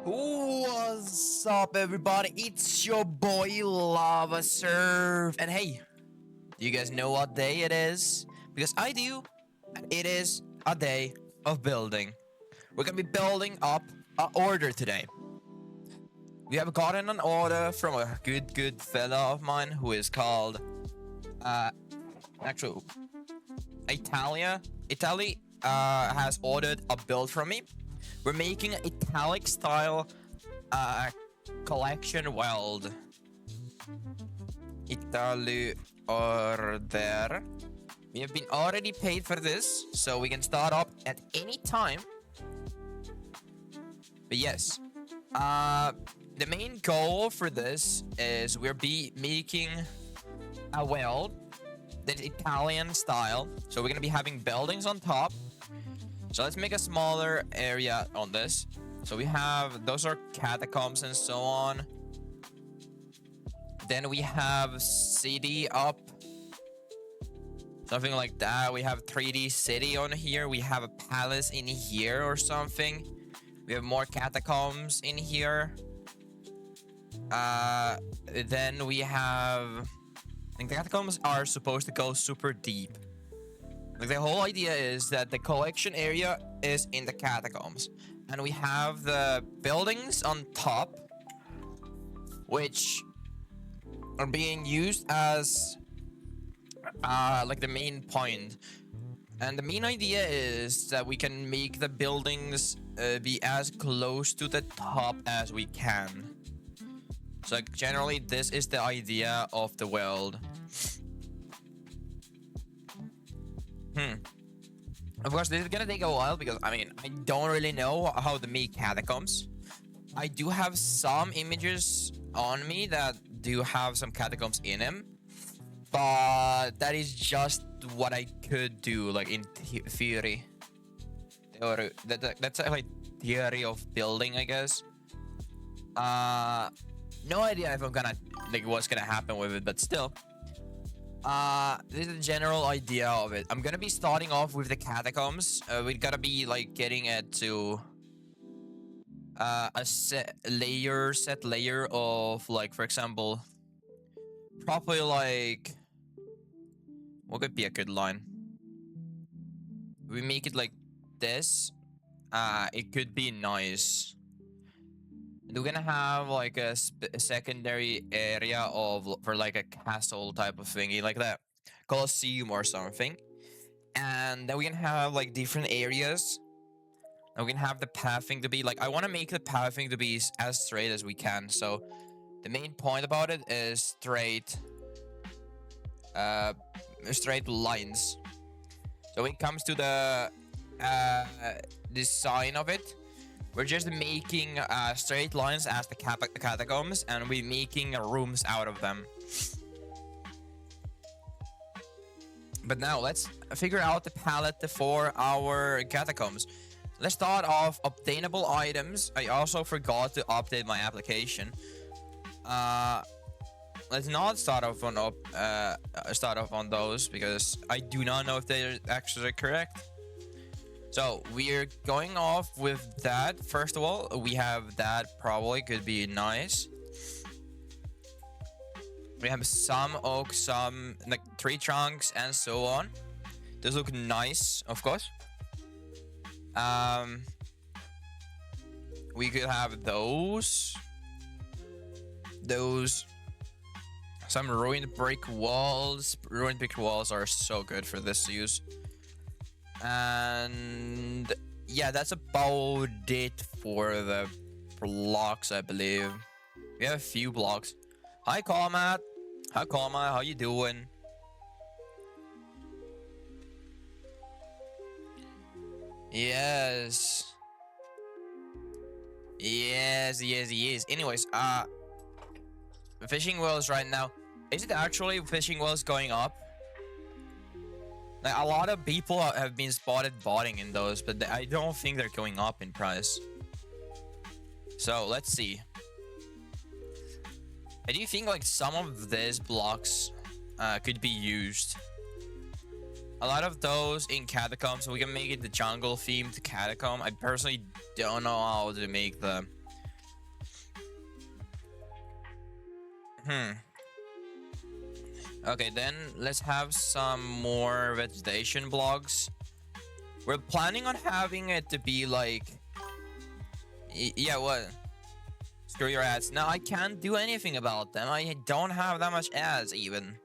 What's up, everybody? It's your boy Lava Surf. And hey, do you guys know what day it is? Because I do. It is a day of building. We're gonna be building up an order today. We have gotten an order from a good fella of mine who is called actually Italy has ordered a build from me. We're making an Italic style collection weld. Italy order. We have been already paid for this, so we can start up at any time. But yes, the main goal for this is we'll be making a weld that's Italian style. So we're gonna be having buildings on top. So let's make a smaller area on this. So we have, those are catacombs and so on. Then we have city up. Something like that. We have 3D city on here. We have a palace in here or something. We have more catacombs in here. Then we have, I think the catacombs are supposed to go super deep. Like the whole idea is that the collection area is in the catacombs, and we have the buildings on top, which are being used as like the main point. And the main idea is that we can make the buildings be as close to the top as we can. So like, generally, this is the idea of the weld. Of course, this is gonna take a while because, I mean, I don't really know how to make catacombs. I do have some images on me that do have some catacombs in them. But that is just what I could do, like in theory. Or that's like theory of building, I guess. No idea if I'm gonna, like, what's gonna happen with it, but still. This is the general idea of it. I'm gonna be starting off with the catacombs. We gotta be like getting it to a set layer of, like, for example, probably like, what could be a good line? We make it like this. It could be nice. And we're gonna have like a secondary area of for like a castle type of thingy, like that Colosseum or something. And then we can have like different areas. And we can have the pathing to be like, I want to make the pathing to be as straight as we can. So the main point about it is straight lines. So when it comes to the design of it, we're just making straight lines as the catacombs, and we're making rooms out of them. But now let's figure out the palette for our catacombs. Let's start off obtainable items. I also forgot to update my application. Let's not start off on those because I do not know if they're actually correct. So we're going off with that. First of all, we have that, probably could be nice. We have some oak, some like tree trunks and so on. Those look nice, of course. We could have those. Some ruined brick walls. Ruined brick walls are so good for this use. And yeah, that's about it for the blocks, I believe. We have a few blocks. Hi, Comat. Hi, Comat. How you doing? Yes. Yes. Anyways, fishing wells right now. Is it actually fishing wells going up? Like, a lot of people have been spotted botting in those, but I don't think they're going up in price. So let's see. I do think like some of these blocks could be used. A lot of those in catacombs, so we can make it the jungle themed catacomb. I personally don't know how to make the Hmm. Okay, then let's have some more vegetation blocks. We're planning on having it to be like... Yeah, what? Screw your ads. No, I can't do anything about them. I don't have that much ads even.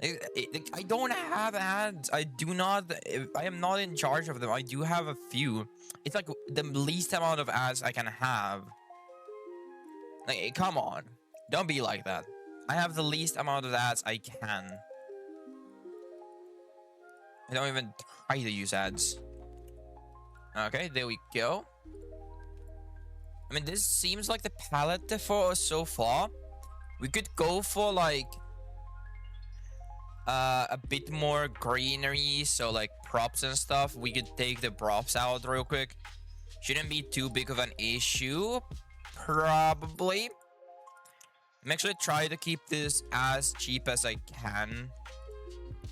I don't have ads. I do not. I am not in charge of them. I do have a few. It's like the least amount of ads I can have. Like, come on. Don't be like that. I have the least amount of ads I can. I don't even try to use ads. Okay, there we go. I mean, this seems like the palette for us so far. We could go for like a bit more greenery, so like props and stuff. We could take the props out real quick. Shouldn't be too big of an issue, probably. I'm actually try to keep this as cheap as I can,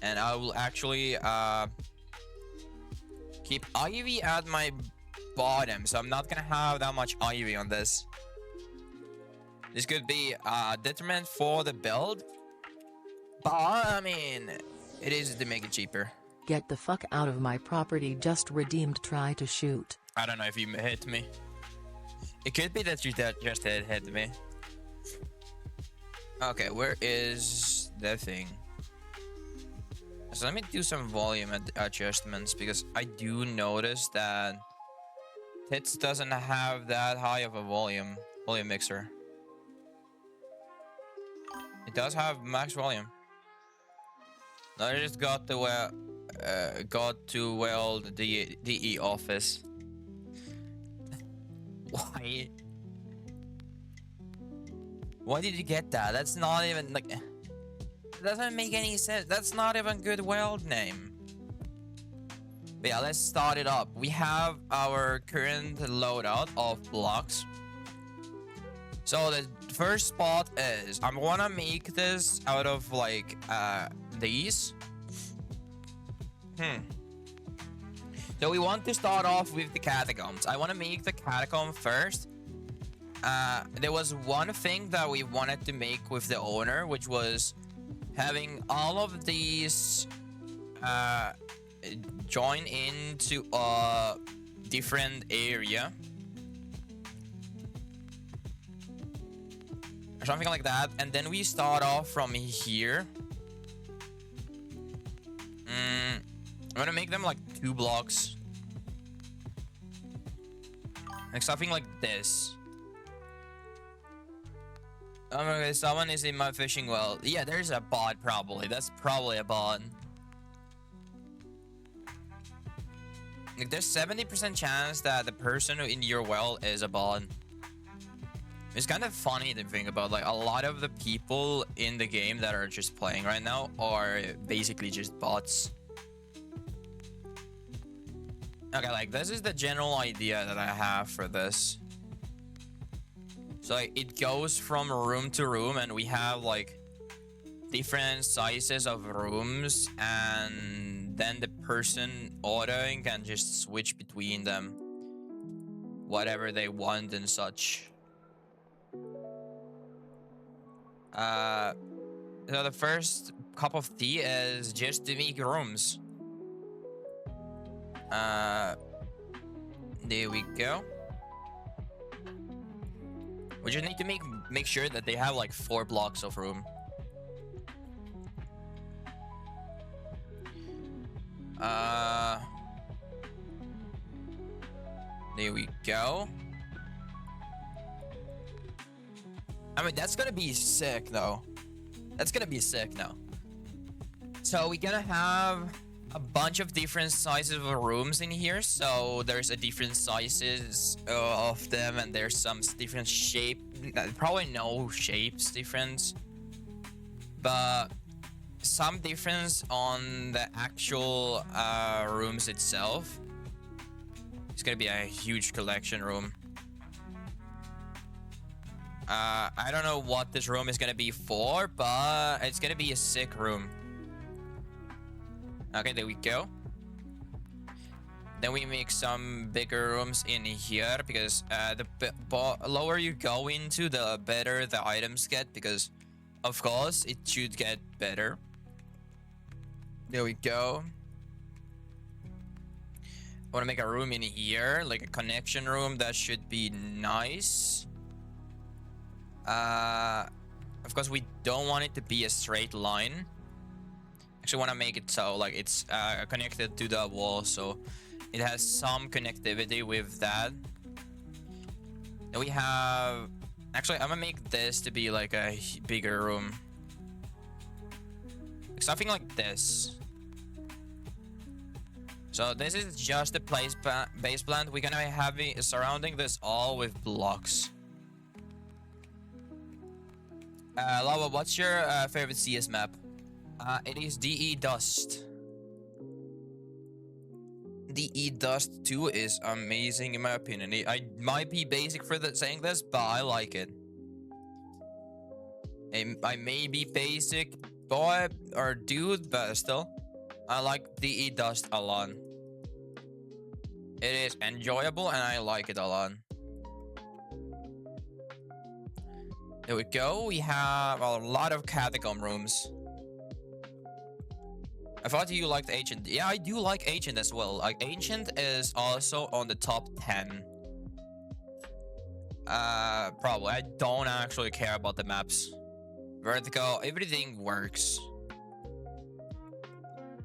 and I will actually keep ivy at my bottom, so I'm not gonna have that much ivy on this. This could be a detriment for the build, but I mean, it is to make it cheaper. Get the fuck out of my property. Just redeemed. Try to shoot. I don't know if you hit me. It could be that you just hit me. Okay, where is the thing? So let me do some volume adjustments, because I do notice that Tits doesn't have that high of a volume mixer. It does have max volume. I just got to weld the DE office. Why? Why did you get that? That's not even like... It doesn't make any sense. That's not even good weld name. But yeah, let's start it up. We have our current loadout of blocks. So the first spot is... I want to make this out of like these. So we want to start off with the catacombs. I want to make the catacomb first. There was one thing that we wanted to make with the owner, which was having all of these join into a different area. Or something like that. And then we start off from here. I'm gonna make them like 2 blocks. Like something like this. Okay, someone is in my fishing well. Yeah, there's a bot probably. That's probably a bot. Like, there's 70% chance that the person in your well is a bot. It's kind of funny to think about. Like, a lot of the people in the game that are just playing right now are basically just bots. Okay, like, this is the general idea that I have for this. So like, it goes from room to room, and we have like different sizes of rooms, and then the person ordering can just switch between them whatever they want and such. So the first cup of tea is just to make rooms. There we go. We just need to make sure that they have like 4 blocks of room. There we go. I mean, that's gonna be sick though. That's gonna be sick now. So we're gonna have a bunch of different sizes of rooms in here. So there's a different sizes of them, and there's some different shape. Probably no shapes difference, but some difference on the actual rooms itself. It's gonna be a huge collection room. I don't know what this room is gonna be for, but it's gonna be a sick room. Okay, there we go. Then we make some bigger rooms in here because the lower you go into, the better the items get, because of course it should get better. There we go. I want to make a room in here, like a connection room. That should be nice. Of course, we don't want it to be a straight line. Actually, want to make it so like it's connected to the wall, so it has some connectivity with that. Then we have... Actually, I'm gonna make this to be like a bigger room. Something like this. So this is just the base plant. We're gonna have surrounding this all with blocks. Lava, what's your favorite CS map? It is DE Dust. DE Dust 2 is amazing in my opinion. I might be basic for saying this, but I like it. I may be basic boy or dude, but still, I like DE Dust a lot. It is enjoyable and I like it a lot. There we go. We have a lot of catacomb rooms. I thought you liked Ancient. Yeah, I do like Ancient as well. Like, Ancient is also on the top 10. Probably. I don't actually care about the maps. Vertical, everything works.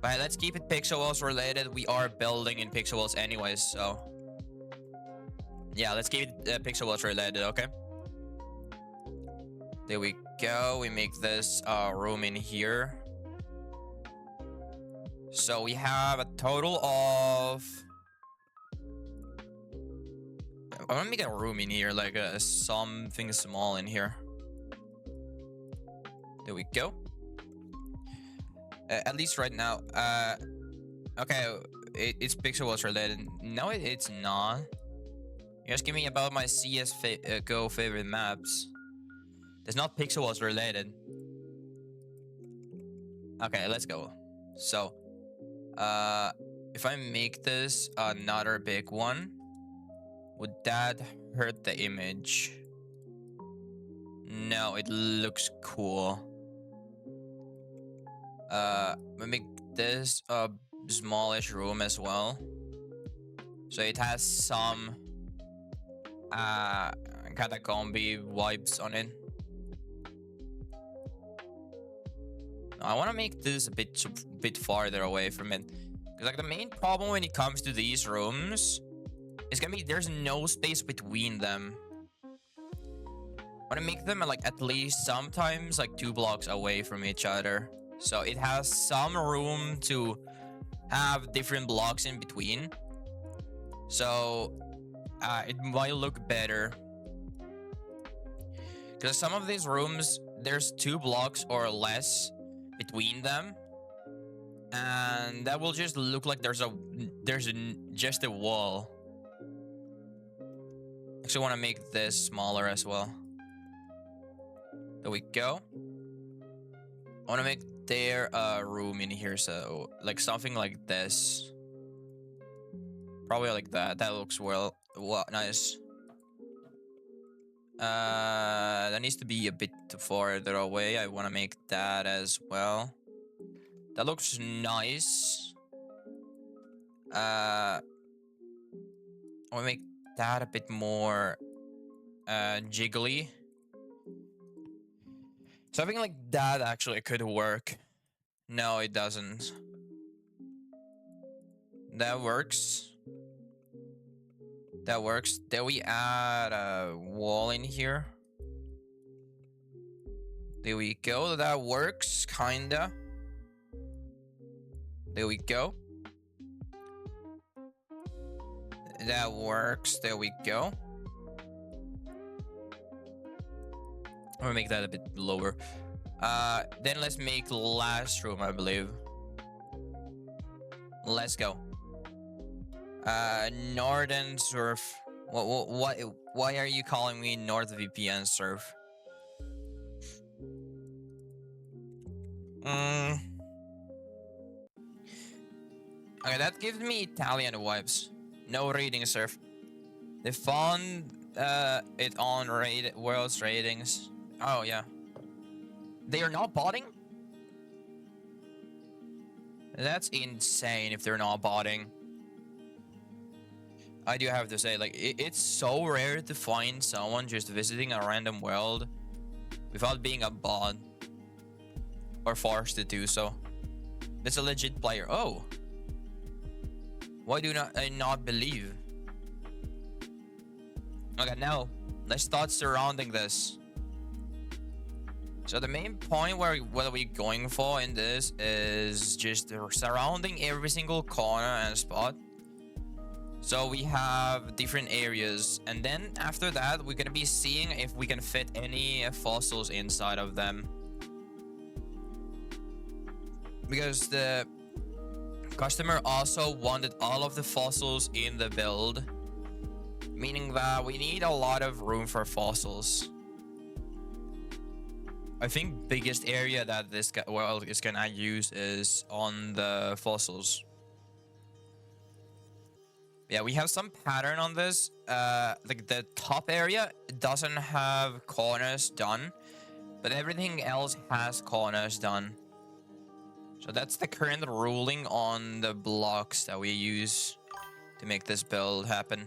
But let's keep it Pixels related. We are building in Pixels anyways, so... Yeah, let's keep it Pixels related, okay? There we go. We make this room in here. So we have a total of... I'm gonna make a room in here, like something small in here. There we go. At least right now. Okay, it's Pixels related. No, it's not. You're asking me about my CSGO favorite maps. It's not Pixels related. Okay, let's go. So, if I make this another big one, would that hurt the image? No, it looks cool. We make this a smallish room as well, so it has some catacomb vibes on it. I want to make this a bit farther away from it, because like the main problem when it comes to these rooms is gonna be there's no space between them. I want to make them like at least sometimes like 2 blocks away from each other, so it has some room to have different blocks in between, so it might look better. Because some of these rooms, there's 2 blocks or less between them, and that will just look like there's just a wall. Actually, want to make this smaller as well. There we go. I want to make there a room in here, so like something like this. Probably like that. That looks well nice. That needs to be a bit farther away. I want to make that as well. That looks nice. I want to make that a bit more jiggly. Something like that actually could work. No, it doesn't. That works. That works. Then we add a wall in here. There we go. That works, kinda. There we go. That works. There we go. I'm gonna make that a bit lower. Then let's make last room, I believe. Let's go. Northern Surf. Why are you calling me NordVPN Surf? Okay, that gives me Italian vibes. No rating, sir. They found it on world's ratings. Oh yeah. They are not botting? That's insane if they're not botting. I do have to say, like, it's so rare to find someone just visiting a random world without being a bot or forced to do so. That's a legit player. Oh. Why do I not believe? Okay, now let's start surrounding this. So the main point what we're going for in this is just surrounding every single corner and spot. So we have different areas, and then after that we're gonna be seeing if we can fit any fossils inside of them. Because the customer also wanted all of the fossils in the build, meaning that we need a lot of room for fossils. I think biggest area that this world is gonna use is on the fossils. Yeah, we have some pattern on this. Like the top area doesn't have corners done, but everything else has corners done. So that's the current ruling on the blocks that we use to make this build happen.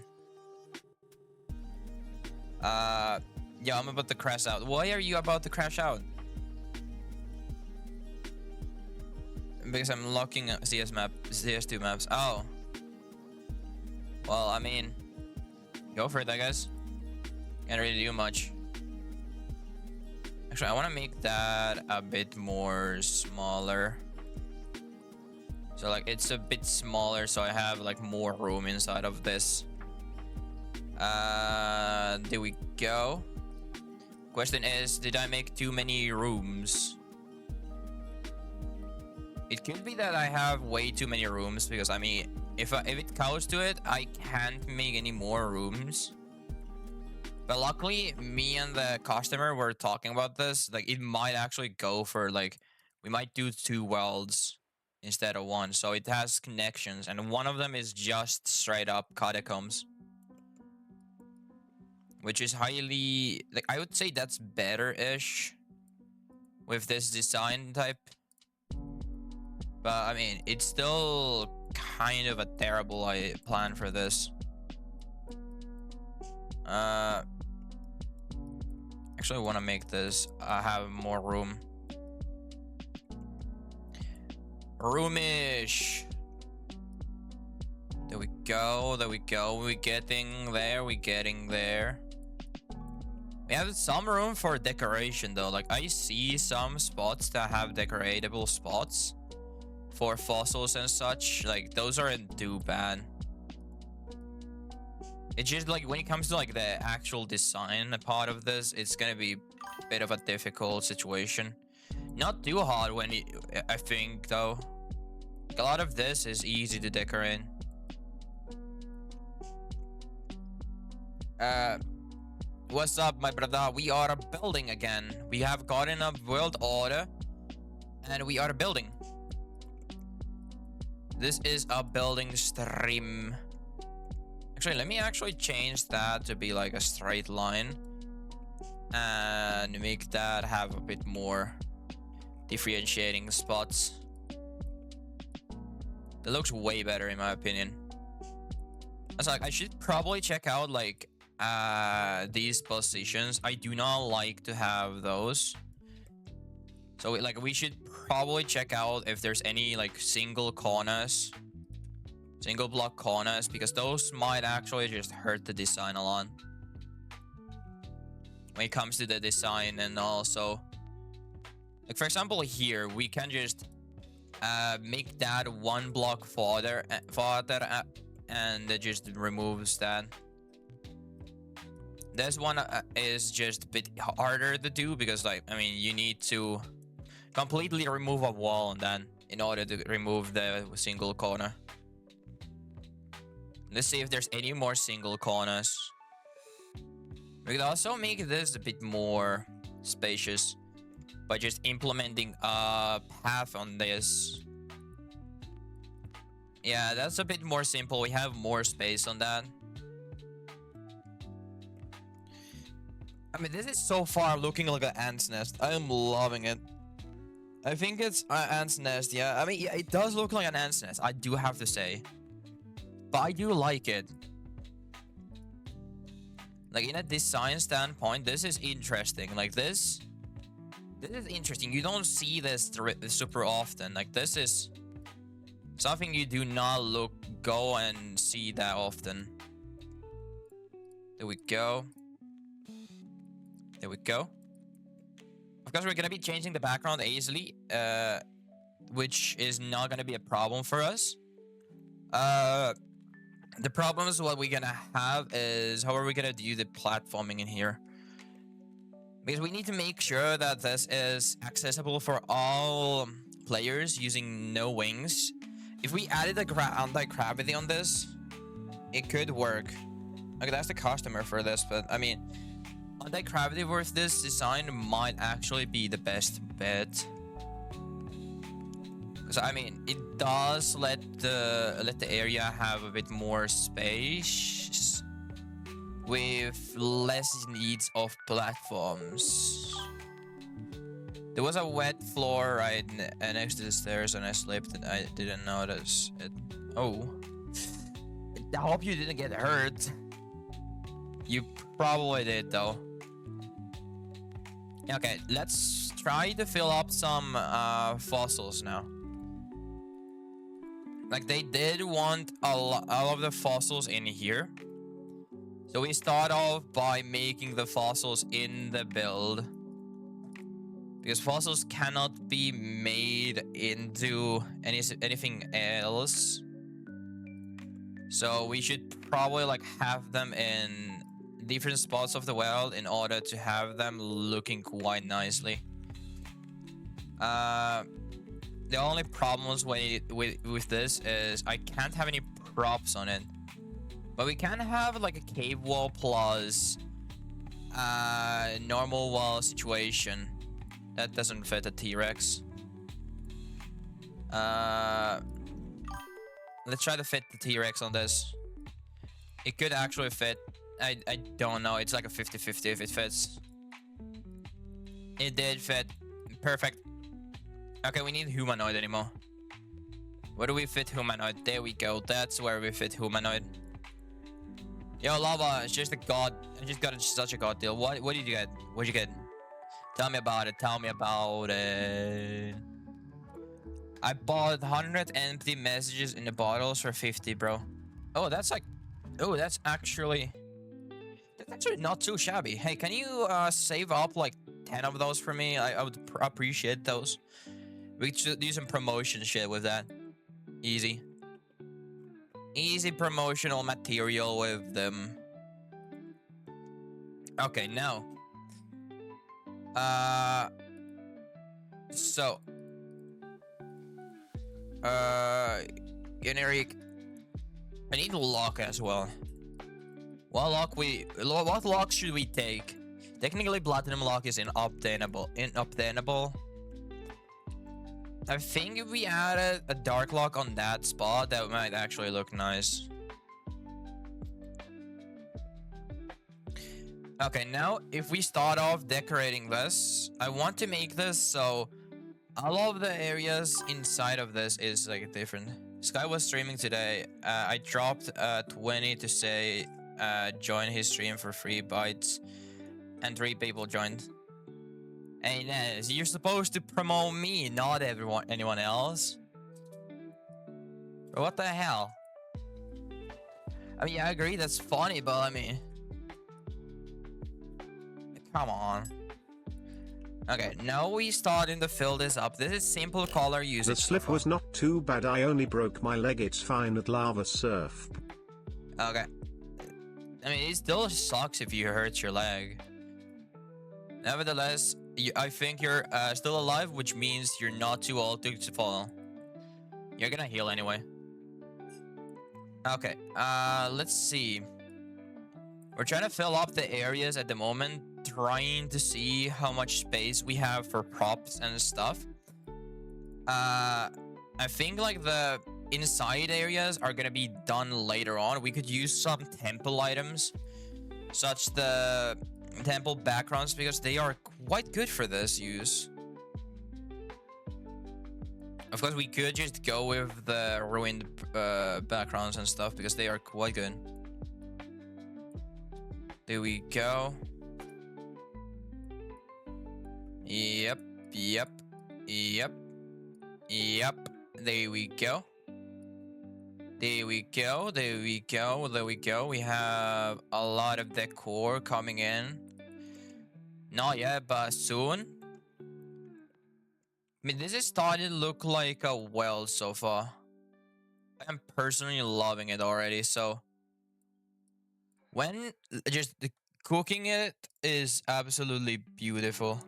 Yeah, I'm about to crash out. Why are you about to crash out? Because I'm locking CS2 maps. Oh. Well, I mean, go for it, I guess. Can't really do much. Actually, I want to make that a bit more smaller. So like it's a bit smaller, so I have like more room inside of this. There we go. Question is, did I make too many rooms? It could be that I have way too many rooms, because I mean, if it comes to it, I can't make any more rooms. But luckily, me and the customer were talking about this. Like, it might actually go for, like, we might do 2 worlds instead of 1. So it has connections, and one of them is just straight up catacombs, which is highly, like, I would say that's better-ish with this design type. But I mean, it's still kind of a terrible plan for this. Actually, I want to make this have more room. Roomish. There we go. There we go. We're getting there. We're getting there. We have some room for decoration though. Like, I see some spots that have decoratable spots for fossils and such. Like, those aren't too bad. It's just like when it comes to like the actual design part of this, it's gonna be a bit of a difficult situation. Not too hard when I think though. Like, a lot of this is easy to decorate. What's up, my brother? We are building again. We have gotten a world order, and we are building. This is a building stream. Actually, let me actually change that to be like a straight line and make that have a bit more differentiating spots. It looks way better in my opinion. It's like I should probably check out like these positions. I do not like to have those. So like we should probably check out if there's any like single corners, single block corners, because those might actually just hurt the design a lot when it comes to the design. And also, like for example here, we can just make that 1 block farther and it just removes that. This one is just a bit harder to do because, like, I mean, you need to completely remove a wall and then in order to remove the single corner. Let's see if there's any more single corners. We could also make this a bit more spacious by just implementing a path on this. Yeah, that's a bit more simple. We have more space on that. I mean, this is so far looking like an ant's nest. I am loving it. I think it's an ant's nest, yeah. I mean, yeah, it does look like an ant's nest, I do have to say. But I do like it. Like, in a design standpoint, this is interesting. Like, this is interesting. You don't see this super often. Like, this is something you do not go and see that often. There we go. There we go. Of course, we're gonna be changing the background easily, which is not gonna be a problem for us. The problem is what we're gonna have is how are we gonna do the platforming in here? Because we need to make sure that this is accessible for all players using no wings. If we added a anti-gravity on this, it could work. Okay, that's the customer for this, but I mean, anti-gravity with this design might actually be the best bet. Because I mean, it does let the area have a bit more space with less needs of platforms. There was a wet floor right next to the stairs, and I slipped and I didn't notice it. Oh, I hope you didn't get hurt. You probably did though. Okay, let's try to fill up some fossils now. Like, they did want all of the fossils in here. So we start off by making the fossils in the build. Because fossils cannot be made into anything else. So we should probably like have them in different spots of the world in order to have them looking quite nicely. The only problems with this is I can't have any props on it. But we can have like a cave wall plus normal wall situation. That doesn't fit a T-Rex. Let's try to fit the T-Rex on this. It could actually fit. I don't know. It's like a 50-50 if it fits. It did fit. Perfect. Okay, we need humanoid anymore. Where do we fit humanoid? There we go. That's where we fit humanoid. Yo, Lava, it's just a god. I just got such a god deal. What did you get? What'd you get? Tell me about it. Tell me about it. I bought 100 empty messages in the bottles for 50, bro. Oh, that's like... Oh, that's actually not too shabby. Hey, can you save up like 10 of those for me? I would appreciate those. We should do some promotion shit with that. Easy. Easy promotional material with them. Okay, now. So. Generic. I need lock as well. What lock should we take? Technically, platinum lock is inobtainable. I think if we added a dark lock on that spot, that might actually look nice. Okay, now if we start off decorating this, I want to make this so all of the areas inside of this is like different. Sky was streaming today. I dropped 20 to say join his stream for 3 bytes, and 3 people joined. Hey Nez, you're supposed to promote me, not anyone else. What the hell? I mean, I agree, that's funny, but I mean... Come on. Okay, now we starting to fill this up. This is simple color usage. The slip was not too bad, I only broke my leg, it's fine at Lava Surf. Okay. I mean, it still sucks if you hurt your leg. Nevertheless, I think you're still alive, which means you're not too old to fall. You're gonna heal anyway. Okay, let's see. We're trying to fill up the areas at the moment, trying to see how much space we have for props and stuff. I think like the inside areas are gonna be done later on. We could use some temple items, such the temple backgrounds, because they are quite good for this use. Of course, we could just go with the ruined backgrounds and stuff because they are quite good. There we go. Yep, yep, yep, yep. There we go. There we go, there we go, there we go. We have a lot of decor coming in. Not yet, but soon. I mean, this is starting to look like a well so far. I'm personally loving it already, so... When just cooking it is absolutely beautiful.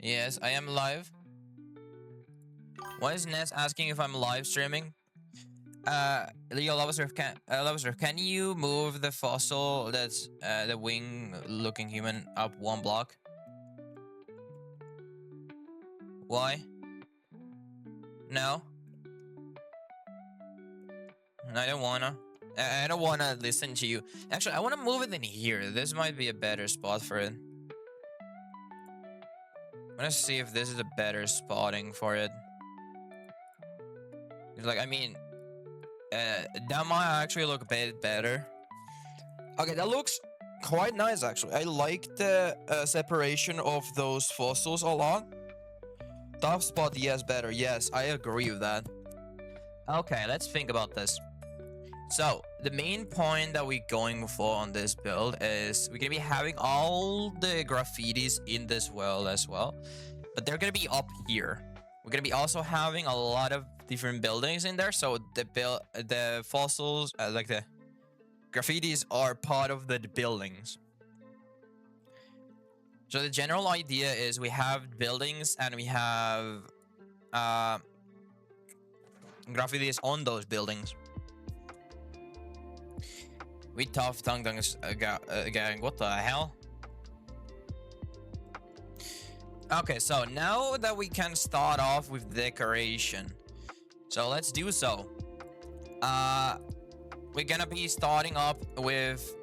Yes, I am live. Why is Ness asking if I'm live streaming? Leo Lovesurf, can you move the fossil that's the wing-looking human up 1 block? Why? No. I don't wanna. I don't wanna listen to you. Actually, I wanna move it in here. This might be a better spot for it. I wanna see if this is a better spotting for it. Like, I mean, that might actually look a bit better. Okay, that looks quite nice, actually. I like the separation of those fossils a lot. Top spot, yes, better. Yes, I agree with that. Okay, let's think about this. So, the main point that we're going for on this build is we're gonna be having all the graffitis in this world as well. But they're gonna be up here. We're gonna be also having a lot of different buildings in there, so the fossils, like the graffitis, are part of the buildings. So the general idea is we have buildings and we have graffitis on those buildings. We tough tongue gang. What the hell? Okay, so now that we can start off with decoration, so let's do so. We're gonna be starting up with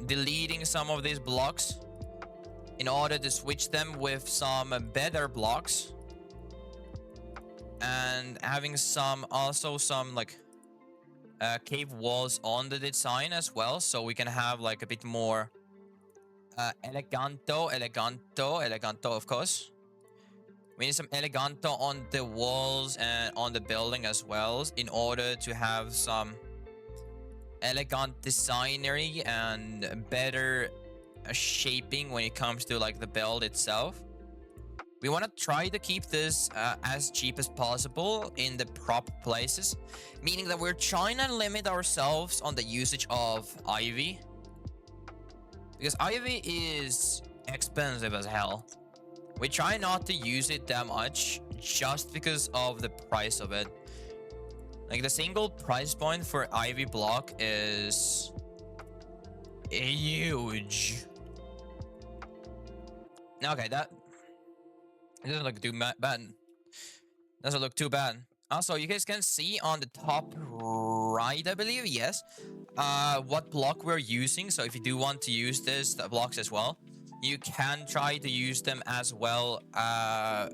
deleting some of these blocks in order to switch them with some better blocks, and having some like cave walls on the design as well, so we can have like a bit more eleganto, of course. We need some eleganto on the walls and on the building as well, in order to have some elegant designery and better shaping when it comes to like the build itself. We want to try to keep this as cheap as possible in the proper places, meaning that we're trying to limit ourselves on the usage of ivy, because ivy is expensive as hell. We try not to use it that much just because of the price of it. Like, the single price point for ivy block is huge. Okay, that doesn't look too bad. Doesn't look too bad. Also, you guys can see on the top right, I believe, yes, what block we're using. So if you do want to use this blocks as well, you can try to use them as well,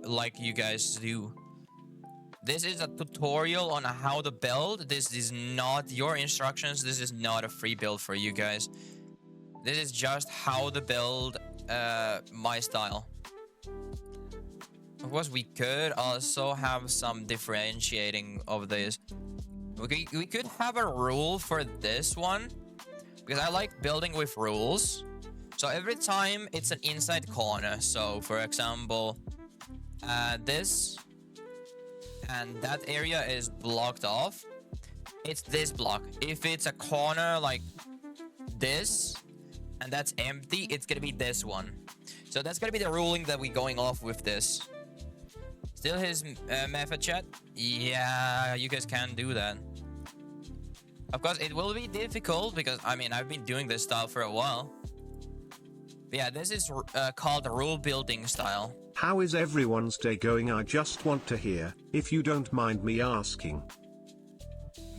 like you guys do. This is a tutorial on how to build. This is not your instructions. This is not a free build for you guys. This is just how to build my style. Of course, we could also have some differentiating of this. We could have a rule for this one, because I like building with rules. So every time it's an inside corner. So for example, this and that area is blocked off. It's this block. If it's a corner like this and that's empty, it's gonna be this one. So that's gonna be the ruling that we're going off with this. Still his method, chat? Yeah, you guys can do that. Of course, it will be difficult because, I mean, I've been doing this style for a while. But yeah, this is called rule building style. How is everyone's day going? I just want to hear, if you don't mind me asking.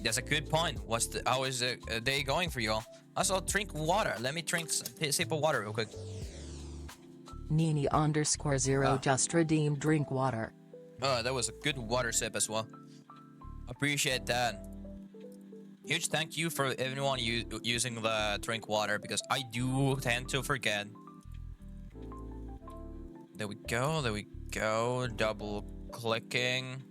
That's a good point. How is the day going for you all? Also, drink water. Let me drink a sip of water real quick. Nini_0 just redeemed drink water. Oh, that was a good water sip as well. Appreciate that. Huge thank you for everyone using the drink water, because I do tend to forget. There we go. There we go. Double clicking.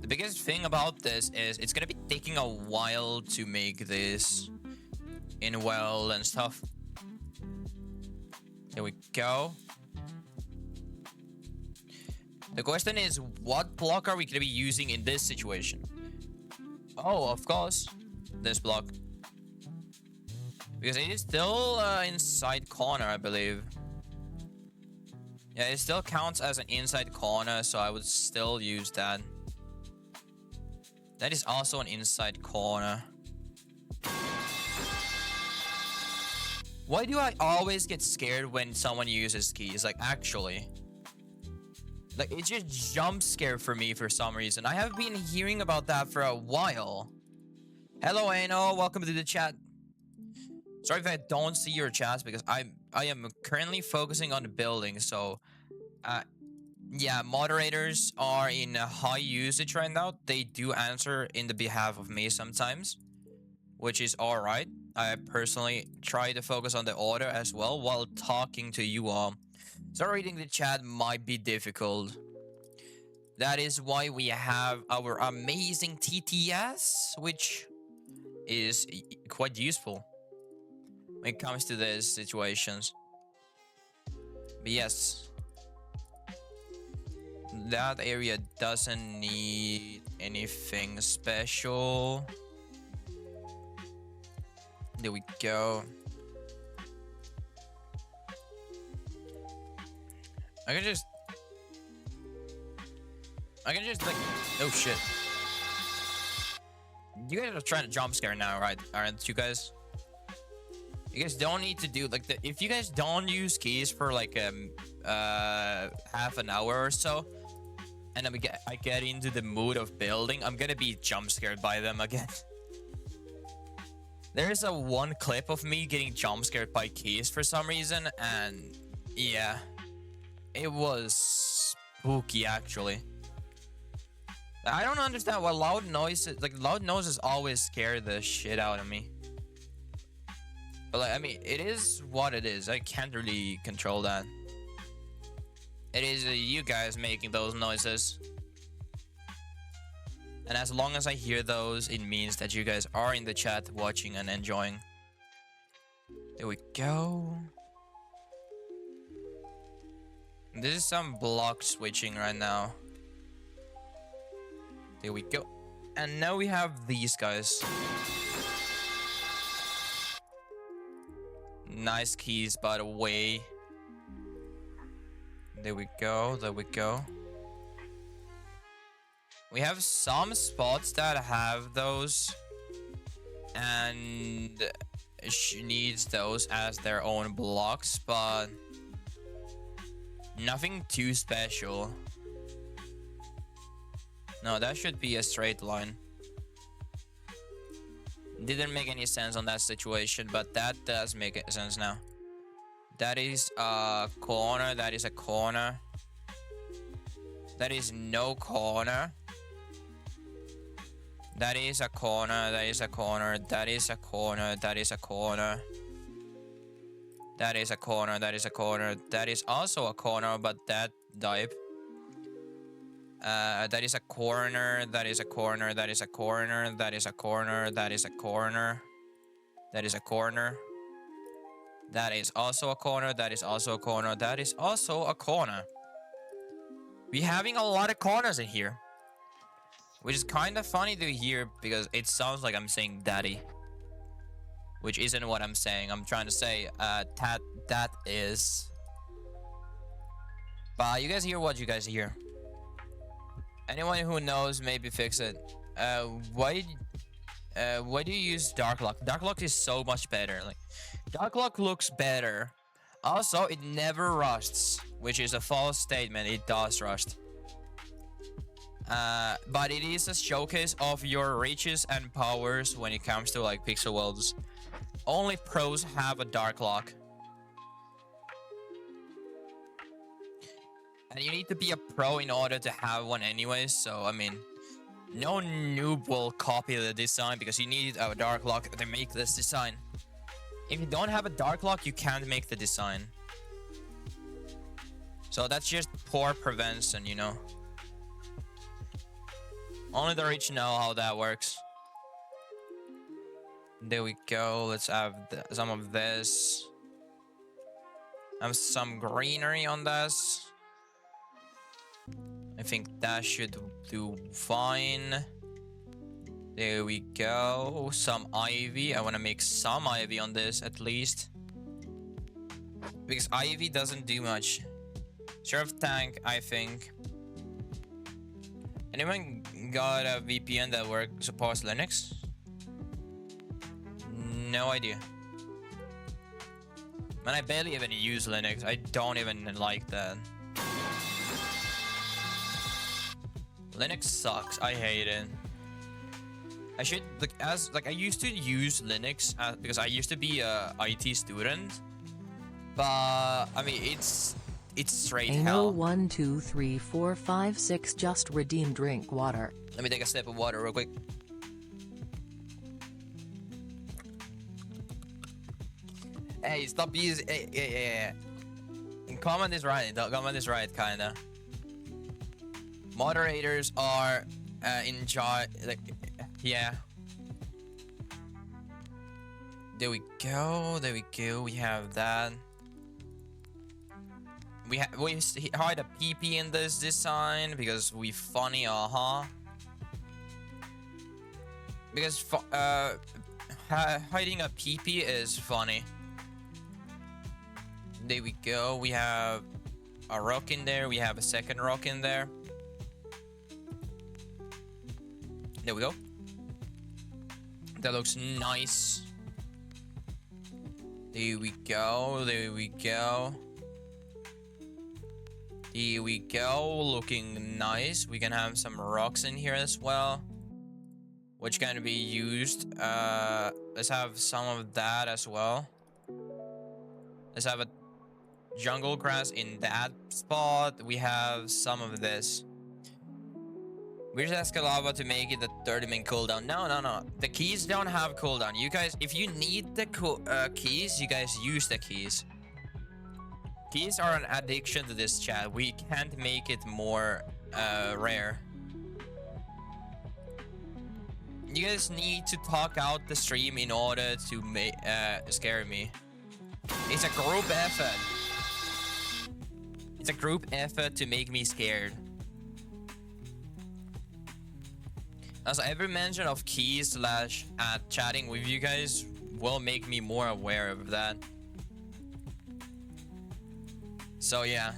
The biggest thing about this is it's gonna be taking a while to make this in well and stuff. There we go. The question is, what block are we gonna be using in this situation? Oh, of course, this block. Because it is still inside corner, I believe. Yeah, it still counts as an inside corner, so I would still use that. That is also an inside corner. Why do I always get scared when someone uses keys? Like, actually. Like, it just jump scare for me for some reason. I have been hearing about that for a while. Hello, Ano. Welcome to the chat. Sorry if I don't see your chats, because I am currently focusing on the building, so... yeah, moderators are in high usage right now. They do answer in the behalf of me sometimes, which is alright. I personally try to focus on the order as well while talking to you all. So reading the chat might be difficult. That is why we have our amazing TTS, which is quite useful when it comes to these situations. But yes. That area doesn't need anything special. There we go. I can just like, oh shit. You guys are trying to jump scare now, right? Aren't you guys? You guys don't need to do like if you guys don't use keys for like half an hour or so, and then I get into the mood of building, I'm gonna be jump scared by them again. There's a one clip of me getting jump scared by keys for some reason, and yeah, it was spooky actually. I don't understand why loud noises always scare the shit out of me. But like, I mean, it is what it is. I can't really control that. It is you guys making those noises. And as long as I hear those, it means that you guys are in the chat watching and enjoying. There we go. This is some block switching right now. There we go. And now we have these guys. Nice keys, by the way. There we go. There we go. We have some spots that have those, and she needs those as their own blocks, but nothing too special. No, that should be a straight line. Didn't make any sense on that situation, but that does make sense now. That is a corner. That is a corner. That is no corner. That is a corner. That is a corner. That is a corner. That is a corner. That is a corner. That is a corner. That is also a corner, but that type. That is a corner. That is a corner. That is a corner. That is a corner. That is a corner. That is a corner. That is also a corner. That is also a corner. That is also a corner. We're having a lot of corners in here, which is kind of funny to hear because it sounds like I'm saying daddy, which isn't what I'm saying. I'm trying to say that is. But you guys hear what you guys hear. Anyone who knows, maybe fix it. Why do you use Dark Lock? Dark Lock is so much better. Like, Dark Lock looks better. Also, it never rusts, which is a false statement. It does rust. But it is a showcase of your riches and powers when it comes to like pixel worlds. Only pros have a Dark Lock. And you need to be a pro in order to have one anyways, so I mean, no noob will copy the design because you need a Dark Lock to make this design. If you don't have a Dark Lock, you can't make the design. So that's just poor prevention, you know. Only the rich know how that works. There we go. Let's have some of this. Have some greenery on this. I think that should do fine. There we go. Some ivy. I want to make some ivy on this at least. Because ivy doesn't do much. Sheriff tank, I think. Anyone got a VPN that supports Linux? No idea. Man, I barely even use Linux. I don't even like that. Linux sucks. I hate it. I should I used to use Linux because I used to be a IT student, but I mean it's straight hell. 1 2 3 4 5 6 just redeem drink water. Let me take a sip of water real quick. Hey, stop using. Yeah. Comment is right. Comment is right, kinda. Moderators are in charge. Like, yeah. There we go. There we go. We have that. We hide a PP in this design because we funny, Because hiding a PP is funny. There we go. We have a rock in there. We have a second rock in there. There we go. That looks nice. There we go. There we go. Here we go, looking nice. We can have some rocks in here as well, which can be used. Let's have some of that as well. Let's have a jungle grass in that spot. We have some of this. We just ask lava to make it a 30-minute cooldown. No. The keys don't have cooldown. You guys, if you need the keys, you guys use the keys. Keys are an addiction to this chat. We can't make it more rare. You guys need to talk out the stream in order to scare me. It's a group effort. It's a group effort to make me scared. Also, every mention of keys / chatting with you guys will make me more aware of that. So yeah,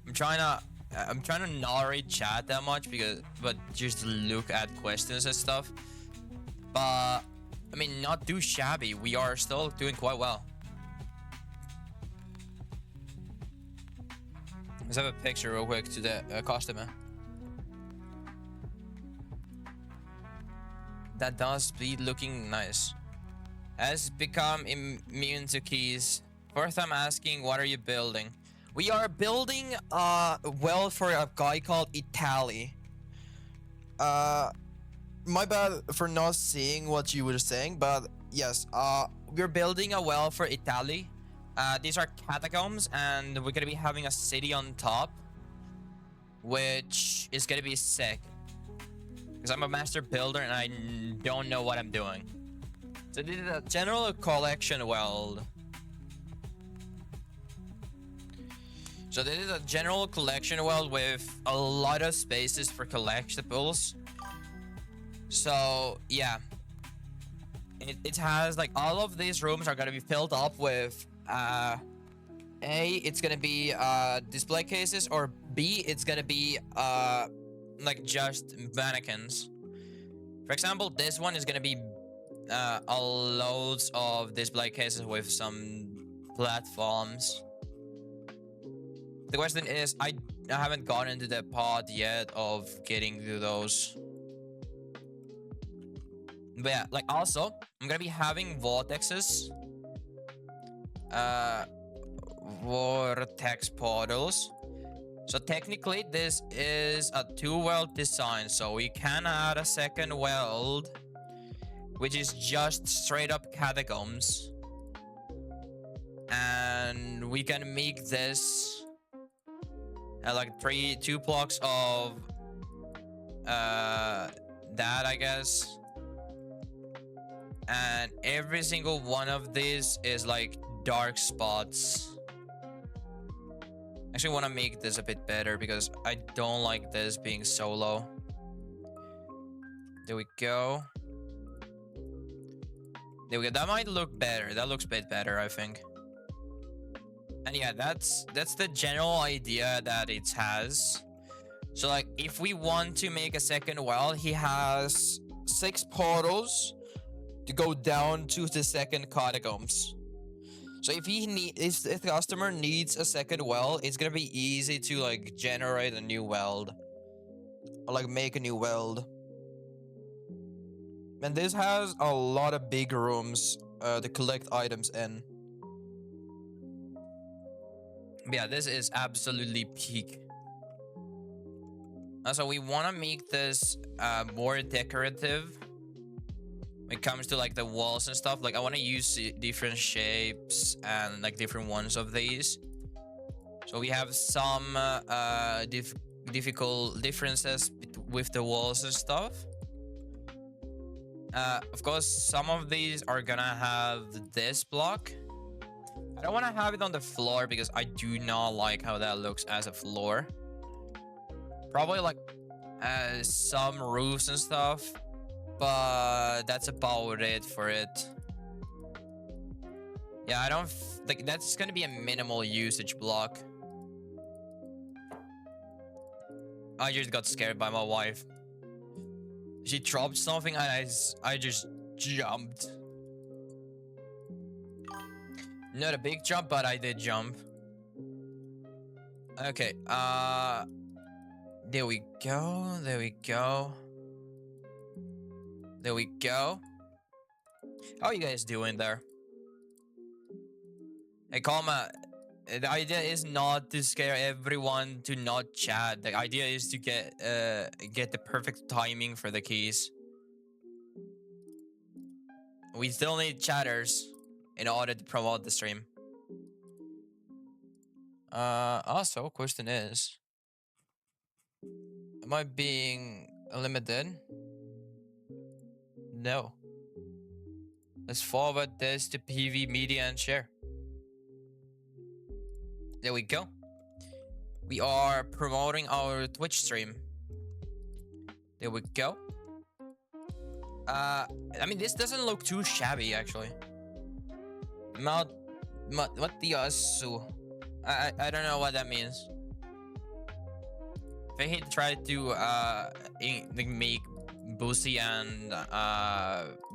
I'm trying to not read chat that much but just look at questions and stuff. But I mean, not too shabby. We are still doing quite well. Let's have a picture real quick to the customer. That does speed looking nice. Has become immune to keys. First I'm asking, what are you building? We are building well for a guy called Italy. My bad for not seeing what you were saying, but yes, we're building a well for Italy. These are catacombs, and we're gonna be having a city on top, which is gonna be sick. Because I'm a master builder and I don't know what I'm doing. So this is a general collection world. So this is a general collection world with a lot of spaces for collectibles. So yeah, it has like all of these rooms are gonna be filled up with it's gonna be display cases, or B, it's gonna be like just mannequins. For example, this one is gonna be loads of display cases with some platforms. The question is, I haven't gotten into the part yet of getting to those. But yeah, like also, I'm gonna be having vortexes. Vortex portals. So technically, this is a 2-world design. So we can add a second world, which is just straight up catacombs. And we can make this like 2 blocks of that, I guess. And every single one of these is like dark spots. Actually want to make this a bit better because I don't like this being so low. There we go. There we go. That might look better. That looks a bit better, I think. And yeah, that's the general idea that it has. So like, if we want to make a second well, he has 6 portals to go down to the second catacombs. So if the customer needs a second well, it's gonna be easy to like generate a new weld, or like make a new weld. And this has a lot of big rooms to collect items in. But yeah, this is absolutely peak. So we want to make this more decorative when it comes to like the walls and stuff. Like I want to use different shapes and like different ones of these. So we have some difficult differences with the walls and stuff. Of course, some of these are gonna have this block. I don't want to have it on the floor because I do not like how that looks as a floor. Probably like some roofs and stuff, but that's about it for it. Yeah, I don't like that's gonna be a minimal usage block. I just got scared by my wife. She dropped something and I just jumped. Not a big jump, but I did jump. Okay, there we go, there we go. There we go. How are you guys doing there? Hey, Kalma, the idea is not to scare everyone to not chat. The idea is to get the perfect timing for the keys. We still need chatters in order to promote the stream. Also, question is, am I being limited? No. Let's forward this to PV Media and share. There we go. We are promoting our Twitch stream. There we go. I mean, this doesn't look too shabby, actually. Matiasu. I don't know what that means. If I try to make Boosie and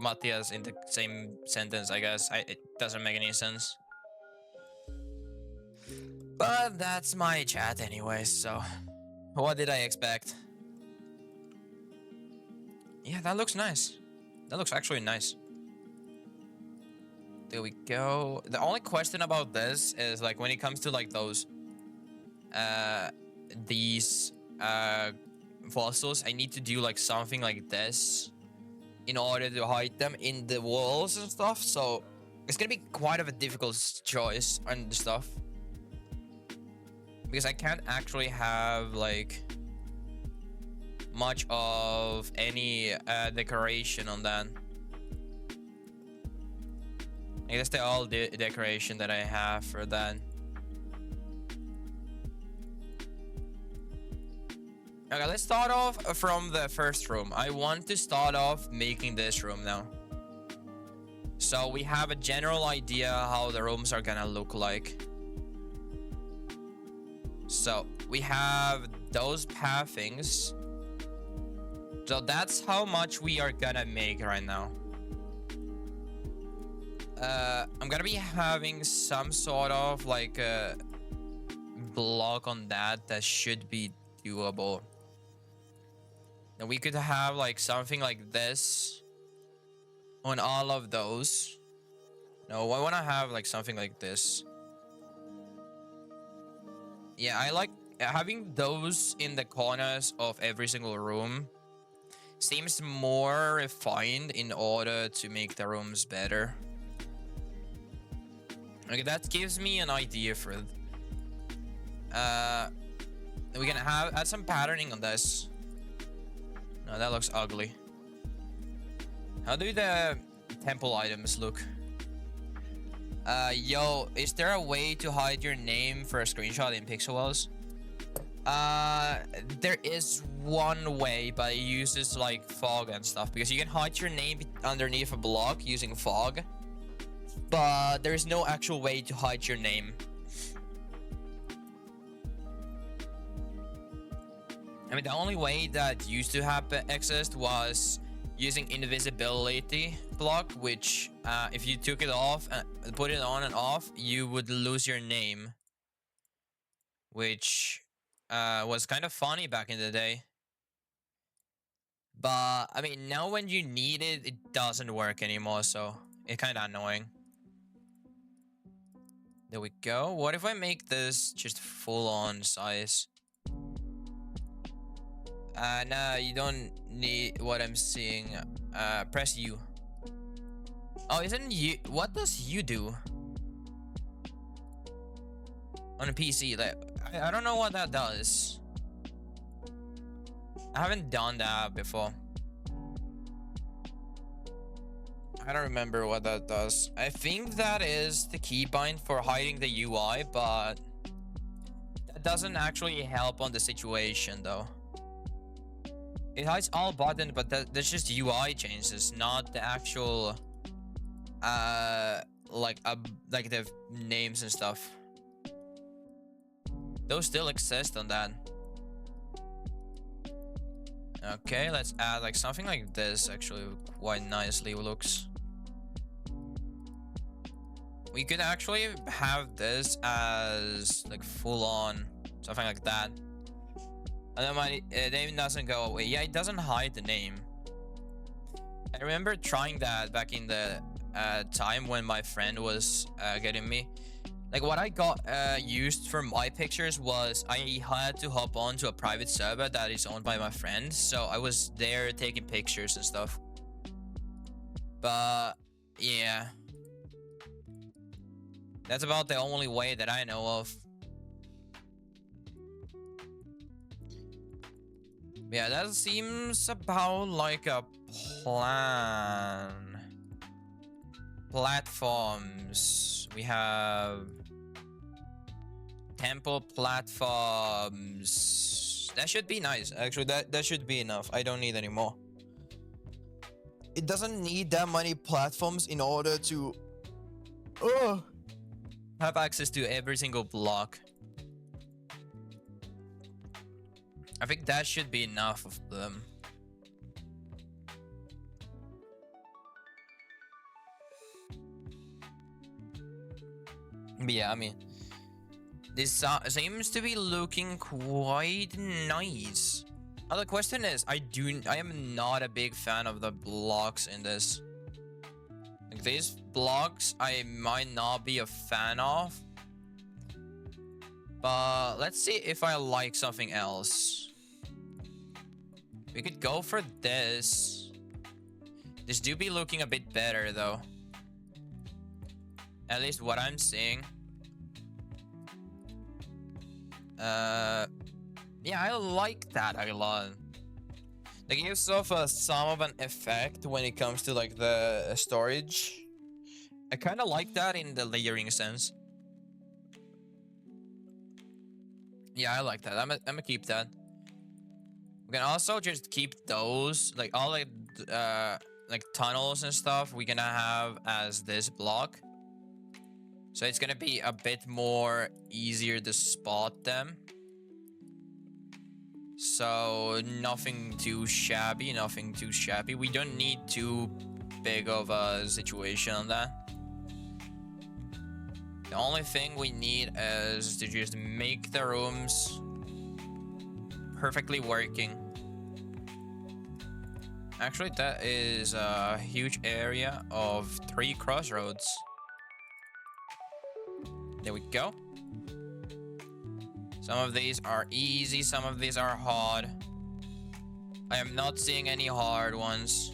Matthias in the same sentence, I guess it doesn't make any sense. But that's my chat anyway, so what did I expect? Yeah, that looks nice. That looks actually nice. There we go. The only question about this is like when it comes to like those these fossils, I need to do like something like this in order to hide them in the walls and stuff. So it's gonna be quite of a difficult choice and stuff, because I can't actually have like much of any decoration on that. I guess the all decoration that I have for that. Okay, let's start off from the first room. I want to start off making this room now. So we have a general idea how the rooms are gonna look like. So we have those pathings. So that's how much we are gonna make right now. I'm gonna be having some sort of like a block on that should be doable. And we could have like something like this on all of those. No, I want to have like something like this. Yeah, I like having those in the corners of every single room. Seems more refined in order to make the rooms better. Okay, that gives me an idea for it. We can add some patterning on this. No, that looks ugly. How do the temple items look? Yo, is there a way to hide your name for a screenshot in Pixelwells? There is one way, but it uses like fog and stuff, because you can hide your name underneath a block using fog, but there is no actual way to hide your name. I mean, the only way that used to exist was using invisibility block, which if you took it off and put it on and off, you would lose your name, which was kind of funny back in the day. But I mean, now when you need it, it doesn't work anymore, so it's kind of annoying. There we go. What if I make this just full on size? No, you don't need what I'm seeing. Press U. Oh, isn't you? What does U do on a PC? Like, I don't know what that does. I haven't done that before. I don't remember what that does. I think that is the keybind for hiding the UI, but that doesn't actually help on the situation though. It hides all buttons, but that's just UI changes, not the actual like the names and stuff. Those still exist on that. Okay, let's add like something like this. Actually, quite nicely looks. We could actually have this as like full on something like that. And then my name doesn't go away. Yeah, it doesn't hide the name. I remember trying that back in the time when my friend was getting me. Like what I got used for my pictures was I had to hop on to a private server that is owned by my friend. So I was there taking pictures and stuff. But yeah. That's about the only way that I know of. Yeah, that seems about like a plan. Platforms. We have temple platforms. That should be nice. Actually, that should be enough. I don't need any more. It doesn't need that many platforms in order to have access to every single block. I think that should be enough of them. But yeah, I mean, this seems to be looking quite nice. Now the question is, I am not a big fan of the blocks in this. Like these blocks, I might not be a fan of. But let's see if I like something else. We could go for this. This do be looking a bit better though. At least what I'm seeing. Yeah, I like that a lot. It gives off some of an effect when it comes to like the storage. I kind of like that in the layering sense. Yeah, I like that. I'm gonna keep that. We can also just keep those, like all like tunnels and stuff. We're gonna have as this block, so it's gonna be a bit more easier to spot them. So nothing too shabby, nothing too shabby. We don't need too big of a situation on that. The only thing we need is to just make the rooms perfectly working. Actually, that is a huge area of 3 crossroads. There we go. Some of these are easy, some of these are hard. I am not seeing any hard ones.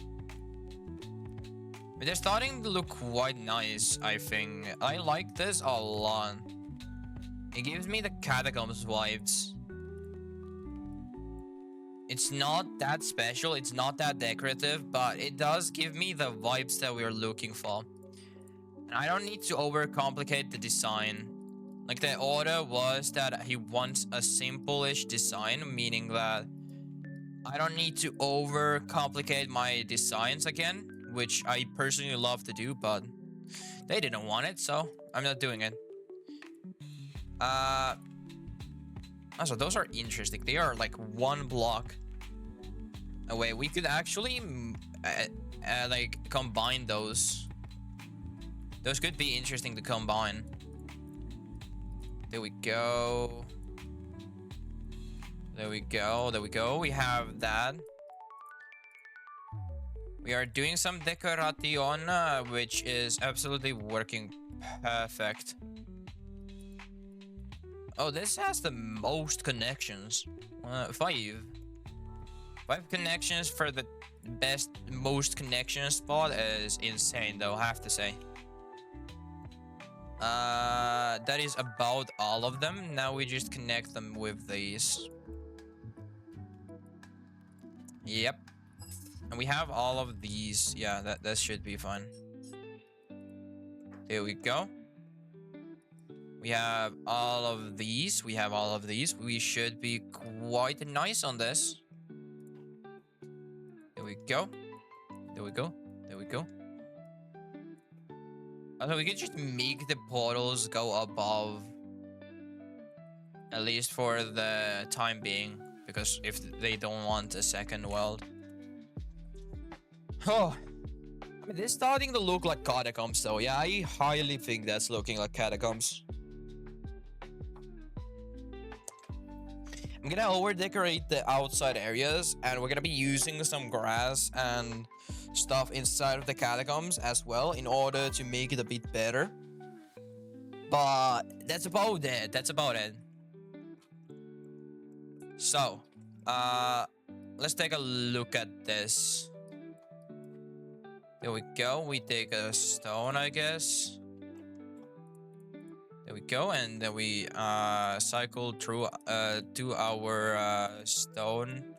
But they're starting to look quite nice, I think. I like this a lot. It gives me the catacombs vibes. It's not that special, it's not that decorative, but it does give me the vibes that we're looking for. And I don't need to overcomplicate the design. Like, the order was that he wants a simple-ish design, meaning that I don't need to overcomplicate my designs again, which I personally love to do, but they didn't want it, so I'm not doing it. Also, those are interesting. They are like 1 block away. We could actually like combine those. Those could be interesting to combine. There we go. There we go. There we go. We have that. We are doing some decoration, which is absolutely working perfect. Oh, this has the most connections. 5. 5 connections for the most connection spot is insane, though, I have to say. That is about all of them. Now we just connect them with these. Yep. And we have all of these. Yeah, that should be fun. There we go. We have all of these. We have all of these. We should be quite nice on this. There we go. There we go. There we go. Also, we could just make the portals go above. At least for the time being. Because if they don't want a second world. Oh. I mean, this is starting to look like catacombs, though. Yeah, I highly think that's looking like catacombs. I'm gonna over decorate the outside areas, and we're gonna be using some grass and stuff inside of the catacombs as well in order to make it a bit better. But that's about it. That's about it. So, let's take a look at this. There we go. We take a stone, I guess. There we go, and then we cycle through to our stone,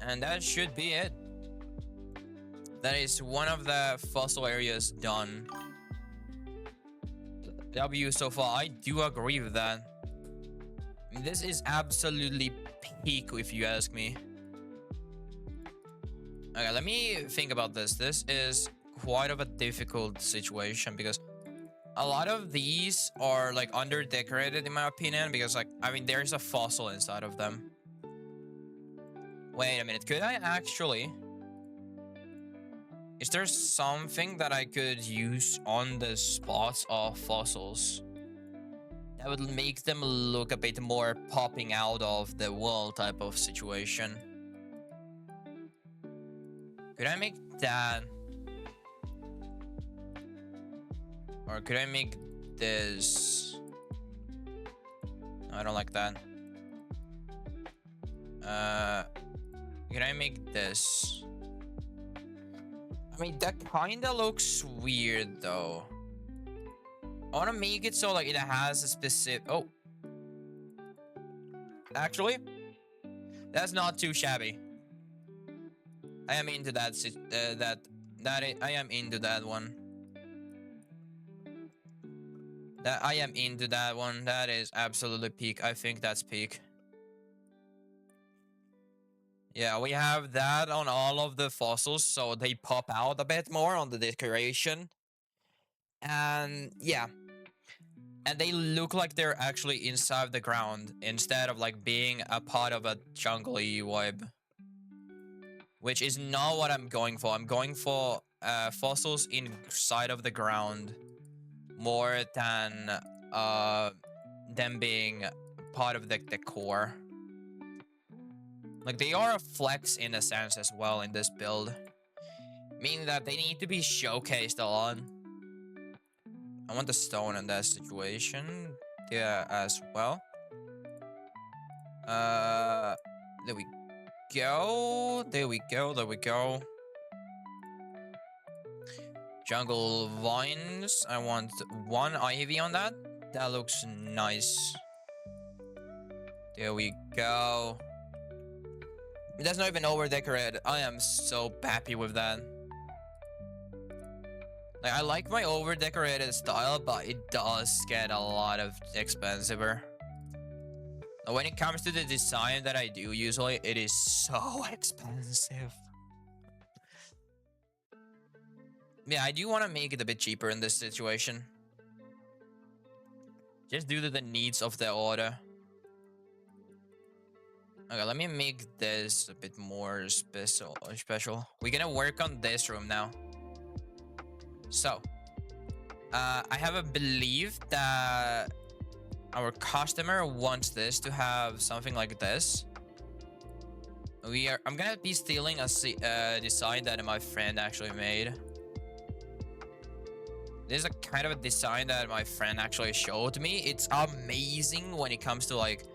and that should be it. That is one of the fossil areas done. W so far. I do agree with that. This is absolutely peak, if you ask me. Okay, let me think about this. This is quite of a difficult situation because a lot of these are like under decorated in my opinion, because like, I mean, there's a fossil inside of them. Wait a minute, could I actually... Is there something that I could use on the spots of fossils that would make them look a bit more popping out of the wall type of situation? Could I make that? Or could I make this? No, I don't like that. Can I make this? I mean, that kinda looks weird though. I wanna make it so like it has a specific... Oh. Actually, that's not too shabby. I am into that. I am into that one. I am into that one. That is absolutely peak. I think that's peak. Yeah, we have that on all of the fossils, so they pop out a bit more on the decoration. And yeah. And they look like they're actually inside the ground instead of like being a part of a jungly vibe. Which is not what I'm going for. I'm going for fossils inside of the ground. more than them being part of the decor. Like, they are a flex in a sense as well in this build, meaning that they need to be showcased a lot. I want the stone in that situation, yeah, as well. There we go. There we go. There we go. Jungle vines. I want 1 ivy on that. That looks nice. There we go. That's not even over decorated. I am so happy with that. Like, I like my over decorated style, but it does get a lot of expensiver. When it comes to the design that I do usually, it is so expensive. Yeah, I do want to make it a bit cheaper in this situation. Just due to the needs of the order. Okay, let me make this a bit more special. We're gonna work on this room now. So, I have a belief that our customer wants this to have something like this. I'm gonna be stealing a design that my friend actually made. This is a kind of a design that my friend actually showed me. It's amazing when it comes to like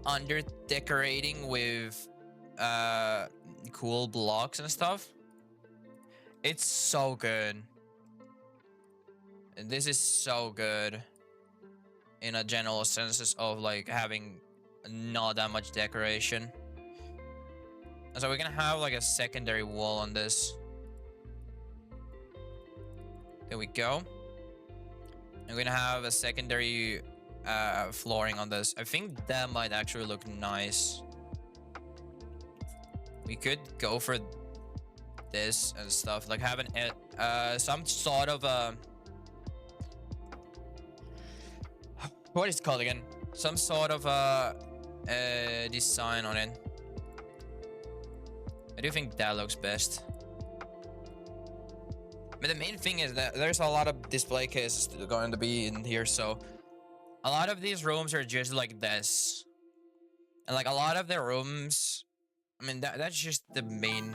under decorating with cool blocks and stuff. It's so good. And this is so good in a general sense of like having not that much decoration. And so we're gonna have like a secondary wall on this. There we go. I'm gonna have a secondary flooring on this. I think that might actually look nice. We could go for this and stuff, like having some sort of what is it called again? Some sort of design on it. I do think that looks best. But the main thing is that there's a lot of display cases that are going to be in here, so a lot of these rooms are just like this. And like a lot of the rooms, I mean, that's just the main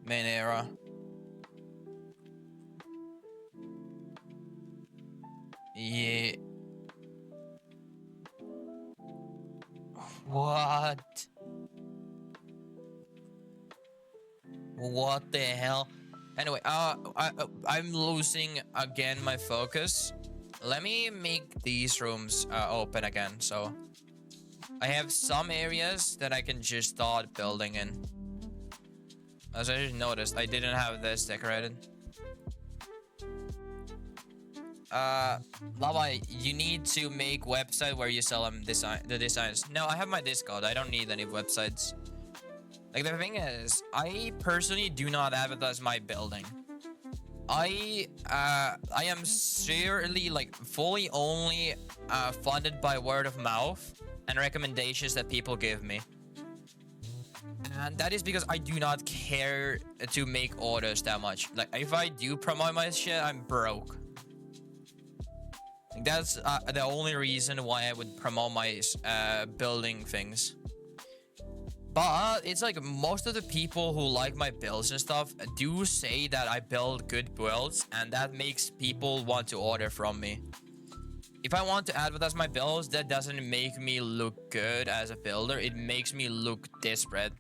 era. Yeah. What? What the hell? Anyway, I'm losing again my focus. Let me make these rooms open again. So I have some areas that I can just start building in. As I just noticed, I didn't have this decorated. Lava, you need to make website where you sell them the designs. No, I have my Discord. I don't need any websites. Like, the thing is, I personally do not advertise my building. I am seriously, like, fully only funded by word of mouth and recommendations that people give me. And that is because I do not care to make orders that much. Like, if I do promote my shit, I'm broke. That's the only reason why I would promote my building things. But it's like most of the people who like my builds and stuff do say that I build good builds, and that makes people want to order from me. If I want to advertise my builds, that doesn't make me look good as a builder. It makes me look desperate.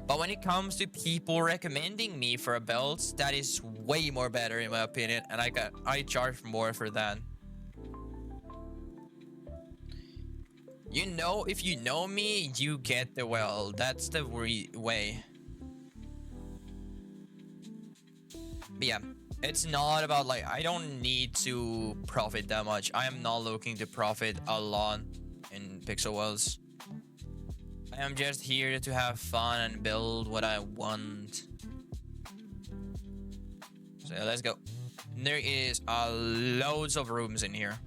But when it comes to people recommending me for a build, that is way more better in my opinion, and I charge more for that. You know, if you know me, you get the well. That's the way. But yeah, it's not about like, I don't need to profit that much. I am not looking to profit a lot in Pixel Worlds. I am just here to have fun and build what I want. So let's go. There is loads of rooms in here.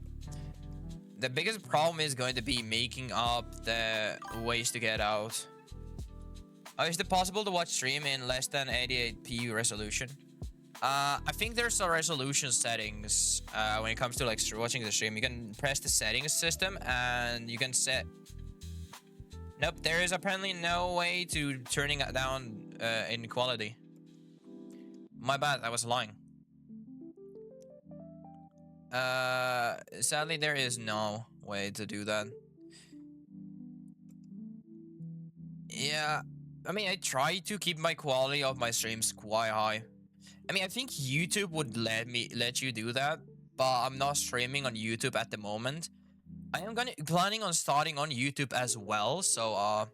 The biggest problem is going to be making up the ways to get out. Is it possible to watch stream in less than 88p resolution? I think there's a resolution settings when it comes to like watching the stream. You can press the settings system and you can set. Nope, there is apparently no way to turning it down in quality. My bad, I was lying. Sadly, there is no way to do that. Yeah, I mean, I try to keep my quality of my streams quite high. I mean, I think YouTube would let you do that, but I'm not streaming on YouTube at the moment. I am planning on starting on YouTube as well, so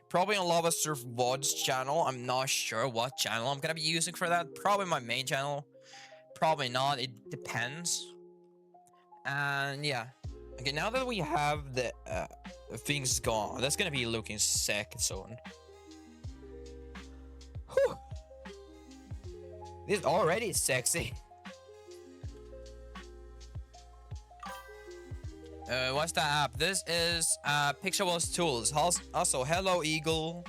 probably on Lava Surf VOD's channel. I'm not sure what channel I'm gonna be using for that. Probably my main channel. Probably not. It depends. And yeah. Okay, now that we have the things gone, that's gonna be looking sick soon. Whew. This is already sexy. What's the app? This is Pixelwell's Tools. Also, hello Eagle.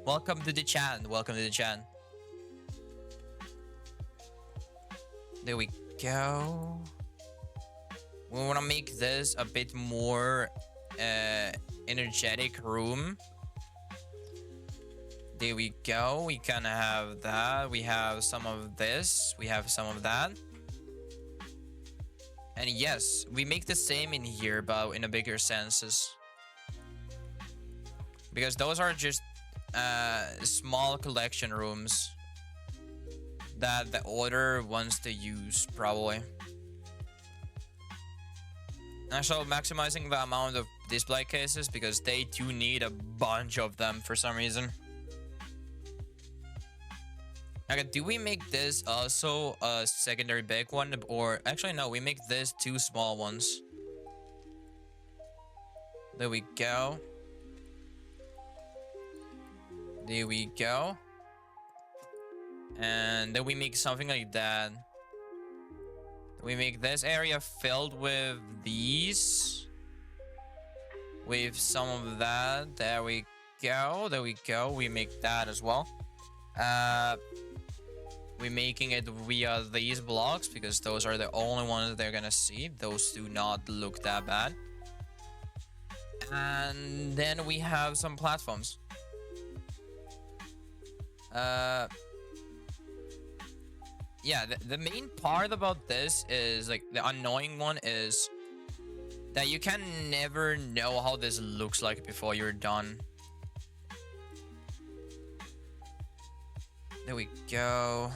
Welcome to the chat. Welcome to the chat. There we go. We want to make this a bit more energetic room. There we go. We kind of have that. We have some of this. We have some of that. And yes, we make the same in here, but in a bigger senses. Because those are just small collection rooms that the order wants to use, probably. Also, maximizing the amount of display cases because they do need a bunch of them for some reason. Okay, do we make this also a secondary big one? Or actually, no, we make this 2 small ones. There we go. There we go. And then we make something like that. We make this area filled with these. With some of that. There we go. There we go. We make that as well. We're making it via these blocks because those are the only ones they're gonna see. Those do not look that bad. And then we have some platforms. Yeah, the main part about this is, like, the annoying one is that you can never know how this looks like before you're done. There we go.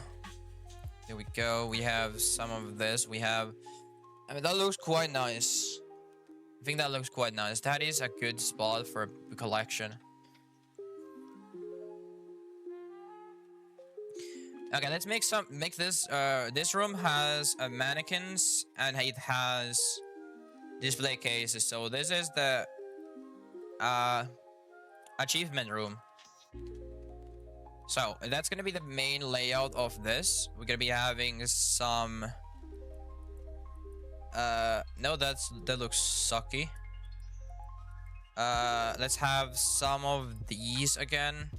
There we go. We have some of this. We have... I mean, that looks quite nice. I think that looks quite nice. That is a good spot for a collection. Okay, let's make this. This room has mannequins and it has display cases. So this is the achievement room. So that's gonna be the main layout of this. We're gonna be having some. No, that looks sucky. Let's have some of these again.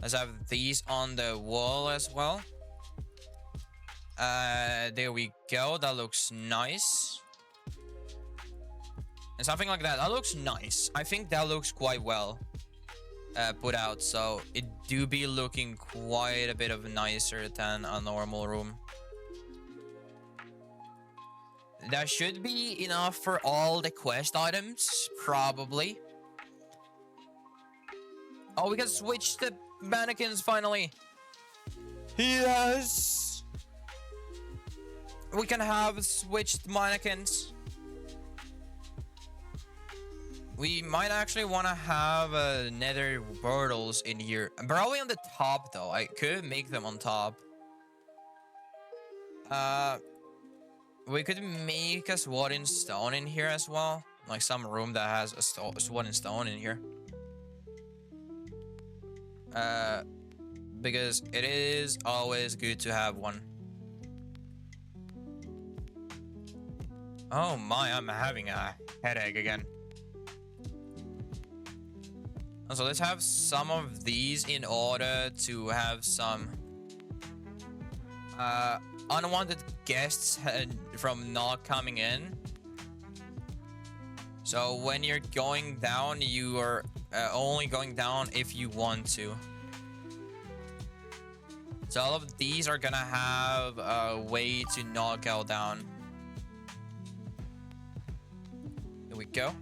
Let's have these on the wall as well. There we go. That looks nice. And something like that. That looks nice. I think that looks quite well put out. So it do be looking quite a bit of nicer than a normal room. That should be enough for all the quest items, probably. Oh, we can switch the mannequins finally. Yes! We can have switched mannequins. We might actually want to have nether portals in here. Probably on the top, though. I could make them on top. We could make a sword in stone in here as well. Like some room that has a sword in stone in here. Because it is always good to have one. Oh my, I'm having a headache again. So let's have some of these in order to have some unwanted guests from not coming in. So when you're going down, you are only going down if you want to. So all of these are gonna have a way to not go down. Here we go.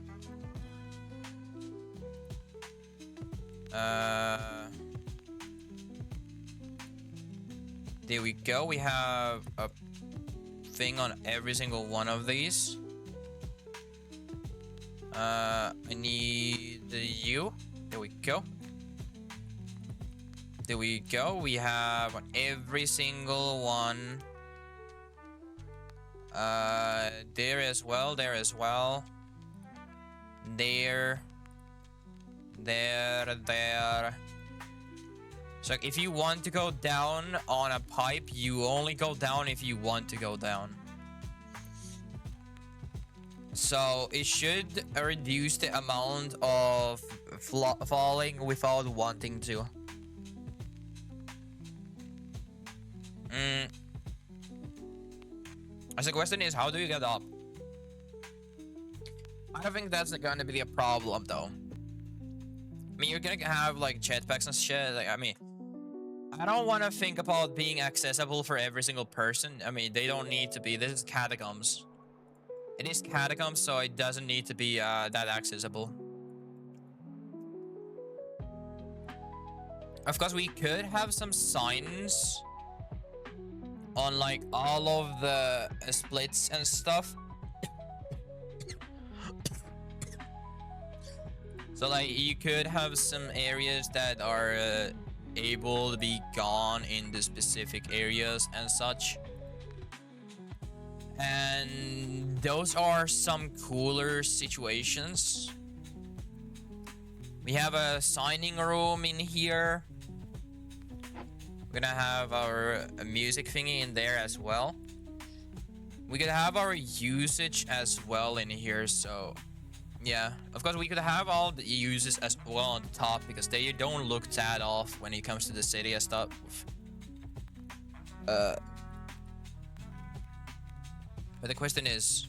There we go. We have a thing on every single one of these. I need you. There we go. There we go. We have on every single one. There as well. There as well. There. There. So if you want to go down on a pipe, you only go down if you want to go down. So it should reduce the amount of falling without wanting to. So the question is, how do you get up? I don't think that's gonna be a problem though. I mean, you're gonna have like jetpacks and shit. Like, I mean, I don't want to think about being accessible for every single person. I mean, they don't need to be. This is catacombs. It is catacombs, so it doesn't need to be that accessible. Of course, we could have some signs on like all of the splits and stuff. So like you could have some areas that are able to be gone in the specific areas and such. And those are some cooler situations. We have a signing room in here. We're gonna have our music thingy in there as well. We could have our usage as well in here, so yeah. Of course, we could have all the uses as well on top because they don't look that off when it comes to the city and stuff. But the question is,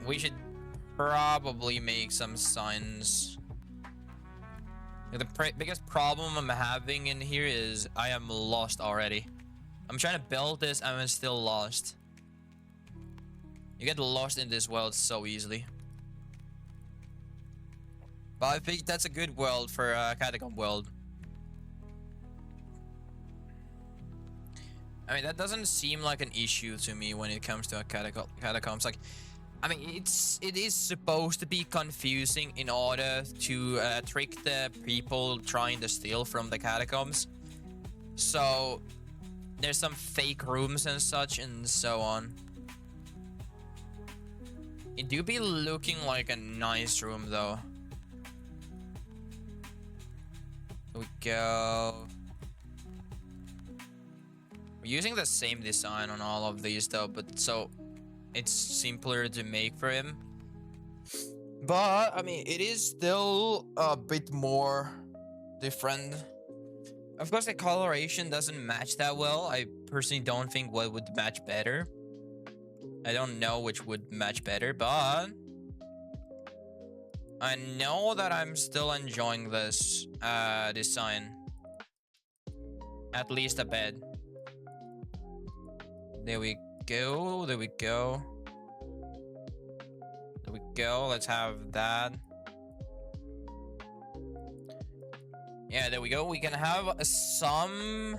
we should probably make some signs. The biggest problem I'm having in here is I am lost already. I'm trying to build this and I'm still lost. You get lost in this world so easily. But I think that's a good world for a catacomb world. I mean, that doesn't seem like an issue to me when it comes to a catacombs. Like, I mean, it is supposed to be confusing in order to trick the people trying to steal from the catacombs. So there's some fake rooms and such and so on. It do be looking like a nice room though. Here we go. We're using the same design on all of these though, but so it's simpler to make for him. But I mean, it is still a bit more different. Of course, the coloration doesn't match that well. I personally don't think what would match better. I don't know which would match better, but I know that I'm still enjoying this design. At least a bit. There we go. There we go. There we go. Let's have that. Yeah, there we go. We can have some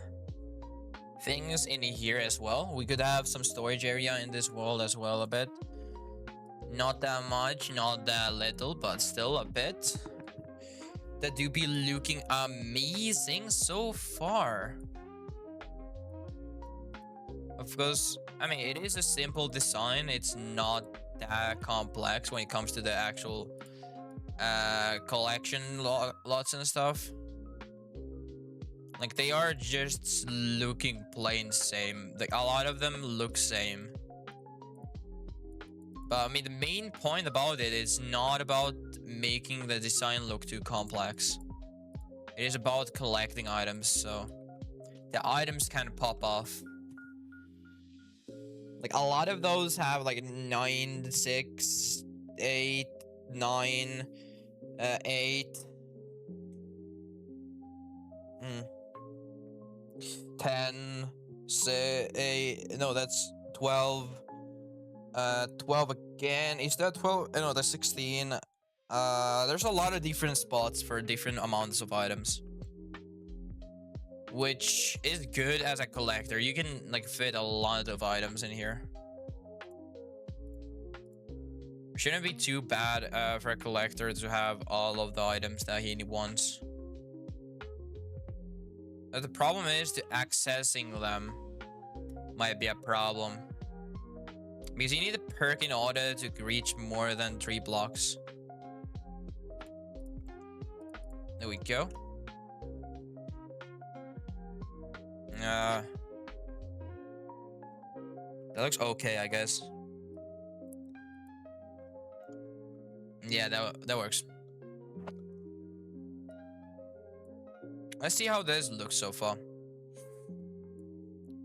things in here as well. We could have some storage area in this world as well a bit. Not that much, not that little, but still a bit. That do be looking amazing so far. Of course, I mean, it is a simple design. It's not that complex when it comes to the actual collection lots and stuff. Like, they are just looking plain same. Like, a lot of them look same. But I mean, the main point about it is not about making the design look too complex. It is about collecting items, so the items kind of pop off. Like a lot of those have like 9, 6, 8, 9, 8, 10, say 8. No, that's 12. 12 again. Is that 12? No, that's 16. There's a lot of different spots for different amounts of items, which is good as a collector. You can like fit a lot of items in here. Shouldn't be too bad for a collector to have all of the items that he wants. But the problem is to accessing them might be a problem. Because you need a perk in order to reach more than 3 blocks. There we go. That looks okay, I guess. Yeah, that works. Let's see how this looks so far.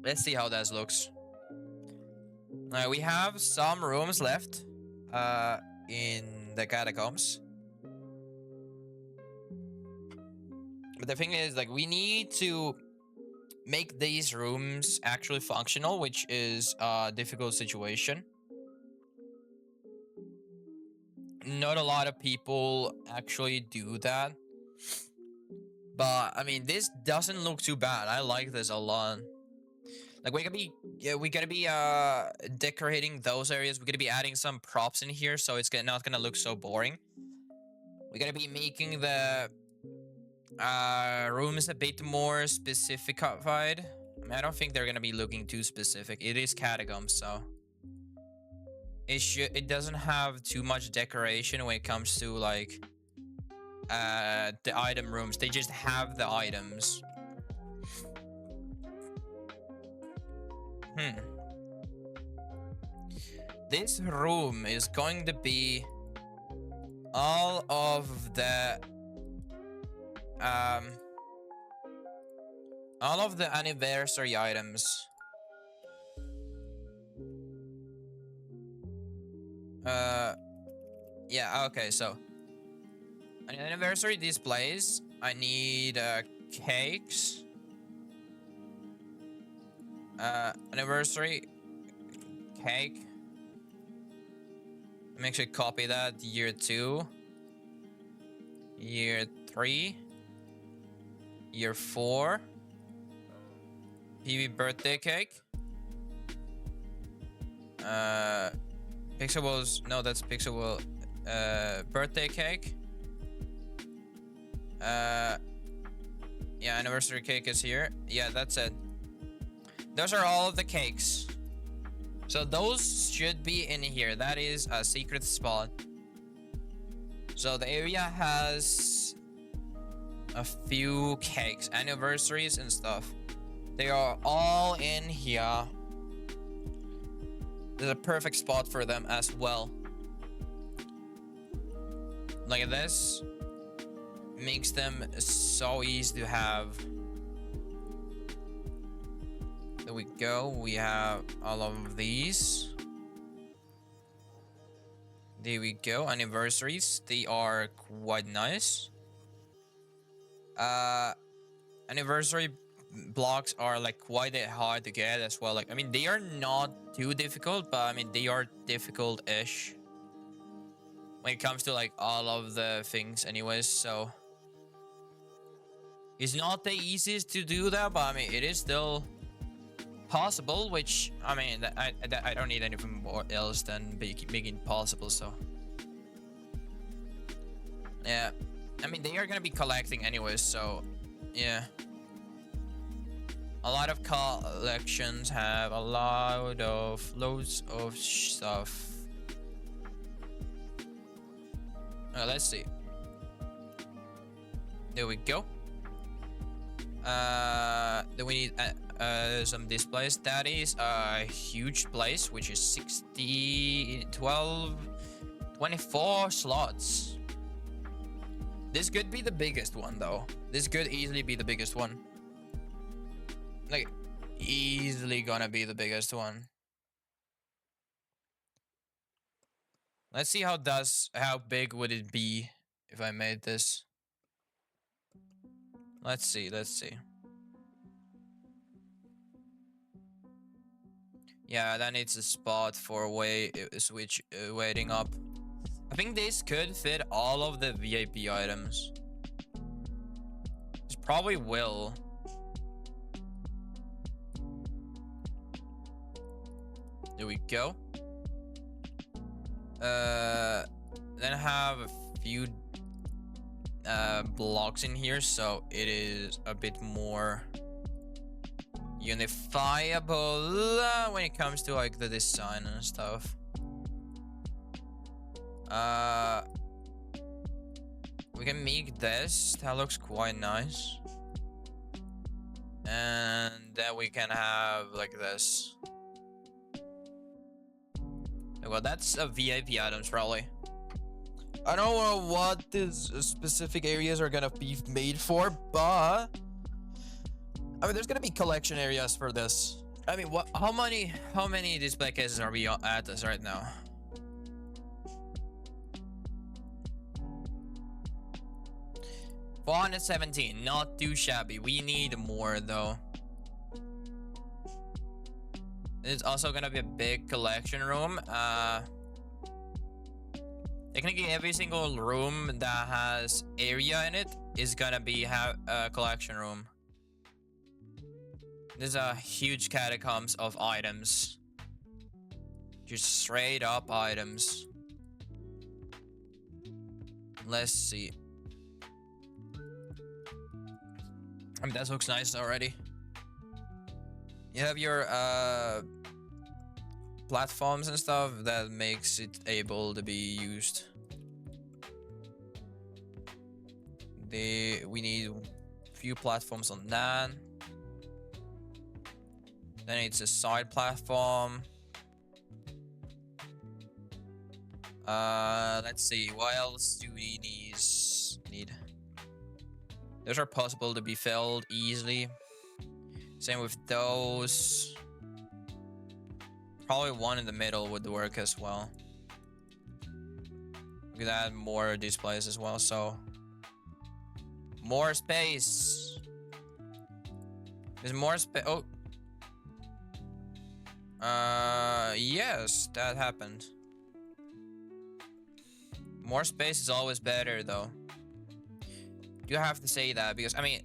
Let's see how this looks. We have some rooms left in the catacombs. But the thing is, like, we need to make these rooms actually functional, which is a difficult situation. Not a lot of people actually do that. But I mean, this doesn't look too bad. I like this a lot. Like we gotta be decorating those areas. We're gonna be adding some props in here, so it's not gonna look so boring. We gotta be making the rooms a bit more specified. I mean, I don't think they're gonna be looking too specific. It is catacombs, so it doesn't have too much decoration when it comes to like the item rooms. They just have the items. This room is going to be all of the anniversary items. Yeah, okay, so anniversary displays. I need cakes. Anniversary cake. Make sure to copy that. Year 2, year 3, year 4. PV birthday cake. Pixel's, no, that's Pixel birthday cake. Yeah, anniversary cake is here. Yeah, that's it. Those are all of the cakes. So those should be in here. That is a secret spot. So the area has a few cakes, anniversaries and stuff. They are all in here. There's a perfect spot for them as well. Like this. Makes them so easy to have. There we go. We have all of these. There we go. Anniversaries. They are quite nice. Anniversary blocks are like quite hard to get as well. Like, I mean, they are not too difficult, but I mean, they are difficult-ish when it comes to like all of the things anyways. So it's not the easiest to do that, but I mean, it is still possible, which I mean, I don't need anything more else than making it possible. So yeah, I mean, they are gonna be collecting anyways, so yeah. A lot of collections have a lot of loads of stuff. Let's see. There we go. Then we need some displays. That is a huge place, which is 60, 12, 24 slots. This could be the biggest one though. This could easily be the biggest one. like easily gonna be the biggest one. Let's see how big would it be if I made this. Let's see. Yeah, that needs a spot for waiting up. I think this could fit all of the VIP items. This probably will. There we go. Then have a few blocks in here, so it is a bit more unifiable when it comes to like the design and stuff. We can make this. That looks quite nice. And then we can have like this. Well, that's a VIP items probably. I don't know what these specific areas are gonna be made for, but I mean, there's gonna be collection areas for this. I mean, what? How many display cases are we at this right now? $417, not too shabby. We need more though. It's also gonna be a big collection room. Technically, every single room that has area in it is gonna be a collection room. There's a huge catacombs of items. Just straight up items. Let's see. I mean, that looks nice already. You have your platforms and stuff that makes it able to be used. We need a few platforms on that. Then it's a side platform. Let's see, what else do we need? Those are possible to be filled easily. Same with those. Probably one in the middle would work as well. We could add more displays as well, so more space. There's more space. Oh. Yes, that happened. More space is always better though. You have to say that because I mean,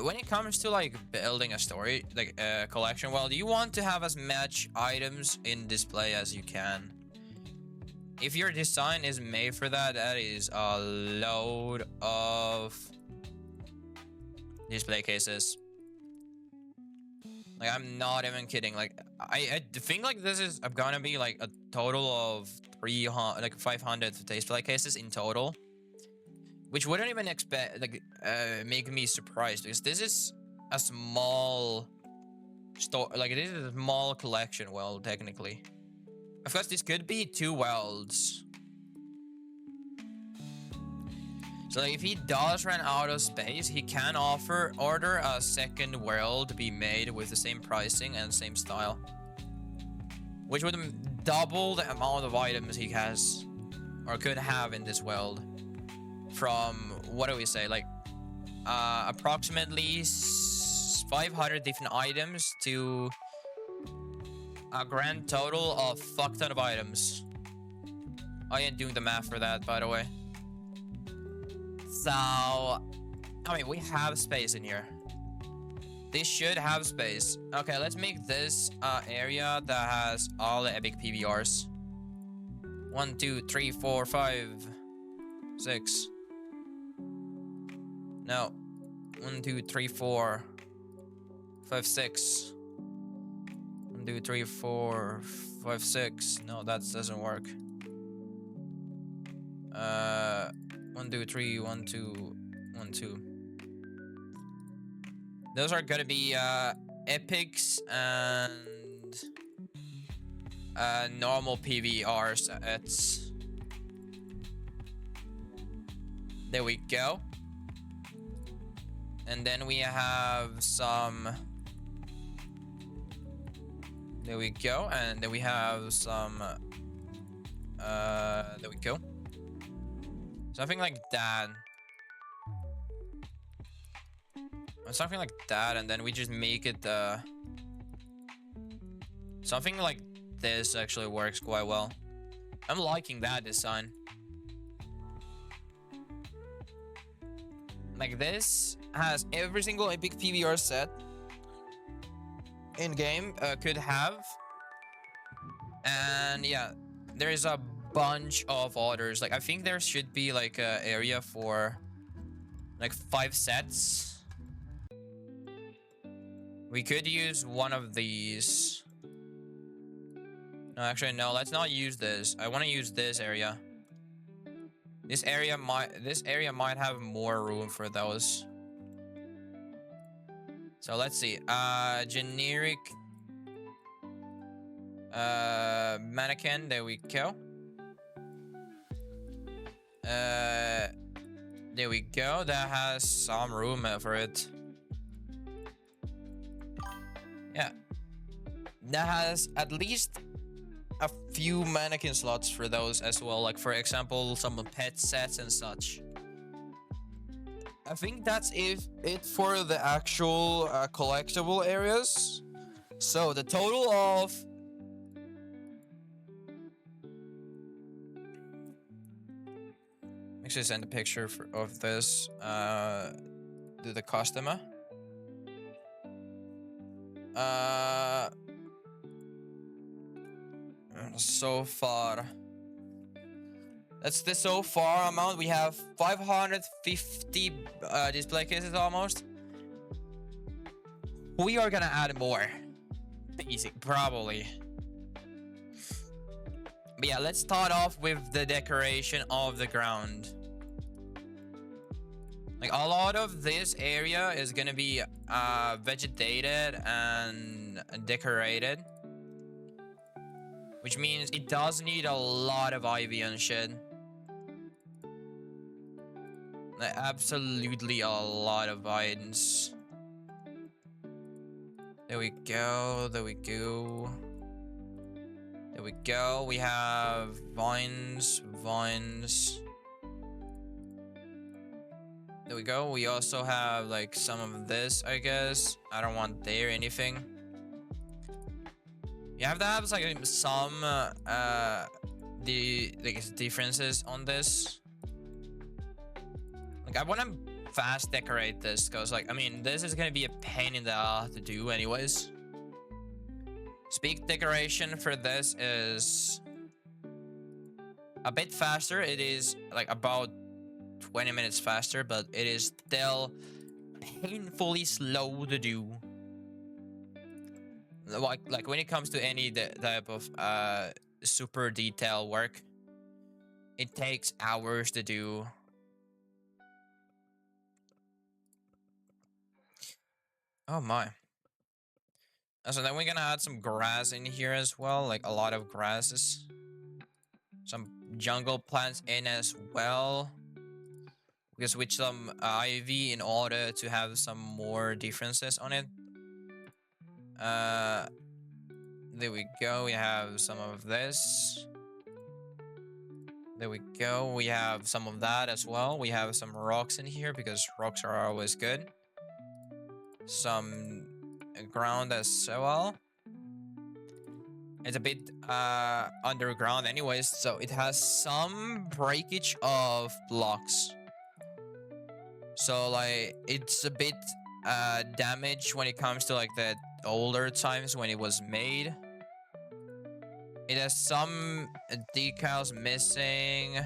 when it comes to like building a story, like a collection, well, you want to have as much items in display as you can. If your design is made for that, that is a load of display cases. Like, I'm not even kidding. Like, I think like this is gonna be like a total of 500 display cases in total. Which wouldn't even expect, like, make me surprised because this is a small store, like it is a small collection. Well, technically, of course, this could be 2 worlds. So, like, if he does run out of space, he can order a second world to be made with the same pricing and same style, which would double the amount of items he has or could have in this world. From, what do we say, like approximately 500 different items to a grand total of fuck ton of items. I ain't doing the math for that, by the way. So, I mean, we have space in here. This should have space. Okay, let's make this area that has all the epic PBRs. 1, 2, 3, 4, 5, 6. No. 1, 2, 3, 4, 5, 6. 1, 2, 3, 4, 5, 6. No, that doesn't work. 1, 2, 3, 1, 2, 1, 2. Those are gonna be epics and normal PVRs. There we go. And then we have some There we go. And then we have some... there we go. Something like that. Something like that, and then we just make it, something like this actually works quite well. I'm liking that design. Like, this has every single epic PBR set in-game could have. And yeah, there is a bunch of others. Like, I think there should be like a area for like 5 sets. We could use one of these. No, actually, no. Let's not use this. I want to use this area. This area might have more room for those. So let's see. Generic mannequin. There we go. There we go. That has some room for it. Yeah. That has at least a few mannequin slots for those as well. Like, for example, some pet sets and such. I think that's it for the actual collectible areas. So the total of... Actually, send a picture of this to the customer. So far, that's the so far amount. We have 550 display cases almost. We are gonna add more, easy, probably. But yeah, let's start off with the decoration of the ground. Like, a lot of this area is gonna be vegetated and decorated, which means it does need a lot of ivy and shit. Like, absolutely a lot of vines. There we go. There we go. There we go. We have vines. There we go. We also have like some of this, I guess. I don't want there anything. You have to have like some differences on this. Like, I want to fast decorate this because, like, I mean, this is gonna be a pain in the ass to do anyways. Speed decoration for this is a bit faster. It is like about 20 minutes faster, but it is still painfully slow to do. Like when it comes to any type of super detail work, it takes hours to do. Oh my. So then we're gonna add some grass in here as well, like a lot of grasses. Some jungle plants in as well. Because with some ivy in order to have some more differences on it. There we go. We have some of this. There we go. We have some of that as well. We have some rocks in here because rocks are always good. Some ground as well. It's a bit underground anyways, so it has some breakage of blocks. So like it's a bit damaged when it comes to like the older times when it was made. It has some decals missing,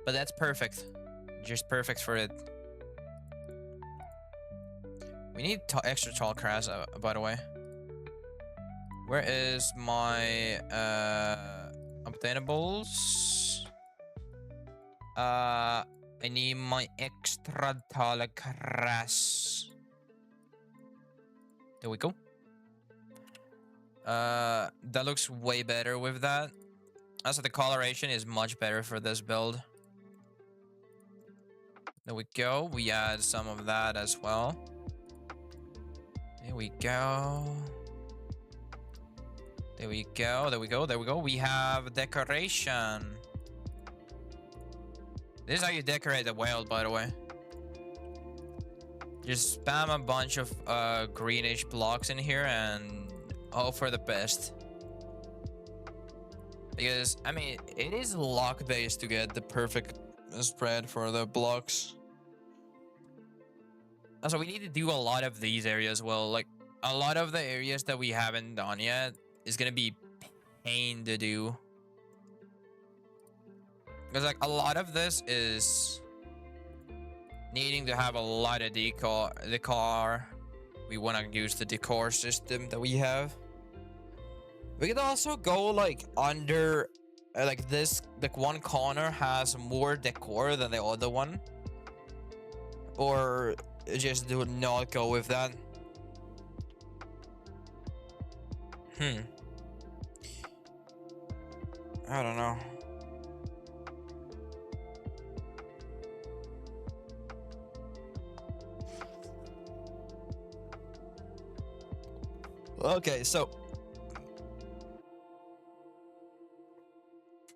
but that's perfect. Just perfect for it. We need extra tall grass, by the way. Where is my obtainables? I need my extra tall grass. There we go. That looks way better with that. Also, the coloration is much better for this build. There we go. We add some of that as well. There we go. There we go. There we go. There we go. We have decoration. This is how you decorate the whale, by the way. Just spam a bunch of greenish blocks in here and hope for the best. Because, I mean, it is luck-based to get the perfect spread for the blocks. Also, we need to do a lot of these areas well. Like, a lot of the areas that we haven't done yet is gonna be pain to do. Because, like, a lot of this is needing to have a lot of decor. We want to use the decor system that we have. We could also go like under, like this, like one corner has more decor than the other one. Or just do not go with that. I don't know. Okay, so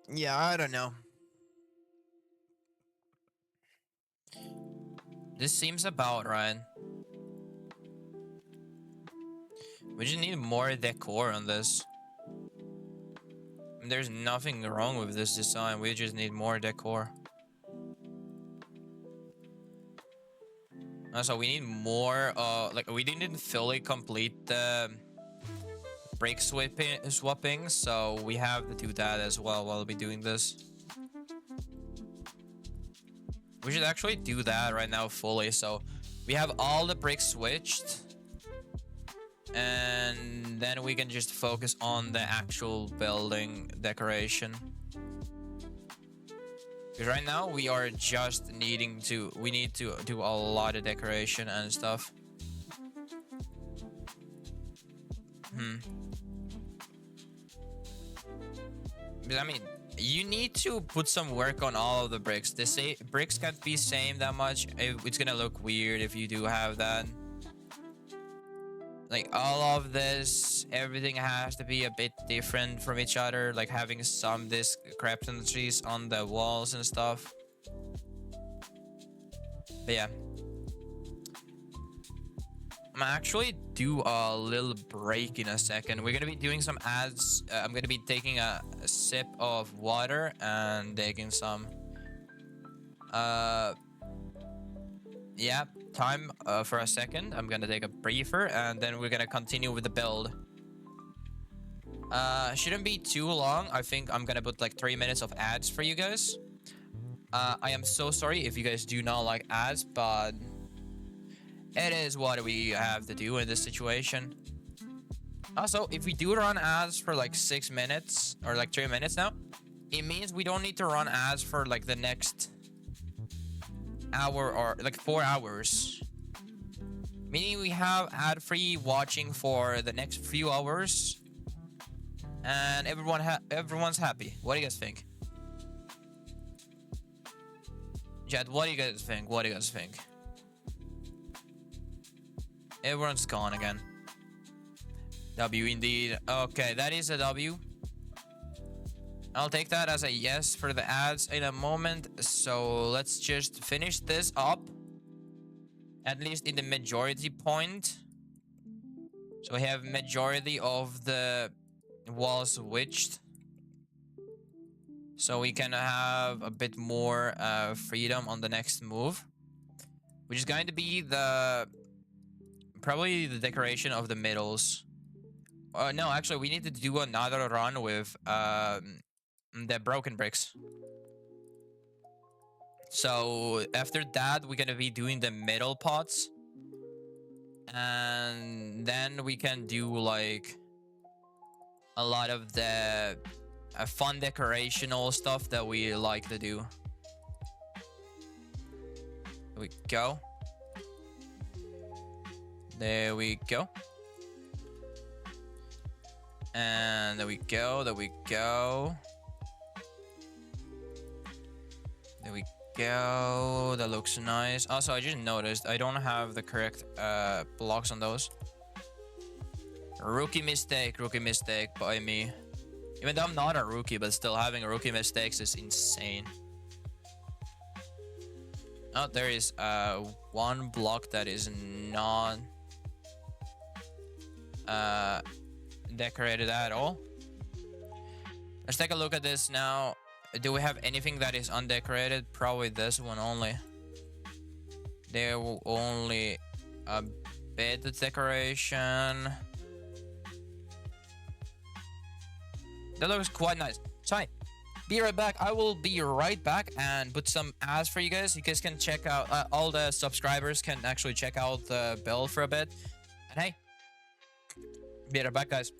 yeah, I don't know. This seems about right. We just need more decor on this. There's nothing wrong with this design. We just need more decor. Also, we need more. Like we didn't fully complete the break swapping, so we have to do that as well while we're doing this. We should actually do that right now fully. So we have all the bricks switched, and then we can just focus on the actual building decoration. Because right now we are just needing to, we need to do a lot of decoration and stuff. Because I mean, you need to put some work on all of the bricks. The bricks can't be same that much. It's gonna look weird if you do have that. Like all of this, everything has to be a bit different from each other. Like having some discrepancies on the walls and stuff. But yeah. I'm actually do a little break in a second. We're gonna be doing some ads. I'm gonna be taking a sip of water and taking some. Yeah, time for a second. I'm gonna take a briefer and then we're gonna continue with the build. Shouldn't be too long. I think I'm gonna put like 3 minutes of ads for you guys. I am so sorry if you guys do not like ads, but it is what we have to do in this situation. Also, if we do run ads for like 6 minutes or like 3 minutes now, it means we don't need to run ads for like the next hour or like 4 hours. Meaning we have ad-free watching for the next few hours. And everyone's happy. What do you guys think? Chad, what do you guys think? What do you guys think? Everyone's gone again. W indeed. Okay, that is a W. I'll take that as a yes for the ads in a moment. So let's just finish this up. At least in the majority point. So we have majority of the walls switched. So we can have a bit more freedom on the next move. Which is going to be probably the decoration of the middles. No, actually, we need to do another run with the broken bricks. So after that, we're gonna be doing the middle pots. And then we can do like a lot of the fun decorational stuff that we like to do. There we go. There we go. And there we go. There we go. There we go. That looks nice. Also, I just noticed I don't have the correct blocks on those. Rookie mistake by me. Even though I'm not a rookie, but still having rookie mistakes is insane. Oh, there is one block that is not decorated at all. Let's take a look at this now. Do we have anything that is undecorated? Probably this one only. There will only a bit of decoration. That looks quite nice. So, be right back. I will be right back and put some ads for you guys. You guys can check out, all the subscribers can actually check out the build for a bit. And hey, be right back, guys.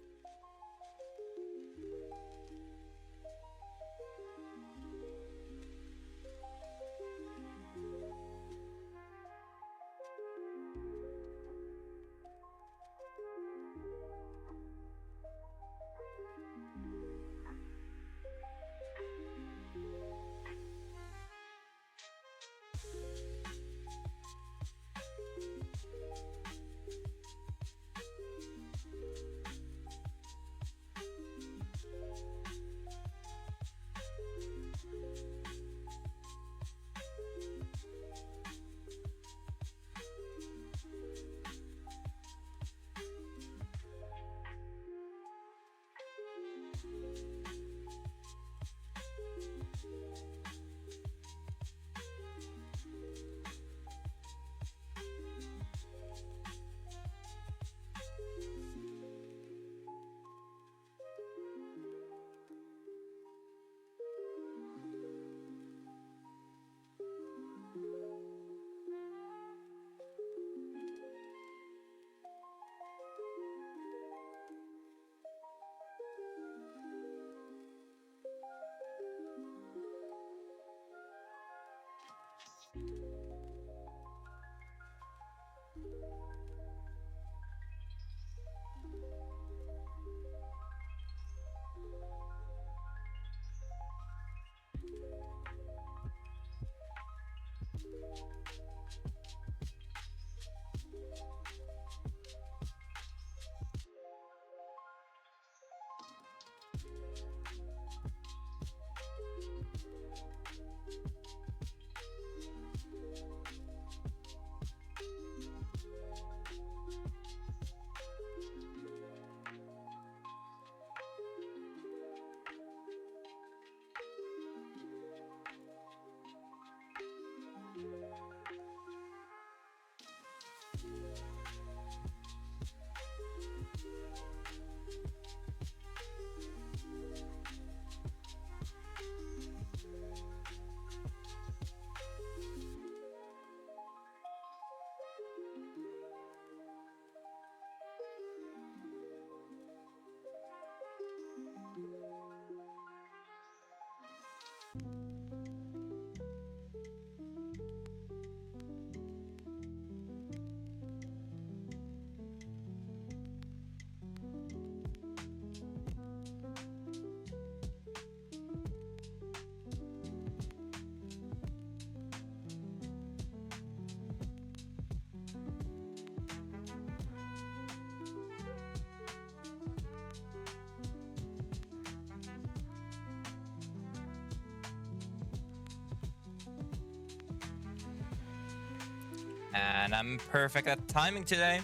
And I'm perfect at timing today.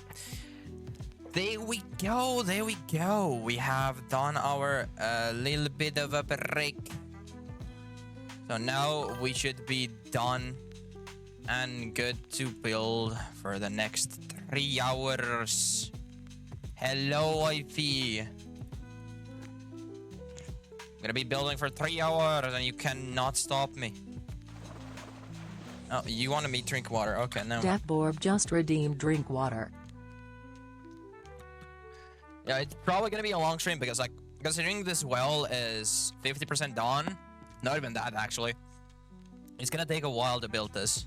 There we go. There we go. We have done our little bit of a break. So now we should be done and good to build for the next 3 hours. Hello, IP. I'm gonna be building for 3 hours and you cannot stop me. Oh, you want me to drink water? Okay, no. Deathborb just redeemed drink water. Yeah, it's probably gonna be a long stream because, like, considering this well is 50% done, not even that actually, it's gonna take a while to build this.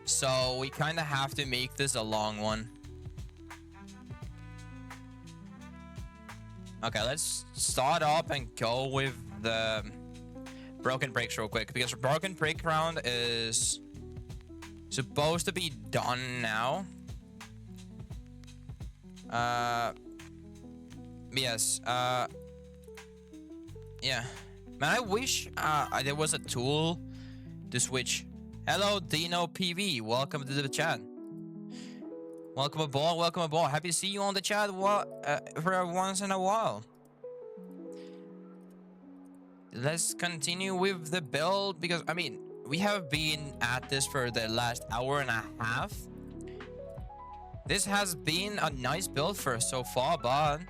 So we kind of have to make this a long one. Okay, let's start up and go with the broken breaks real quick, because broken break round is supposed to be done now. Yes. Yeah. Man, I wish there was a tool to switch. Hello, Dino PV. Welcome to the chat. Welcome aboard. Welcome aboard. Happy to see you on the chat. For once in a while. Let's continue with the build because I mean we have been at this for the last hour and a half. This has been a nice build for us so far, but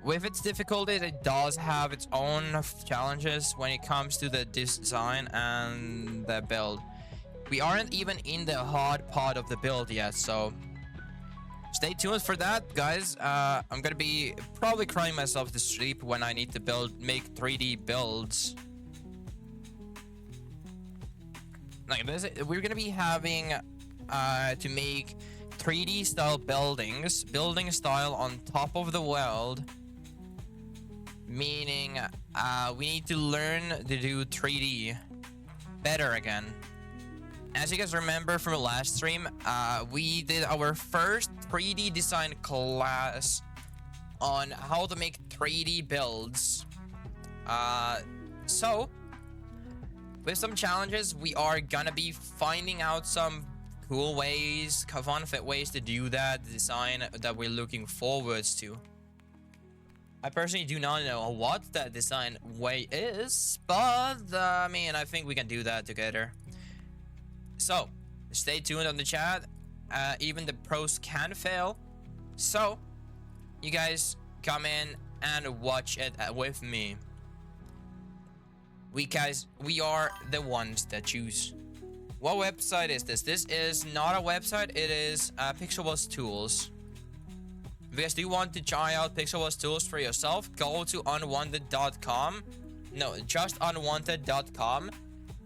with its difficulties, it does have its own challenges when it comes to the design and the build. We aren't even in the hard part of the build yet, so stay tuned for that, guys. I'm gonna be probably crying myself to sleep when I need to make 3D builds. Like this, we're gonna be having to make 3D style building style on top of the world. Meaning, we need to learn to do 3D better again. As you guys remember from the last stream, we did our first 3D design class on how to make 3D builds. So, with some challenges, we are gonna be finding out some cool ways, fun ways to do that design that we're looking forwards to. I personally do not know what that design way is, but I mean, I think we can do that together. So, stay tuned on the chat. Even the pros can fail. So, you guys come in and watch it with me. We are the ones that choose. What website is this? This is not a website. It is Pixelbus Tools. If you guys do want to try out Pixelbus Tools for yourself, go to unwanted.com. No, just unwanted.com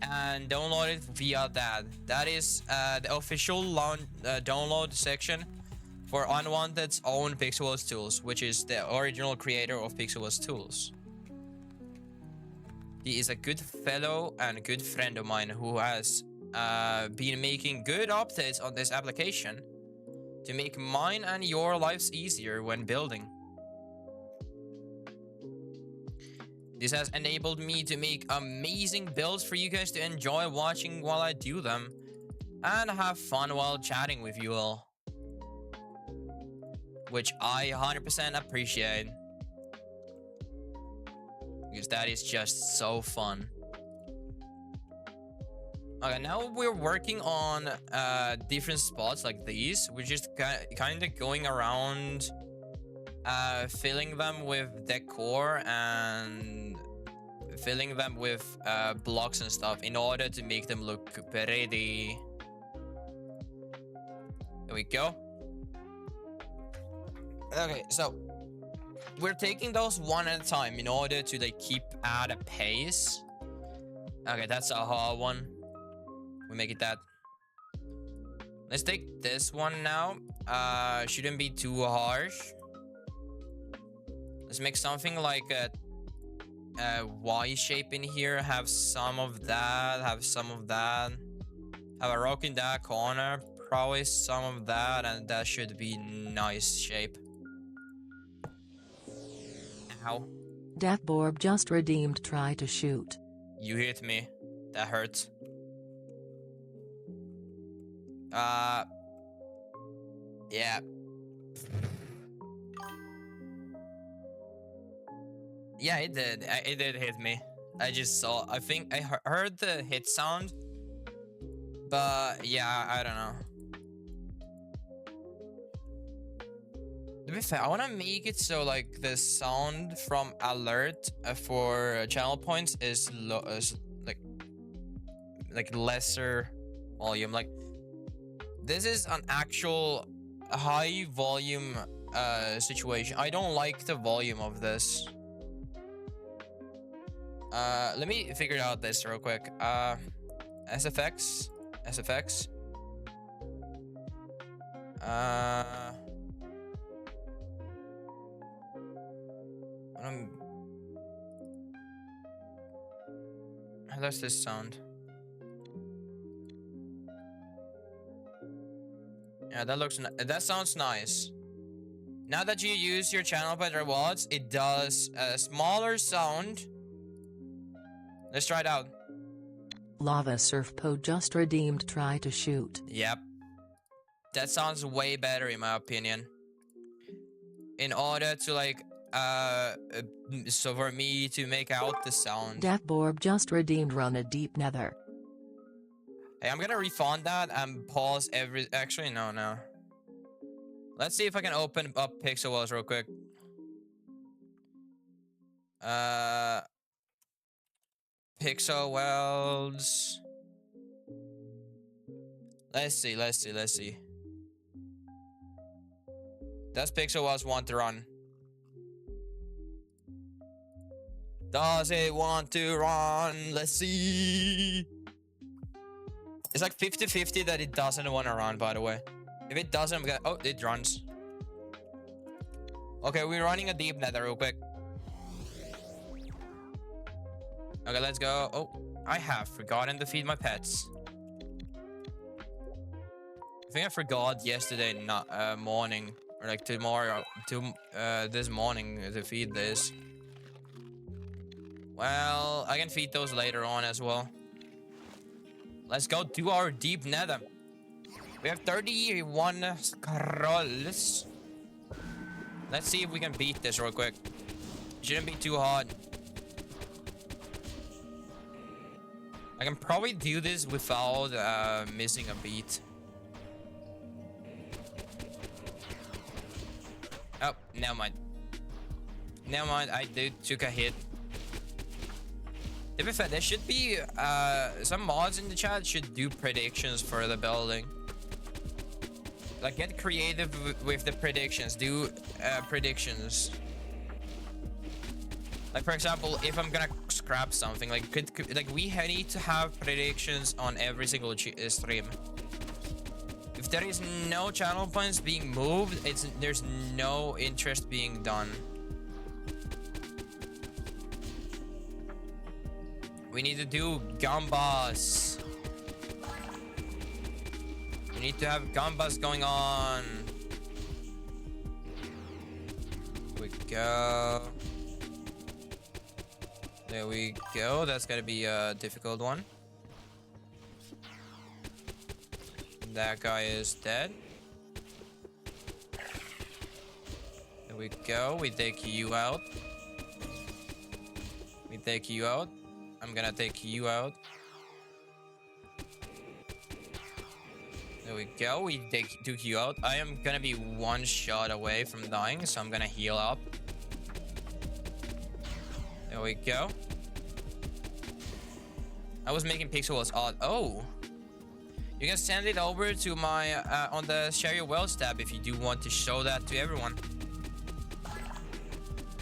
and download it via that. That is the official download section for Unwanted's own Pixelbus Tools, which is the original creator of Pixelbus Tools. He is a good fellow and a good friend of mine who has been making good updates on this application to make mine and your lives easier when building. This has enabled me to make amazing builds for you guys to enjoy watching while I do them and have fun while chatting with you all, which I 100% appreciate because that is just so fun. Okay, now we're working on different spots like these. We're just kind of going around filling them with decor and filling them with blocks and stuff in order to make them look pretty. There we go. Okay, so we're taking those one at a time in order to like keep at a pace. Okay, that's a hard one. We make it that. Let's take this one now. Shouldn't be too harsh. Let's make something like a Y shape in here. Have some of that. Have some of that. Have a rock in that corner. Probably some of that, and that should be nice shape. Ow. Deathborb just redeemed. Try to shoot. You hit me. That hurts. Yeah. Yeah, it did. It did hit me. I just saw. I think I heard the hit sound. But yeah, I don't know. To be fair, I want to make it so like the sound from alert for channel points is like lesser volume. Like this is an actual high volume situation. I don't like the volume of this. Let me figure out this real quick. SFX. How does this sound? Yeah, that sounds nice. Now that you use your channel pet rewards, it does a smaller sound. Let's try it out. Lava Surf Po just redeemed try to shoot. Yep. That sounds way better in my opinion. In order to like, so for me to make out the sound. Deathborb just redeemed run a deep nether. Hey, I'm gonna refund that and pause every, actually no. Let's see if I can open up Pixel Walls real quick. Pixel Wells. Let's see. Does Pixel Wells want to run? Does it want to run? Let's see. It's like 50-50 that it doesn't want to run, by the way. If it doesn't, I'm gonna... Oh, it runs. Okay, we're running a deep nether real quick. Okay, let's go. Oh, I have forgotten to feed my pets. I think I forgot yesterday morning. Or like tomorrow, this morning to feed this. Well, I can feed those later on as well. Let's go do our deep nether. We have 31 scrolls. Let's see if we can beat this real quick. Shouldn't be too hard. I can probably do this without missing a beat. Oh, never mind. Never mind, I took a hit. To be fair, there should be some mods in the chat should do predictions for the building. Like, get creative with the predictions. Do predictions. Like, for example, if I'm gonna scrap something, like we need to have predictions on every single stream. If there is no channel points being moved, there's no interest being done. We need to do gambas. We need to have gambas going on. Here we go. There we go. That's gonna be a difficult one. That guy is dead. There we go. We take you out. We take you out. I'm gonna take you out. There we go. We took you out. I am gonna be one shot away from dying, so I'm gonna heal up. There we go. I was making pixel walls odd. Oh. You can send it over to my on the share your wells tab if you do want to show that to everyone.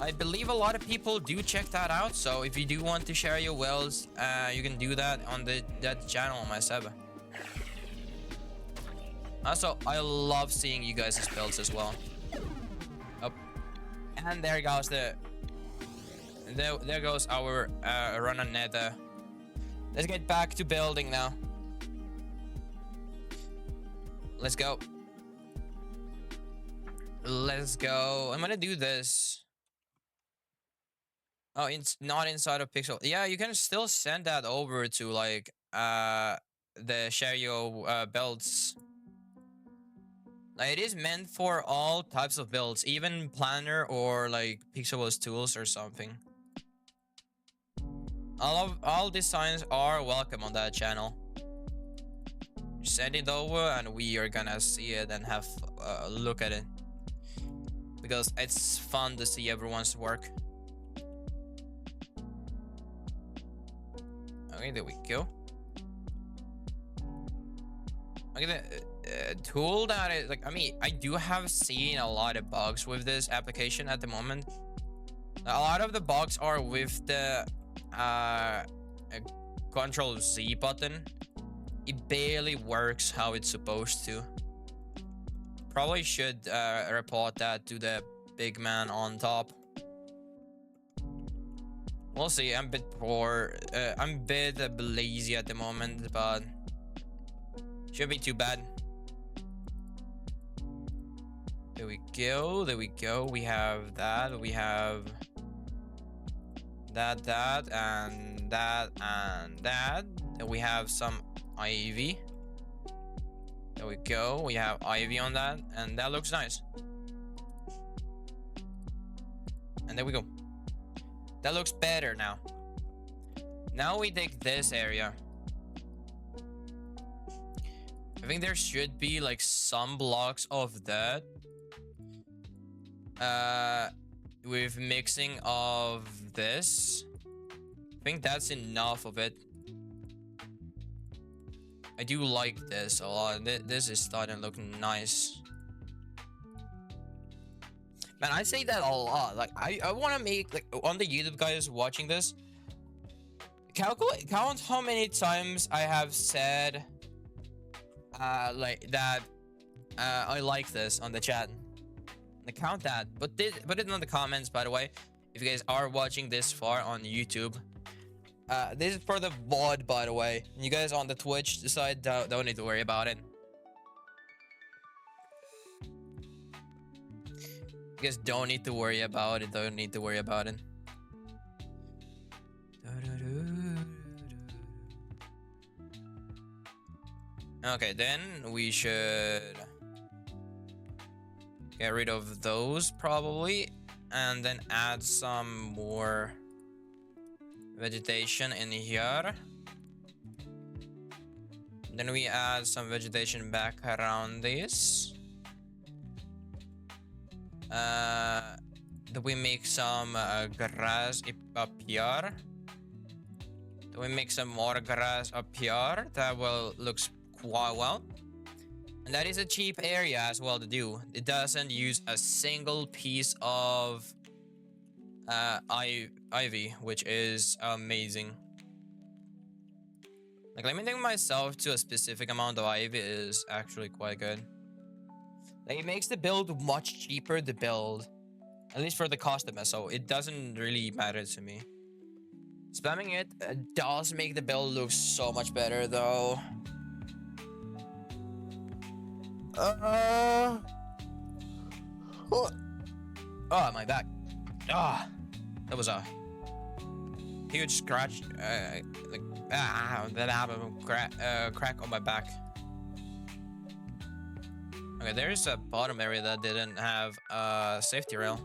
I believe a lot of people do check that out, so if you do want to share your wells, you can do that on that channel on my server. Also, I love seeing you guys' builds as well. Oh, and there goes there goes our run on nether. Let's get back to building now. Let's go. Let's go. I'm gonna do this. Oh, it's not inside of Pixel. Yeah, you can still send that over to like the share your builds. Like, it is meant for all types of builds, even planner or like Pixel's tools or something. All designs are welcome on that channel. Send it over and we are gonna see it and have a look at it, because it's fun to see everyone's work. Okay, there we go. Okay, the tool that is like, I mean, I do have seen a lot of bugs with this application at the moment. A lot of the bugs are with the Control Z button. It barely works how it's supposed to. Probably should report that to the big man on top. We'll see. I'm a bit poor. I'm a bit lazy at the moment, but shouldn't be too bad. There we go. There we go. We have that. We have that, and that, and that. Then we have some ivy. There we go. We have ivy on that, and that looks nice. And there we go. That looks better now. Now we take this area. I think there should be like some blocks of that. With mixing of this. I think that's enough of it. I do like this a lot. This is starting to look nice. Man, I say that a lot. Like, I want to make, like, on the YouTube guys watching this, count how many times I have said, like, that, I like this on the chat. Like, count that. Put it in the comments, by the way, if you guys are watching this far on YouTube. This is for the VOD, by the way. You guys on the Twitch side don't need to worry about it. You guys don't need to worry about it. Don't need to worry about it. Okay, then we should get rid of those probably, and then add some more vegetation in here. Then we add some vegetation back around this. Then we make some grass up here. Then we make some more grass up here. That will looks quite well. And that is a cheap area as well to do. It doesn't use a single piece of ivy, which is amazing. Like, limiting myself to a specific amount of ivy is actually quite good. Like, it makes the build much cheaper to build, at least for the customer, so it doesn't really matter to me. Spamming it does make the build look so much better though. Oh, my back. That was a huge scratch. That happened. Crack on my back. Okay, there's a bottom area that didn't have a safety rail.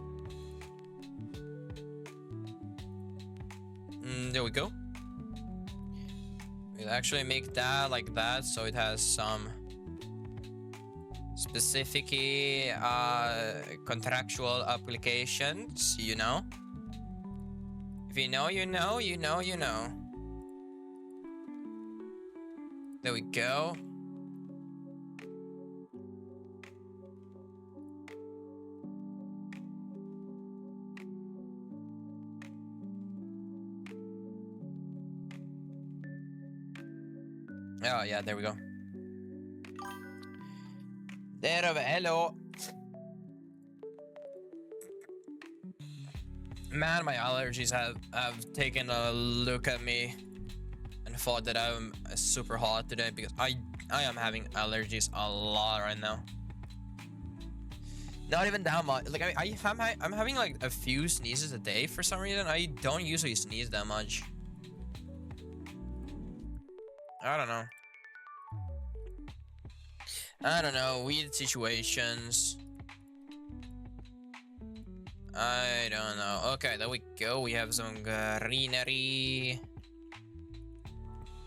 There we go. We'll actually make that like that, so it has some specific contractual applications, you know. If you know, you know, you know, you know. There we go. Oh yeah, there we go. Hello. Man, my allergies have taken a look at me and thought that I'm super hot today, because I am having allergies a lot right now. Not even that much. Like I'm having like a few sneezes a day for some reason. I don't usually sneeze that much. I don't know. I don't know, weird situations. I don't know. Okay, there we go. We have some greenery.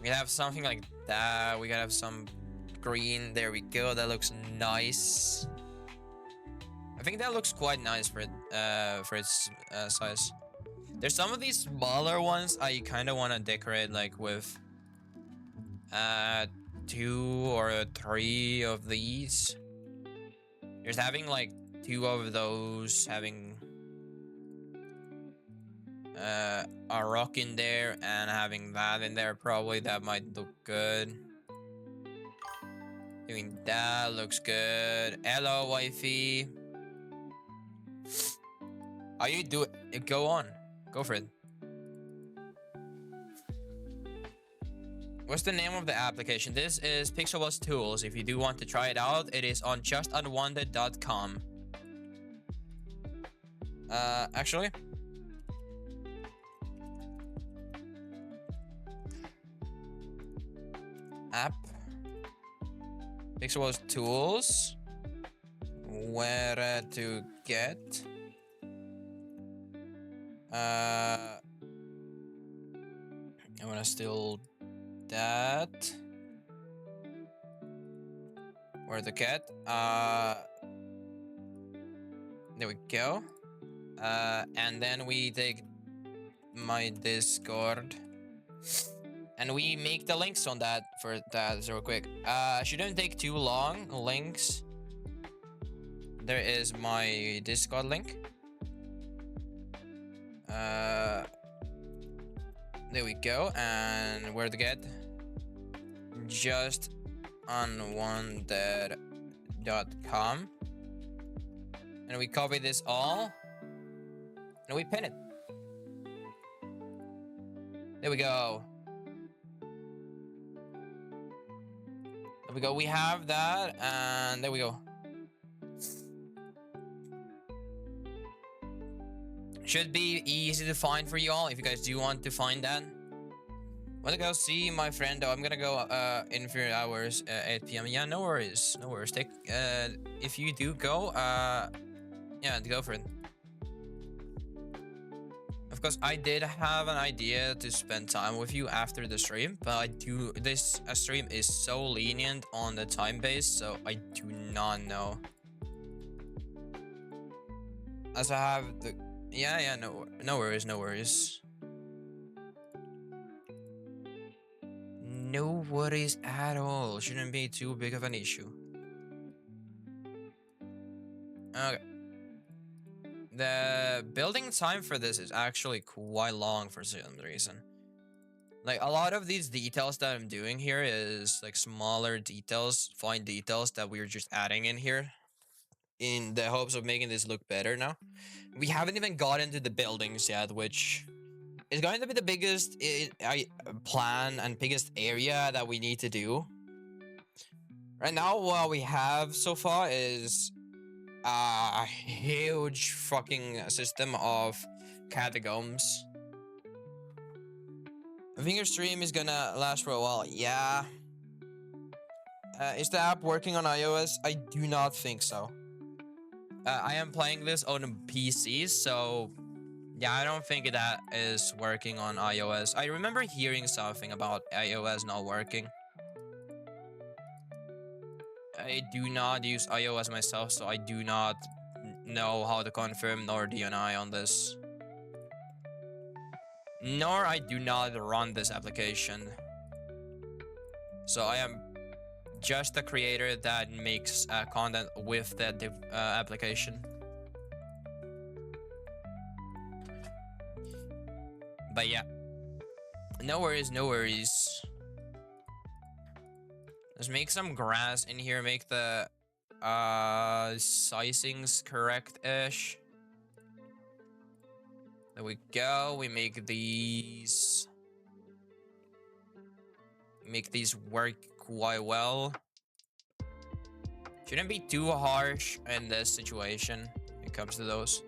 We have something like that. We gotta have some green. There we go. That looks nice. I think that looks quite nice for its size. There's some of these smaller ones I kind of want to decorate like with 2 or 3 of these. There's having like 2 of those, having a rock in there and having that in there, probably that might look good. Doing that looks good. Hello, wifey. How you do it? Go on, go for it. What's the name of the application? This is Pixelbus Tools. If you do want to try it out, it is on justunwanted.com. Actually, app, Pixel's tools, where to get. I wanna steal that. Where to get? There we go. And then we take my Discord and we make the links on that for that real quick. Shouldn't take too long. Links. There is my Discord link. There we go. And where to get? Just unwanted.com. And we copy this all. And we pin it. There we go. There we go. We have that. And there we go. Should be easy to find for you all if you guys do want to find that. I'm gonna go see my friend though. I'm gonna go in 3 hours, 8 p.m. Yeah, no worries. No worries. Take if you do go, yeah, go for it. Of course, I did have an idea to spend time with you after the stream, but this stream is so lenient on the time base, so I do not know. As I have the yeah, no worries. No worries at all. Shouldn't be too big of an issue. Okay. The building time for this is actually quite long for some reason. Like, a lot of these details that I'm doing here is like smaller details, fine details that we're just adding in here in the hopes of making this look better now. We haven't even got into the buildings yet, which is going to be the biggest plan and biggest area that we need to do. Right now, what we have so far is a huge fucking system of catacombs. I think your stream is gonna last for a while. Yeah. Is the app working on iOS? I do not think so. I am playing this on PCs, so yeah, I don't think that is working on iOS. I remember hearing something about iOS not working. I do not use iOS myself, so I do not know how to confirm nor deny on this. Nor I do not run this application. So I am just a creator that makes content with that application. But yeah, no worries. Let's make some grass in here, make the sizings correct-ish. There we go. We make these work quite well. Shouldn't be too harsh in this situation when it comes to those.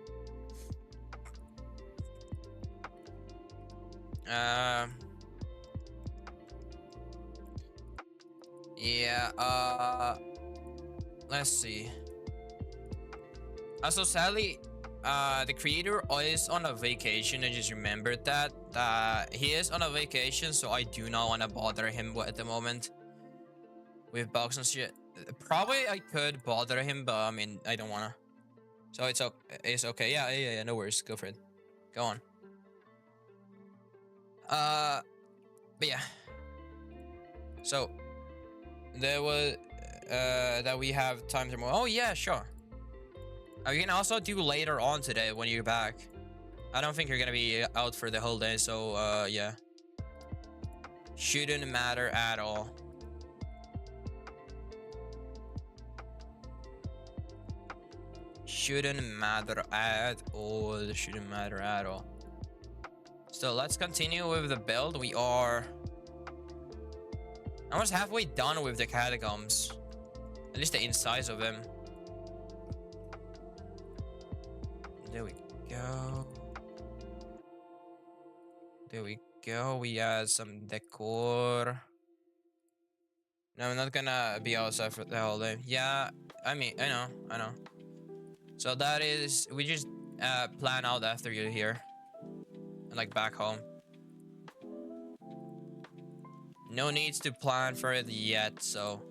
Yeah, let's see. So sadly, the creator is on a vacation. I just remembered that. He is on a vacation, so I do not want to bother him at the moment with bugs and shit. Probably I could bother him, but I mean, I don't wanna. So it's okay. Yeah, no worries. Go for it. Go on. But yeah. So there was that we have time tomorrow. Oh yeah, sure. We can also do later on today when you're back. I don't think you're gonna be out for the whole day, so yeah. Shouldn't matter at all. Shouldn't matter at all. Shouldn't matter at all. So let's continue with the build. We are almost halfway done with the catacombs. At least the insides of them. There we go. There we go. We add some decor. No, I'm not gonna be outside for the whole day. Yeah, I mean, I know. So that is, we just plan out after you're here. And like back home. No needs to plan for it yet, so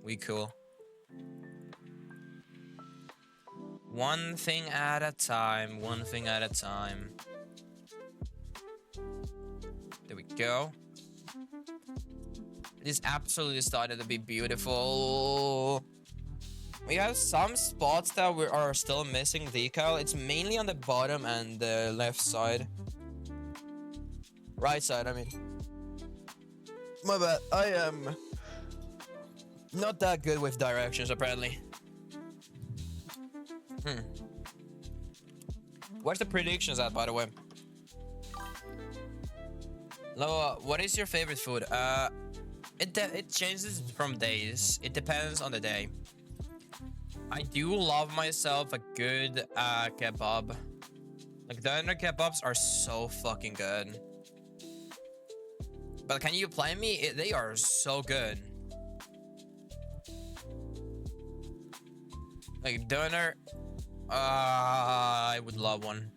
we cool. One thing at a time, one thing at a time. There we go. This absolutely started to be beautiful. We have some spots that we are still missing decal. It's mainly on the bottom and the left side. Right side, I mean. My bad. I am not that good with directions, apparently. Where's the predictions at, by the way? Loa, what is your favorite food? It changes from days. It depends on the day. I do love myself a good kebab. Like the under kebabs are so fucking good. But can you play me? They are so good. Like doner, I would love one.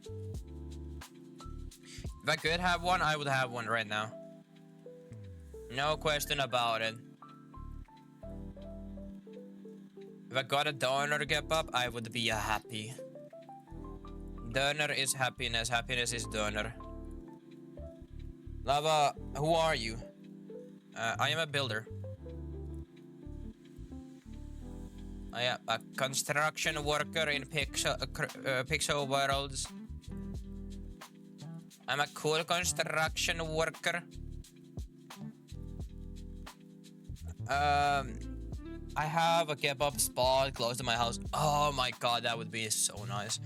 If I could have one, I would have one right now. No question about it. If I got a doner kebab, I would be happy. Doner is happiness. Happiness is doner. Lava, who are you? I am a builder. I am a construction worker in Pixel Worlds. I'm a cool construction worker. I have a kebab spot close to my house. Oh my god, that would be so nice.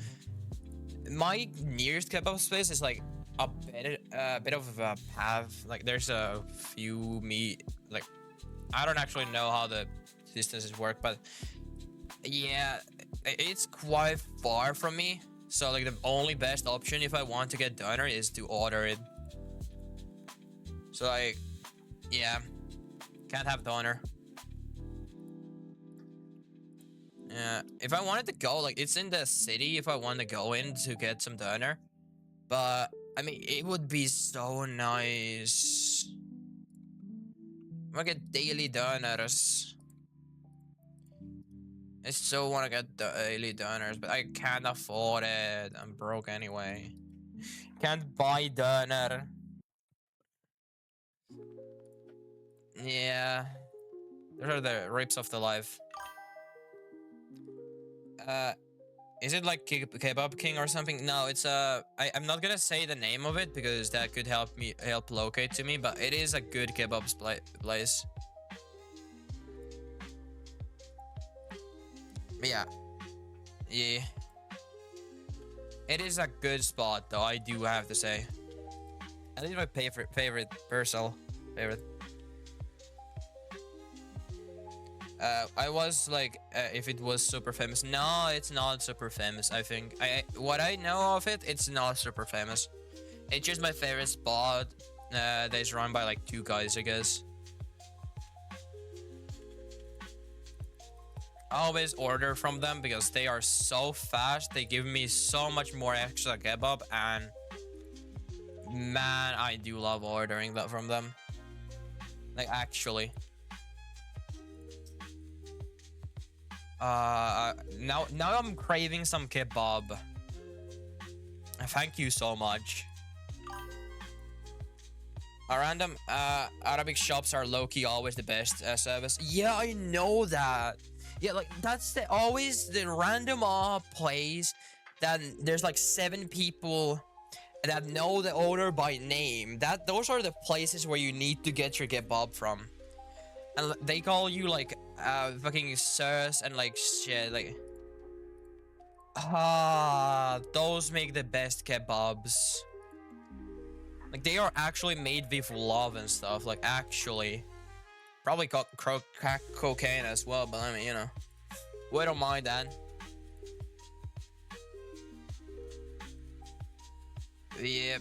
My nearest kebab space is like a bit of a path. Like there's a few like I don't actually know how the distances work, but yeah, it's quite far from me. So like the only best option if I want to get doner is to order it. So like, yeah, can't have doner. Yeah, if I wanted to go, like it's in the city if I want to go in to get some doner. But I mean, it would be so nice. I get daily doners. I still want to get daily donors, but I can't afford it. I'm broke anyway. Can't buy doner. Yeah. Those are the rips of the life. Is it like Kebab King or something? No, it's I'm not gonna say the name of it because that could help locate to me, but it is a good kebab place. But yeah, it is a good spot though. I do have to say. At least my favorite personal favorite. I was like, if it was super famous. No, it's not super famous. I think what I know of it, it's not super famous. It's just my favorite spot. That is run by like 2 guys, I guess. I always order from them because they are so fast. They give me so much more extra kebab, and man, I do love ordering that from them. Like actually. Now I'm craving some kebab. Thank you so much. Random Arabic shops are low-key always the best service. Yeah, I know that. Yeah, like that's always the random place that there's like 7 people that know the owner by name. Those are the places where you need to get your kebab from. And they call you like fucking sirs and like shit, like those make the best kebabs. Like they are actually made with love and stuff, like actually. Probably crack cocaine as well, but I mean, you know, we don't mind that. Yep.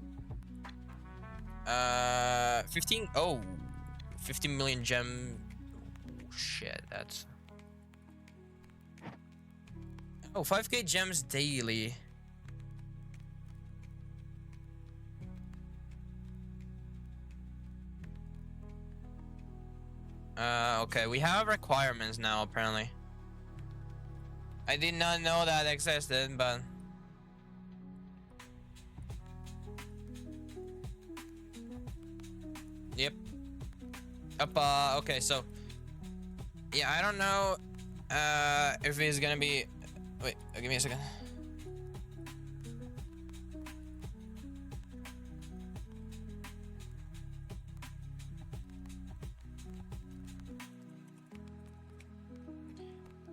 15. Oh, 15 million gem. Shit, that's. Oh, 5k gems daily. Okay, we have requirements now, apparently. I did not know that existed, but... Yep. Okay, so... Yeah, I don't know, if it's gonna be... Wait, give me a second.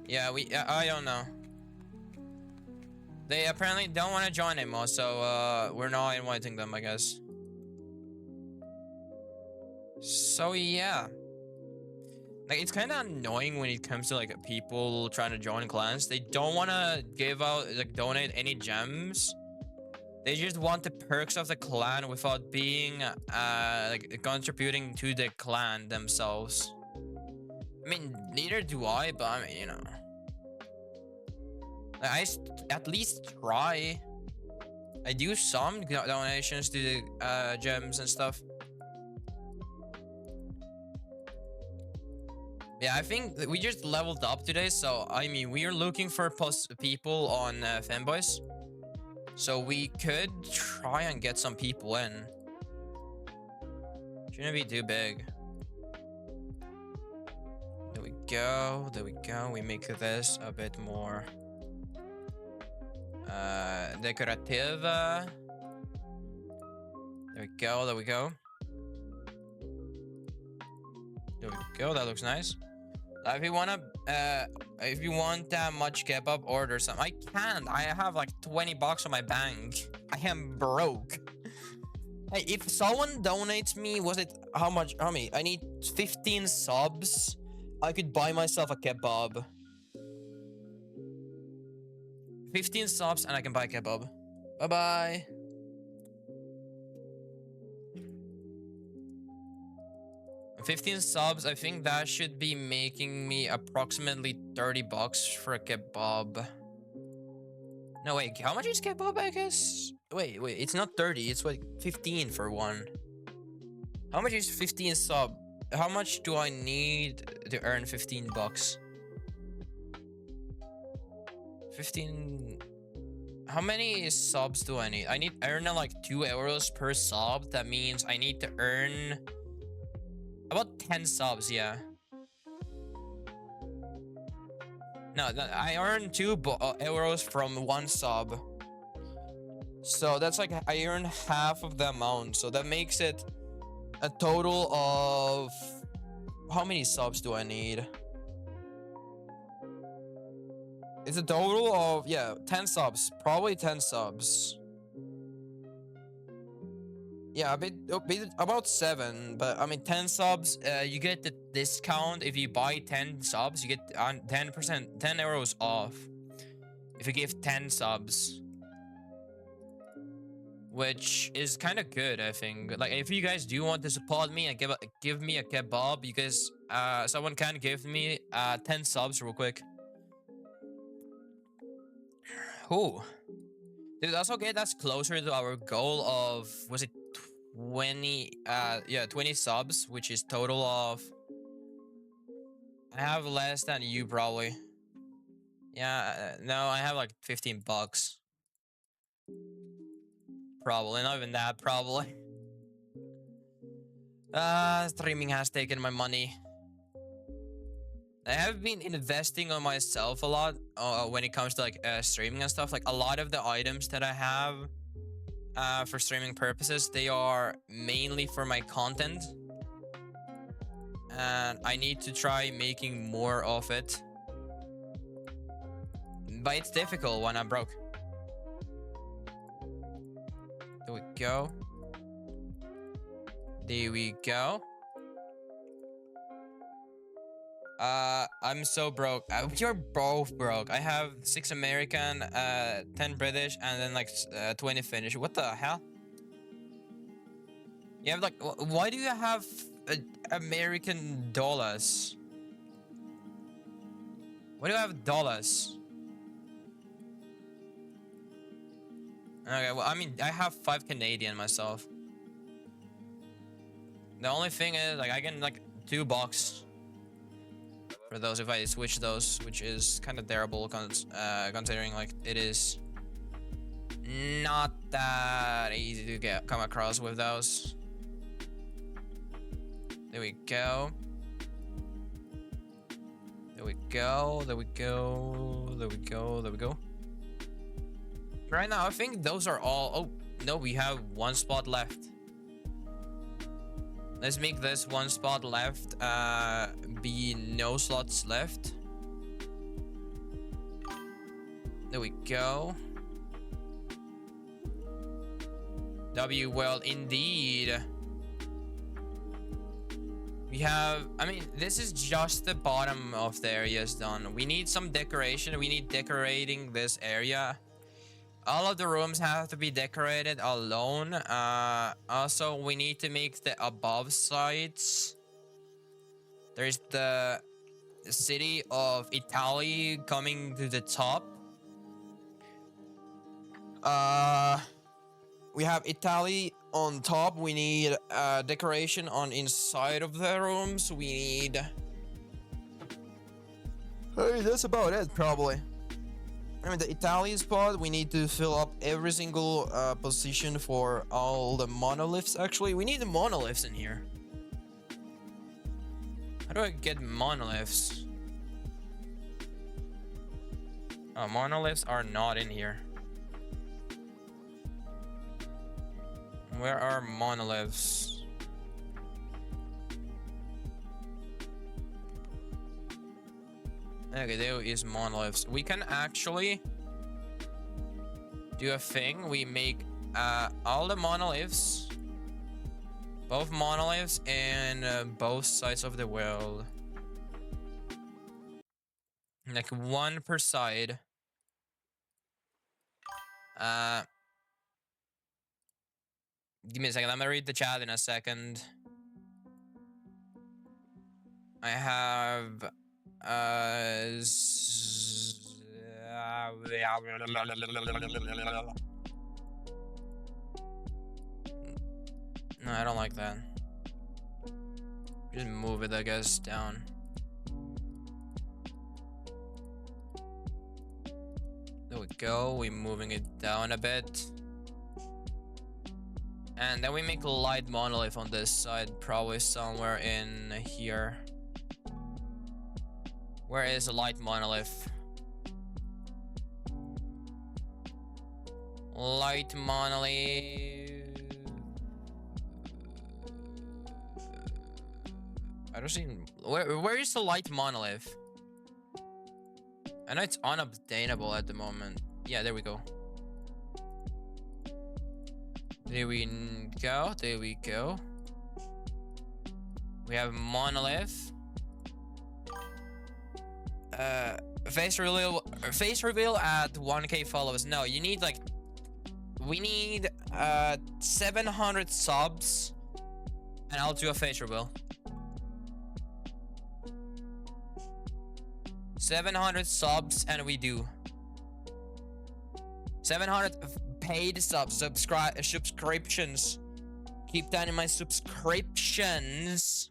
Yeah, I don't know. They apparently don't want to join anymore, so we're not inviting them, I guess. So yeah. Like, it's kind of annoying when it comes to like people trying to join clans. They don't want to give out, like, donate any gems. They just want the perks of the clan without being like contributing to the clan themselves. I mean, neither do I, but I mean, you know, at least try. I do some donations to the gems and stuff. Yeah, I think that we just leveled up today, so I mean, we are looking for people on fanboys, so we could try and get some people in. Shouldn't be too big. There we go. There we go. We make this a bit more decorative. There we go. There we go. There we go. That looks nice. If you want that much kebab, order some. I can't. I have like 20 bucks on my bank. I am broke. Hey, if someone donates me, how much? How many? I need 15 subs. I could buy myself a kebab. 15 subs and I can buy a kebab. Bye bye. $15 subs, I think that should be making me approximately 30 bucks for a kebab. No, wait, how much is kebab, I guess? Wait, it's not 30, it's like 15 for one. How much is 15 sub? How much do I need to earn 15 bucks? 15... How many subs do I need? I need to earn like 2 euros per sub. That means I need to earn... about 10 subs, yeah. No, I earn 2 euros from 1 sub. So that's like, I earn half of the amount. So that makes it a total of... How many subs do I need? It's a total of, yeah, 10 subs. Probably 10 subs. Yeah, about 7, but I mean 10 subs, you get the discount. If you buy 10 subs, you get 10%, 10 euros off if you give 10 subs, which is kind of good, I think. Like, if you guys do want to support me and give me a kebab, you guys, someone can give me 10 subs real quick. Ooh. Dude, that's okay. That's closer to our goal of, was it 20, yeah, 20 subs, which is total of... I have less than you, probably. Yeah, no, I have like 15 bucks. Probably, not even that, probably. Streaming has taken my money. I have been investing on myself a lot when it comes to like streaming and stuff. Like, a lot of the items that I have for streaming purposes, they are mainly for my content, and I need to try making more of it, but it's difficult when I'm broke. There we go. There we go. I'm so broke. You're both broke. I have 6 American, 10 British, and then like 20 Finnish. What the hell? You have like, why do you have American dollars? Why do you have dollars? Okay, well, I mean, I have 5 Canadian myself. The only thing is, like, I can, like, $2 for those if I switch those, which is kind of terrible, considering, like, it is not that easy to come across with those. There we go. There we go. There we go. There we go. There we go. Right now, I think those are all. Oh, no, we have 1 spot left. Let's make this 1 spot left be no slots left. There we go. W, well, indeed. We have, I mean, this is just the bottom of the areas done. We need some decoration. We need decorating this area. All of the rooms have to be decorated alone. Also, we need to make the above sides. There's the city of Italy coming to the top. We have Italy on top. We need decoration on inside of the rooms. We need... Hey, that's about it, probably. I mean, the Italian spot, we need to fill up every single position for all the monoliths. Actually, we need the monoliths in here. How do I get monoliths? Oh, monoliths are not in here. Where are monoliths? Okay, there is monoliths. We can actually do a thing. We make all the monoliths, both monoliths in both sides of the world. Like 1 per side. Give me a second. I'm gonna read the chat in a second. I have no, I don't like that. Just move it, I guess, down. There we go. We're moving it down a bit. And then we make a light monolith on this side, probably somewhere in here. Where is a light monolith? Light monolith. I don't see. Where is the light monolith? I know it's unobtainable at the moment. Yeah, there we go. There we go. There we go. We have monolith. Face reveal at 1K followers. No, you need like, we need 700 subs, and I'll do a face reveal. 700 subs, and we do 700 paid subscriptions. Keep that in my subscriptions.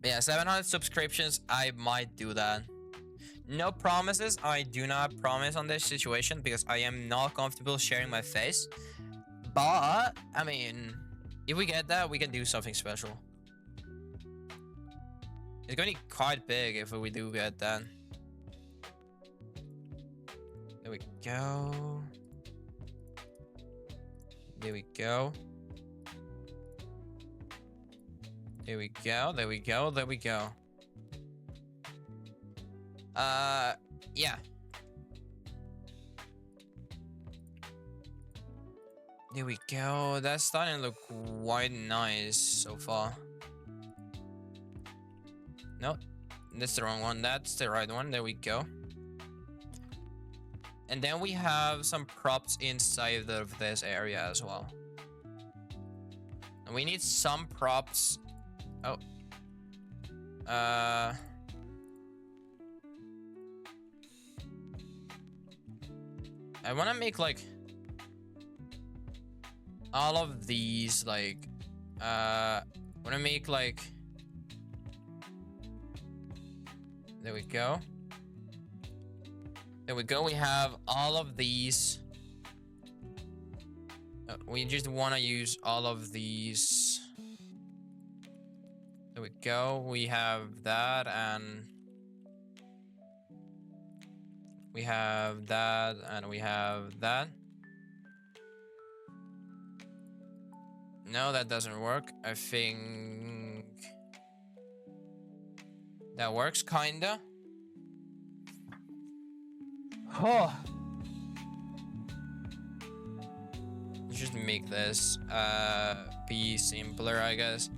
But yeah, 700 subscriptions, I might do that. No promises. I do not promise on this situation because I am not comfortable sharing my face. But, I mean, if we get that, we can do something special. It's going to be quite big if we do get that. There we go. There we go. There we go. There we go. There we go. Yeah. There we go. That's starting to look quite nice so far. No, that's the wrong one. That's the right one. There we go. And then we have some props inside of this area as well. And we need some props. Oh. I want to make like all of these like want to make like, there we go. There we go. We have all of these. We just want to use all of these. There we go. We have that, and we have that, and we have that. No, that doesn't work. I think that works, kinda. Oh. Let's just make this be simpler, I guess.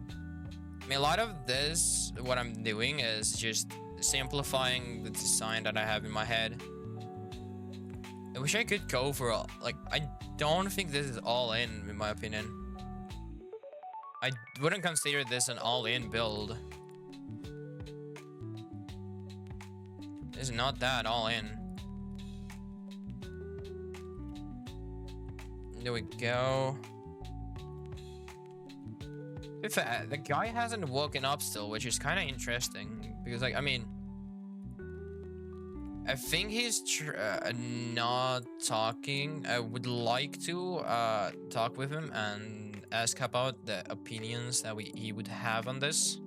I mean, a lot of this, what I'm doing is just simplifying the design that I have in my head. I wish I could go for like, I don't think this is all in my opinion. I wouldn't consider this an all-in build. It's not that all-in. There we go. If the guy hasn't woken up still, which is kind of interesting, because like, I mean, I think he's not talking. I would like to talk with him and ask about the opinions that he would have on this,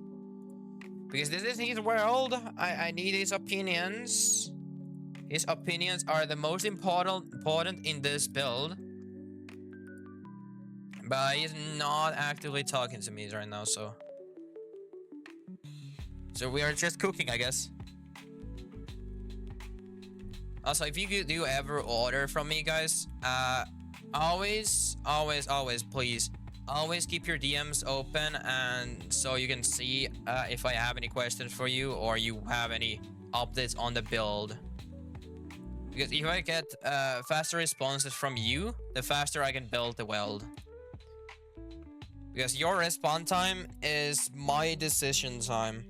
because this is his world. I need his opinions. His opinions are the most important in this build. But he's not actively talking to me right now, so we are just cooking, I guess. Also, if you do ever order from me, guys, always, please, always keep your DMs open, and so you can see if I have any questions for you or you have any updates on the build. Because if I get faster responses from you, the faster I can build the world. Because your response time is my decision time.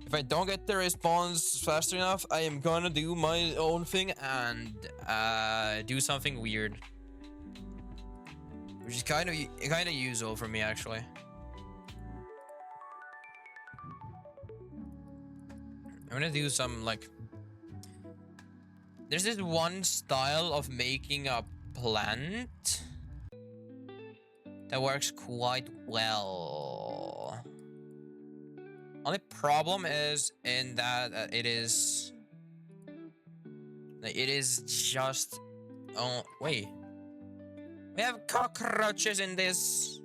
If I don't get the response fast enough, I am gonna do my own thing and do something weird. Which is kind of usual for me, actually. I'm gonna do some, like... There's this one style of making a plant that works quite well. Only problem is in that it is just... Oh, wait. We have cockroaches in this.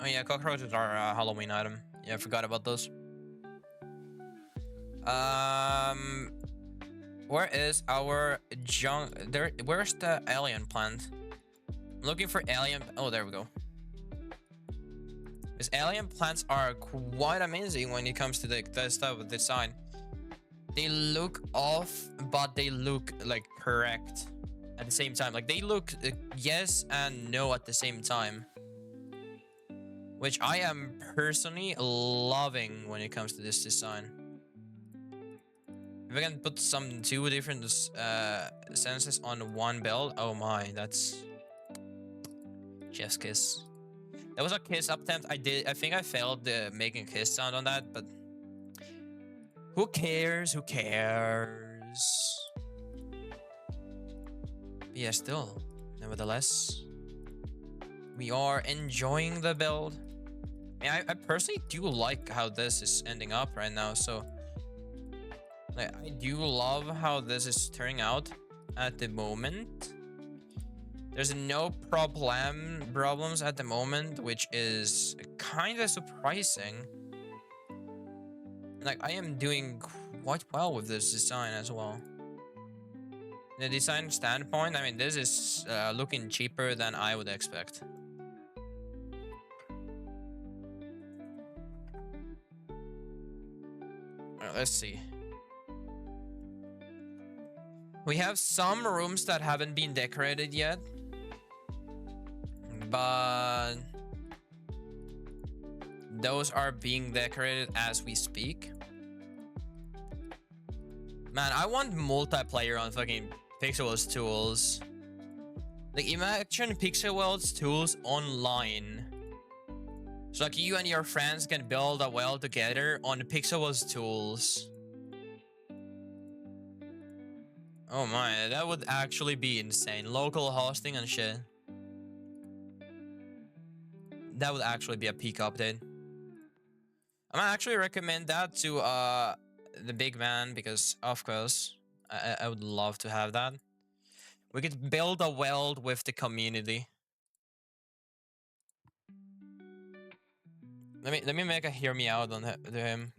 Oh yeah, cockroaches are a Halloween item. Yeah, I forgot about those. Where is our junk? Where's the alien plant? I'm looking for alien. Oh, there we go. Because alien plants are quite amazing when it comes to the stuff with design. They look off, but they look like correct at the same time. Like they look yes and no at the same time, which I am personally loving when it comes to this design. If I can put two different senses on one build, oh my, that's chef's kiss. That was a kiss attempt. I think I failed making a kiss sound on that, but who cares? Who cares? But yeah, still, nevertheless, we are enjoying the build. I mean, I personally do like how this is ending up right now. So, like, I do love how this is turning out at the moment. There's no problems at the moment, which is kind of surprising. Like, I am doing quite well with this design as well. The design standpoint, I mean, this is looking cheaper than I would expect. Let's see. We have some rooms that haven't been decorated yet, but those are being decorated as we speak. Man, I want multiplayer on fucking Pixel's tools. Like, imagine Pixel's tools online. So like you and your friends can build a well together on Pixel's tools. Oh my, that would actually be insane. Local hosting and shit. That would actually be a peak update. I'm gonna actually recommend that to the big man because of course I would love to have that. We could build a world with the community. Let me make a hear me out on him.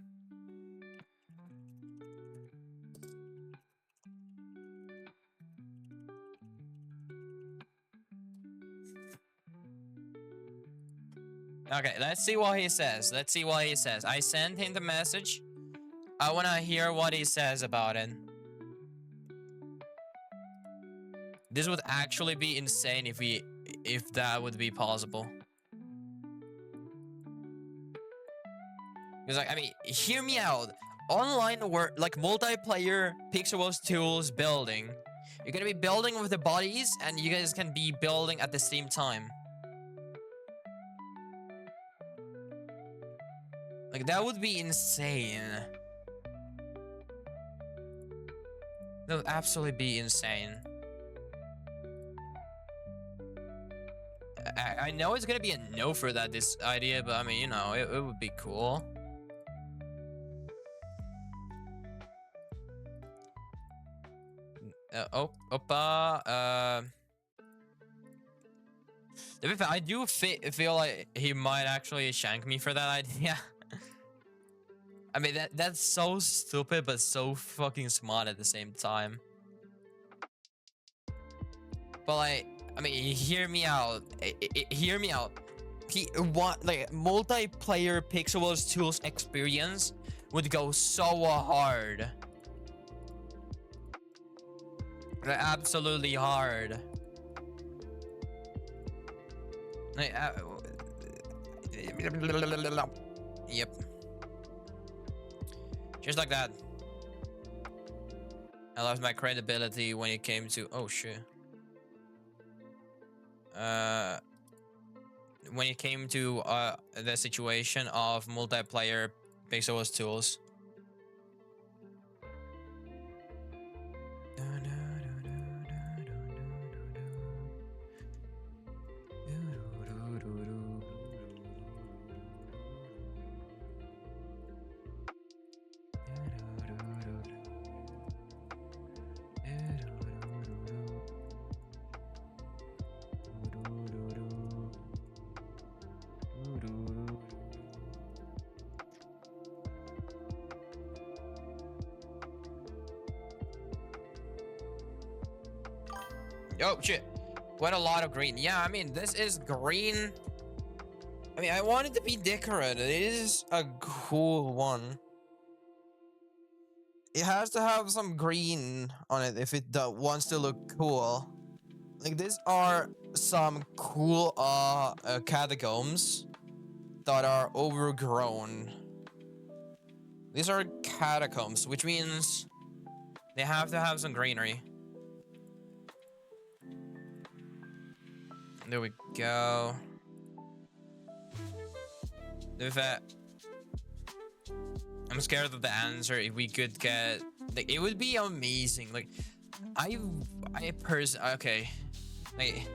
Okay, let's see what he says. Let's see what he says. I sent him the message. I wanna hear what he says about it. This would actually be insane if that would be possible. Because like, I mean, hear me out. Online work, like multiplayer Pixel's tools building. You're gonna be building with the bodies and you guys can be building at the same time. Like, that would be insane. That would absolutely be insane. I know it's gonna be a no for that, this idea, but I mean, you know, it would be cool. To be fair, I do feel like he might actually shank me for that idea. I mean, that's so stupid, but so fucking smart at the same time. But like, I mean, hear me out. Hear me out. Like multiplayer Pixel's tools experience would go so hard. Like, absolutely hard. Like, yep. Just like that. I lost my credibility when it came to... Oh, shit. When it came to the situation of multiplayer Pixel's tools. Oh shit, what a lot of green. Yeah, I mean, this is green. I mean, I want it to be decorated. It is a cool one. It has to have some green on it if it wants to look cool. Like, these are some cool catacombs that are overgrown. These are catacombs, which means they have to have some greenery. There we go. I'm scared of the answer. If we could get, like, it would be amazing. Like, I personally, okay, like,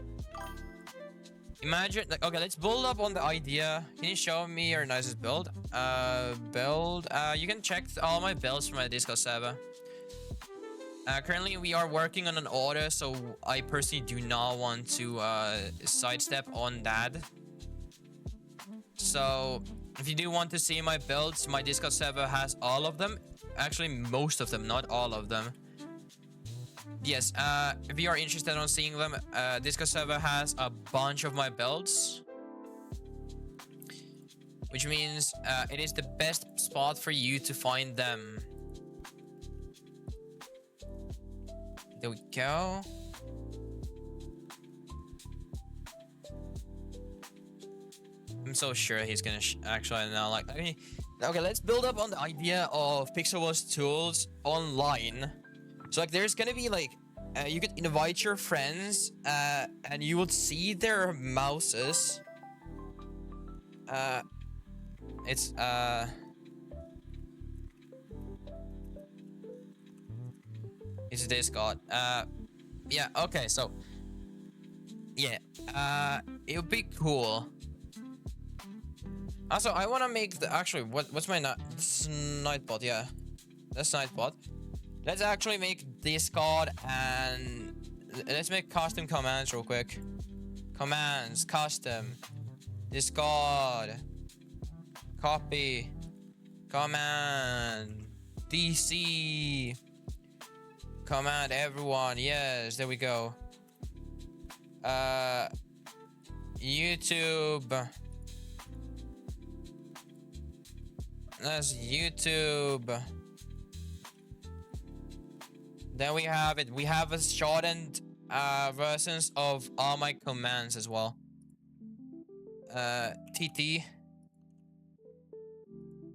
imagine, like, okay, let's build up on the idea. Can you show me your nicest build? You can check all my builds from my Discord server. Currently, we are working on an order, so I personally do not want to sidestep on that. So, if you do want to see my builds, my Discord server has all of them. Actually, most of them, not all of them. Yes, if you are interested in seeing them, Discord server has a bunch of my builds. Which means it is the best spot for you to find them. There we go. I'm so sure he's gonna actually now. Like, I mean, okay, let's build up on the idea of Pixelworks tools online. So like, there's gonna be like, you could invite your friends, and you would see their mouses. It's It's Discord. Yeah. Okay. So, yeah. It would be cool. Also, I want to make the actually. What's my Nightbot? Yeah, that's Nightbot. Let's actually make Discord and let's make custom commands real quick. Commands, custom, Discord, copy, command, DC, command everyone. Yes, there we go. YouTube. That's YouTube. Then we have it. We have a shortened versions of all my commands as well. TT.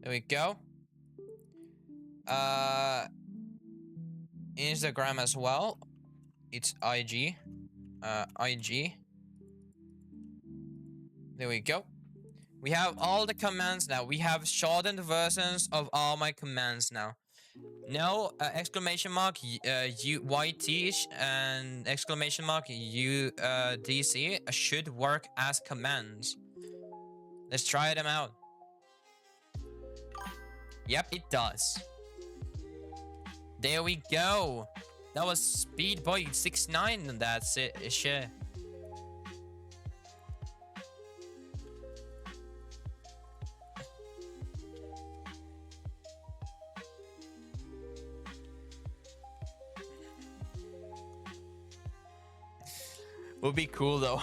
There we go. Instagram as well. It's IG. IG. There we go. We have all the commands now. We have shortened versions of all my commands now. No exclamation mark YT and exclamation mark DC should work as commands. Let's try them out. Yep, it does. There we go. That was Speed Boy 69 and that's it. Shit. Would be cool though.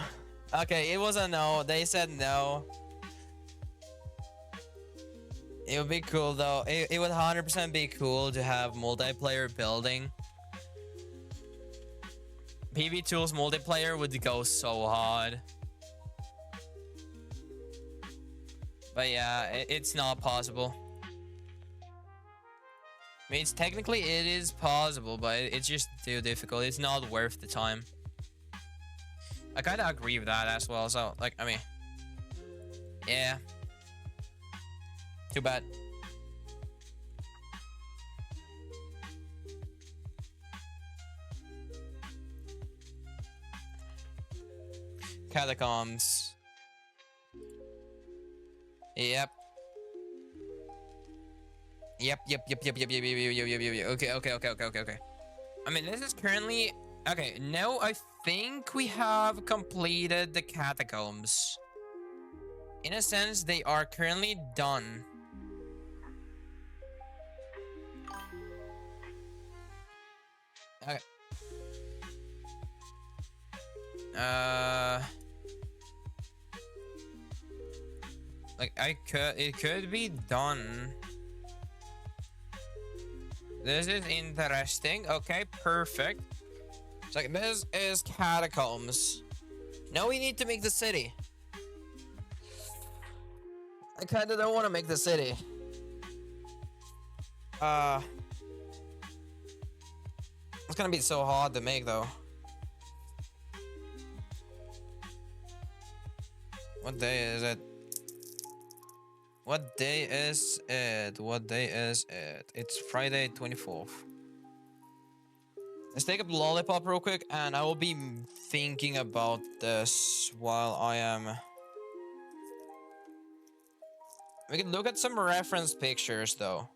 Okay, it was a no. They said no. It would be cool though. It would 100% be cool to have multiplayer building. PB Tools multiplayer would go so hard. But yeah, it's not possible. I mean, technically it is possible, but it's just too difficult. It's not worth the time. I kind of agree with that as well. So, like, I mean, yeah. Too bad. Catacombs. Yep. Yep. Okay. I mean, this is currently... Okay, now I think we have completed the catacombs. In a sense, they are currently done. Okay. Like it could be done. This is interesting. Okay, perfect. It's like, this is catacombs. Now we need to make the city. I kinda don't want to make the city. It's gonna be so hard to make though. What day is it? What day is it? What day is it? It's Friday 24th. Let's take a lollipop real quick, and I will be thinking about this while I am... We can look at some reference pictures, though.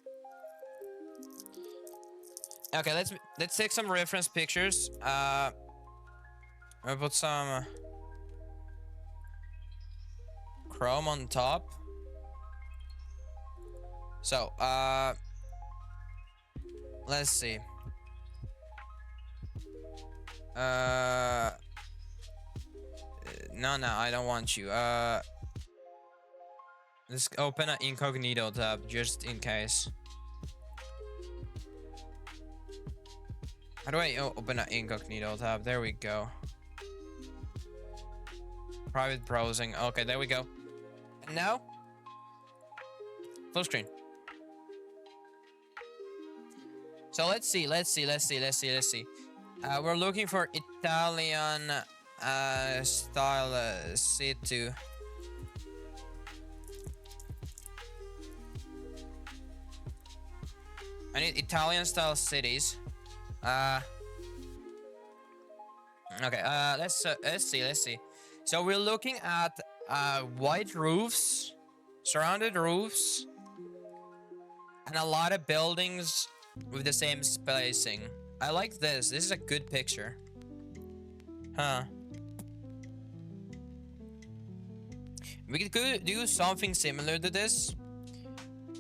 Okay, let's take some reference pictures. I'll put some Chrome on top. So, let's see. No, I don't want you. Let's open an incognito tab just in case. How do I open an incognito tab? There we go. Private browsing. Okay, there we go. And now, full screen. So let's see. We're looking for Italian style city. I need Italian style cities. Okay. Let's see. So we're looking at white roofs, surrounded roofs, and a lot of buildings with the same spacing. I like this. This is a good picture. Huh. We could do something similar to this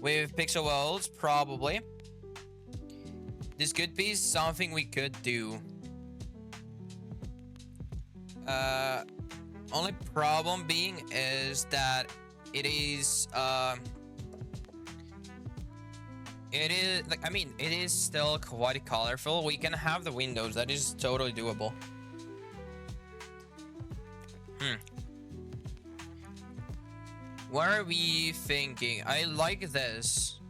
with pixel worlds, probably. This could be something we could do. Only problem being is that it is like, I mean, it is still quite colorful. We can have the windows. That is totally doable. What are we thinking? I like this.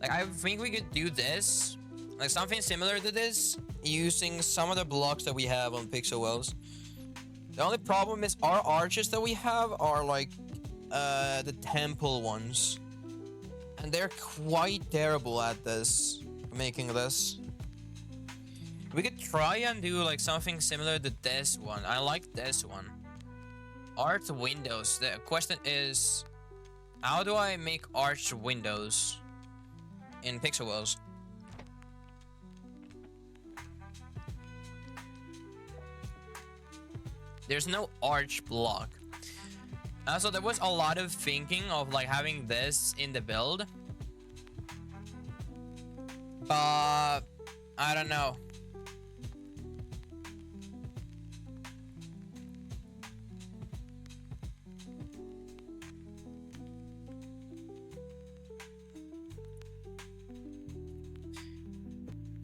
Like, I think we could do this, like something similar to this, using some of the blocks that we have on pixel wells. The only problem is our arches that we have are like the temple ones, and they're quite terrible at this, making this. We could try and do like something similar to this one. I like this one. Arch windows. The question is, how do I make arch windows in pixel wells? There's no arch block. So there was a lot of thinking of like having this in the build, but I don't know.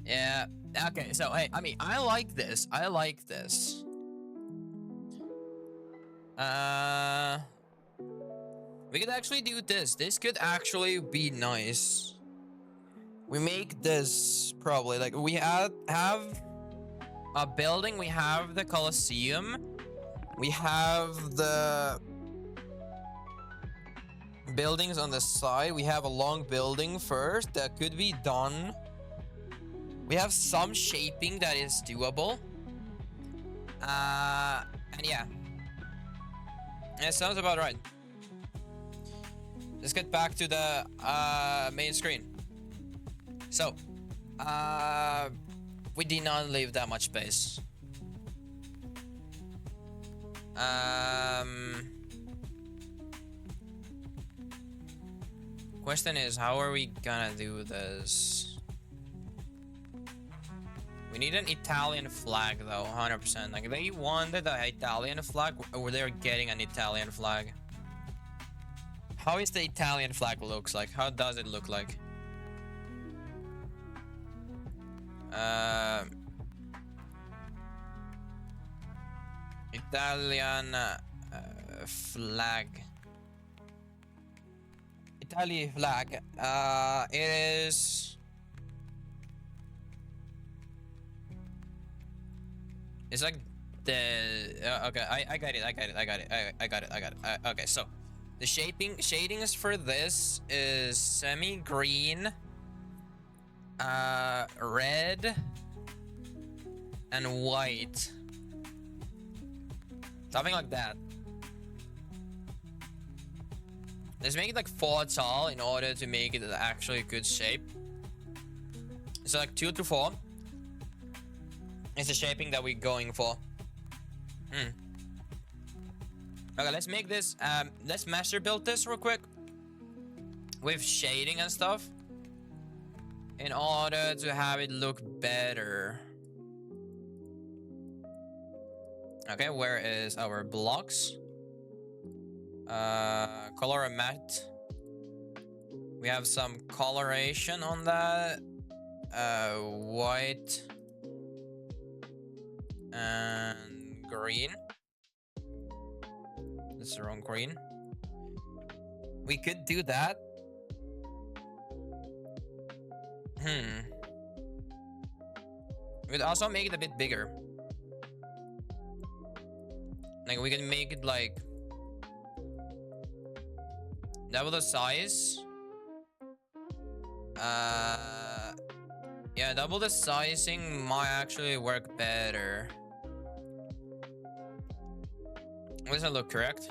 Yeah. Okay. So hey, I mean, I like this. We could actually do this. This could actually be nice. We make this probably like we have a building. We have the Colosseum. We have the buildings on the side. We have a long building first that could be done. We have some shaping that is doable. And yeah. It sounds about right. Let's get back to the main screen. So, we did not leave that much space. Question is, how are we gonna do this? We need an Italian flag though, 100%. Like, they wanted an Italian flag, or they're getting an Italian flag. How is the Italian flag looks like? How does it look like? Italian flag. Italian flag. It is. It's like the okay. I got it. Okay, so the shadings for this is semi-green, red, and white. Something like that. Let's make it like 4 tall in order to make it actually a good shape. So like 2 to 4. It's the shaping that we're going for. Okay, let's make this. Let's master build this real quick with shading and stuff in order to have it look better. Okay, where is our blocks? Color and matte. We have some coloration on that. White. And green. That's the wrong green. We could do that. We could also make it a bit bigger. Like we can make it like double the size. Yeah, double the sizing might actually work better. Does that look correct?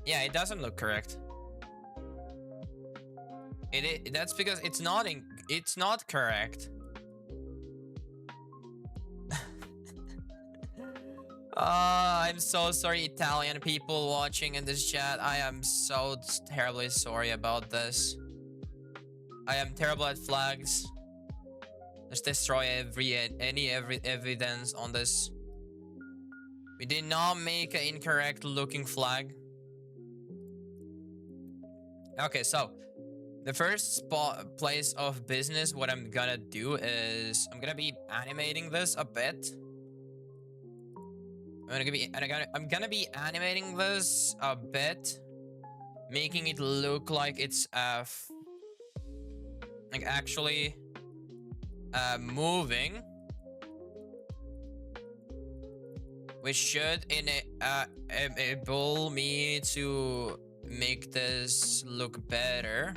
Yeah, it doesn't look correct. That's because it's not correct. I'm so sorry, Italian people watching in this chat. I am so terribly sorry about this. I am terrible at flags. Just destroy every evidence on this. We did not make an incorrect looking flag. Okay, so the first place of business, what I'm gonna do is I'm gonna be animating this a bit. I'm gonna be animating this a bit, making it look like it's like actually moving, which should enable me to make this look better.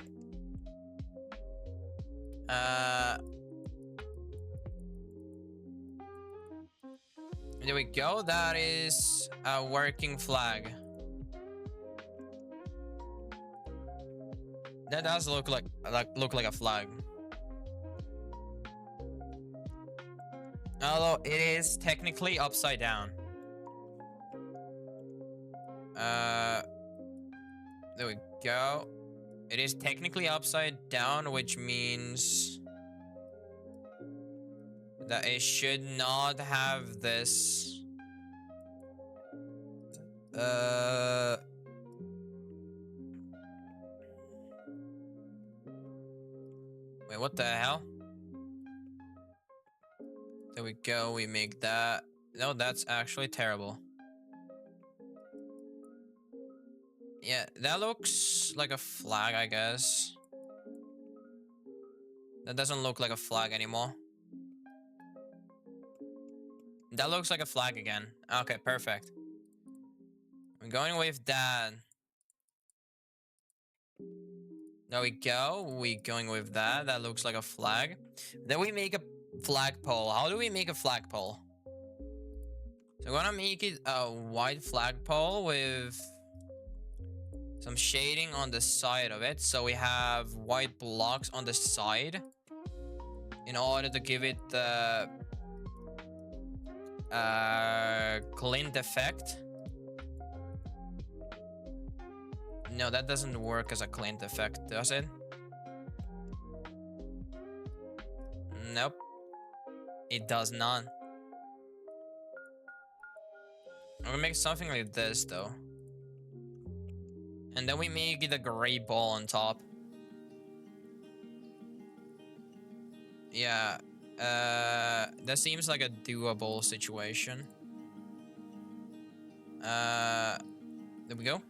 There we go. That is a working flag. That does look like a flag. Although it is technically upside down. There we go. It is technically upside down, which means that it should not have this. Wait, what the hell? There we go. We make that. No, that's actually terrible. Yeah, that looks like a flag, I guess. That doesn't look like a flag anymore. That looks like a flag again. Okay, perfect. I'm going with that. There we go. We're going with that. That looks like a flag. Then we make a flagpole. How do we make a flagpole? So we're gonna make it a white flagpole with some shading on the side of it. So we have white blocks on the side in order to give it the glint effect. No, that doesn't work as a glint effect, does it? Nope. It does not. I'm gonna make something like this, though. And then we make it a gray ball on top. Yeah. That seems like a doable situation. There we go.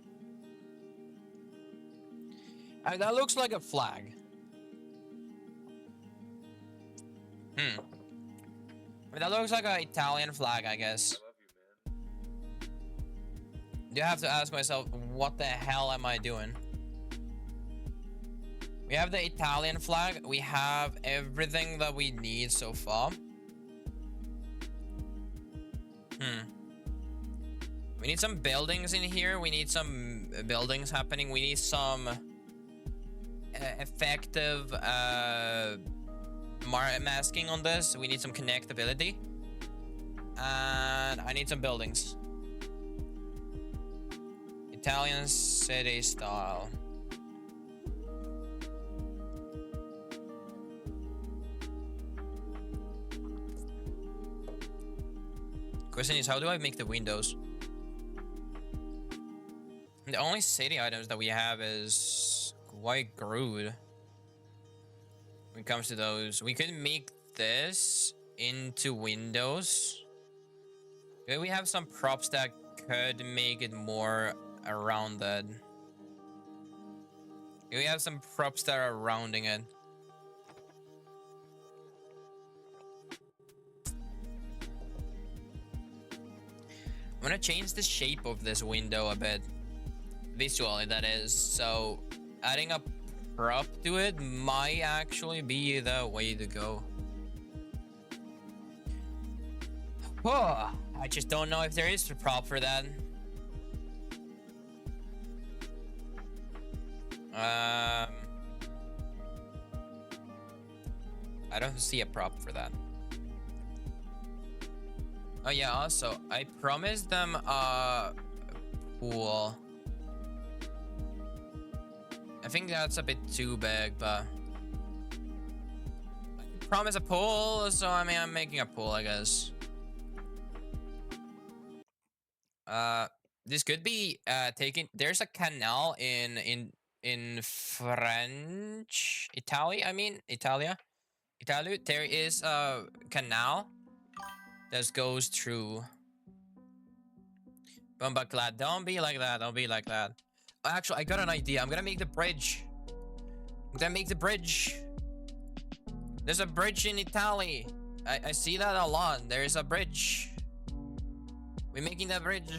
That looks like a flag. That looks like an Italian flag, I guess. You have to ask myself, what the hell am I doing? We have the Italian flag. We have everything that we need so far. We need some buildings in here. We need some buildings happening. We need some effective masking on this. We need some connectability. And I need some buildings. Italian city style. Question is, how do I make the windows? The only city items that we have is quite crude. when it comes to those. We could make this into windows. Maybe we have some props that could make it more rounded. We have some props that are rounding it. I'm gonna change the shape of this window a bit. Visually, that is. So adding a prop to it might actually be the way to go. Oh, I just don't know if there is a prop for that. I don't see a prop for that. Oh yeah, also, I promised them a pool. I think that's a bit too big, but... I promise a pool, so I mean, I'm making a pool, I guess. This could be taken. There's a canal in French, Italy. I mean, Italia. There is a canal that goes through. Bombaclad. Don't be like that. Don't be like that. Actually, I got an idea. I'm gonna make the bridge. I'm gonna make the bridge. There's a bridge in Italy. I see that a lot. There is a bridge. We're making that bridge.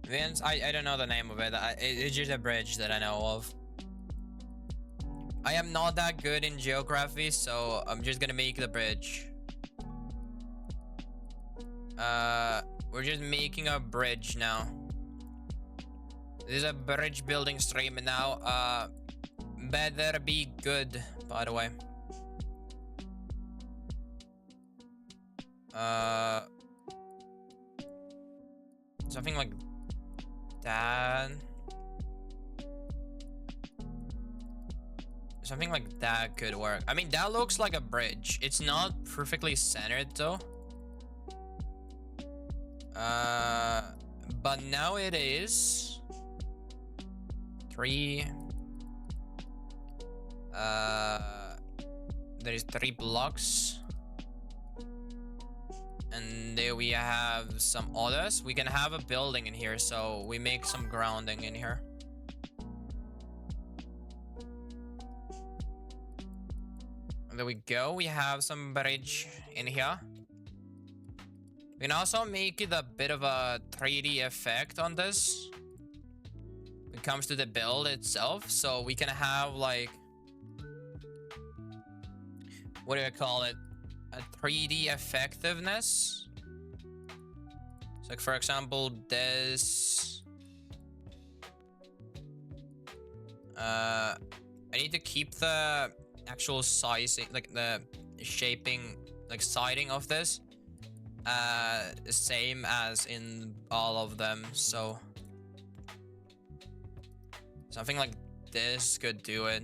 Vince, I don't know the name of it. It's just a bridge that I know of. I am not that good in geography, so I'm just gonna make the bridge. We're just making a bridge now. There's a bridge building stream now. Better be good, by the way. Something like that. Something like that could work. I mean, that looks like a bridge. It's not perfectly centered though. But now it is. 3. There is 3 blocks. And there we have some others. We can have a building in here, so we make some grounding in here. There we go. We have some bridge in here. We can also make it a bit of a 3D effect on this when it comes to the build itself. So we can have like, what do I call it? A 3D effectiveness. So like for example, this. I need to keep the actual sizing, like the shaping, like siding of this same as in all of them. So something like this could do it.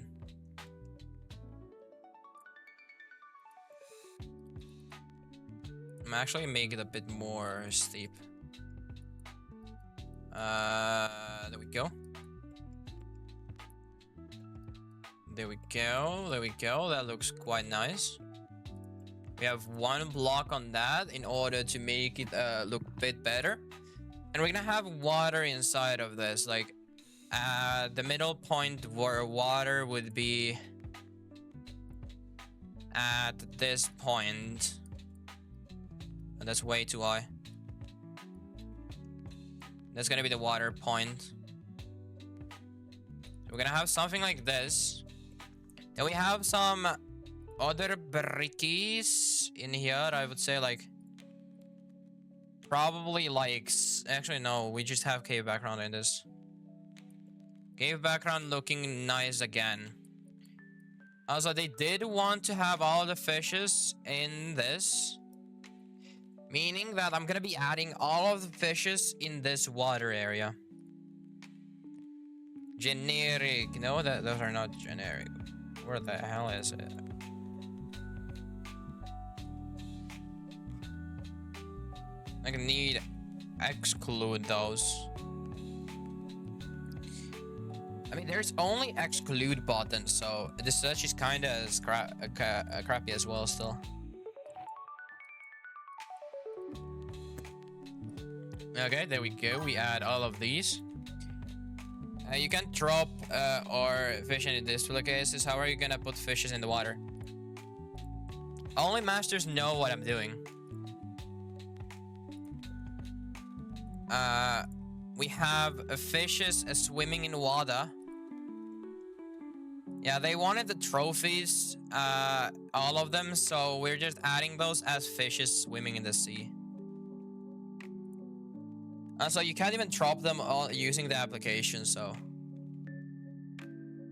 I'm actually make it a bit more steep. There we go. There we go. There we go. That looks quite nice. We have 1 block on that in order to make it look a bit better. And we're gonna have water inside of this. Like the middle point where water would be at this point. And that's way too high. That's gonna be the water point. We're gonna have something like this. Then we have some other brickies in here. I would say like probably like, actually no, we just have cave background in this. Cave background looking nice again. Also, they did want to have all the fishes in this, meaning that I'm gonna be adding all of the fishes in this water area. Generic. No, those are not generic. Where the hell is it? I need exclude those. I mean, there's only exclude button, so the search is kind of crappy as well still. Okay, there we go. We add all of these. You can't drop or fish in display cases. How are you gonna put fishes in the water? Only masters know what I'm doing. We have fishes swimming in water. Yeah, they wanted the trophies, all of them, so we're just adding those as fishes swimming in the sea. So you can't even drop them all using the application, so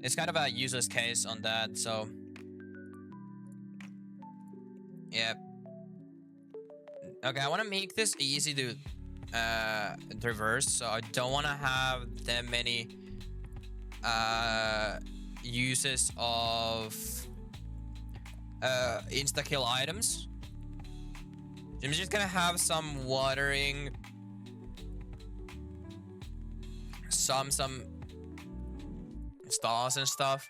it's kind of a useless case on that, so yeah. Okay, I want to make this easy to reverse, so I don't want to have that many uses of insta-kill items. I'm just gonna have some watering, some stars and stuff.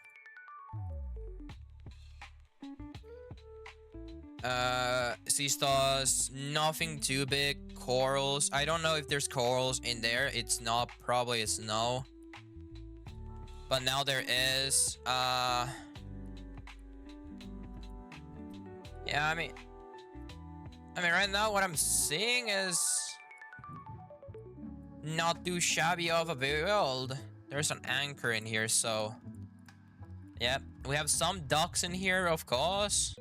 Sea stars, nothing too big. Corals, I don't know if there's corals in there. It's not, probably it's no, but now there is. Yeah, I mean right now what I'm seeing is not too shabby of a build. There's an anchor in here, so yeah, we have some ducks in here, of course.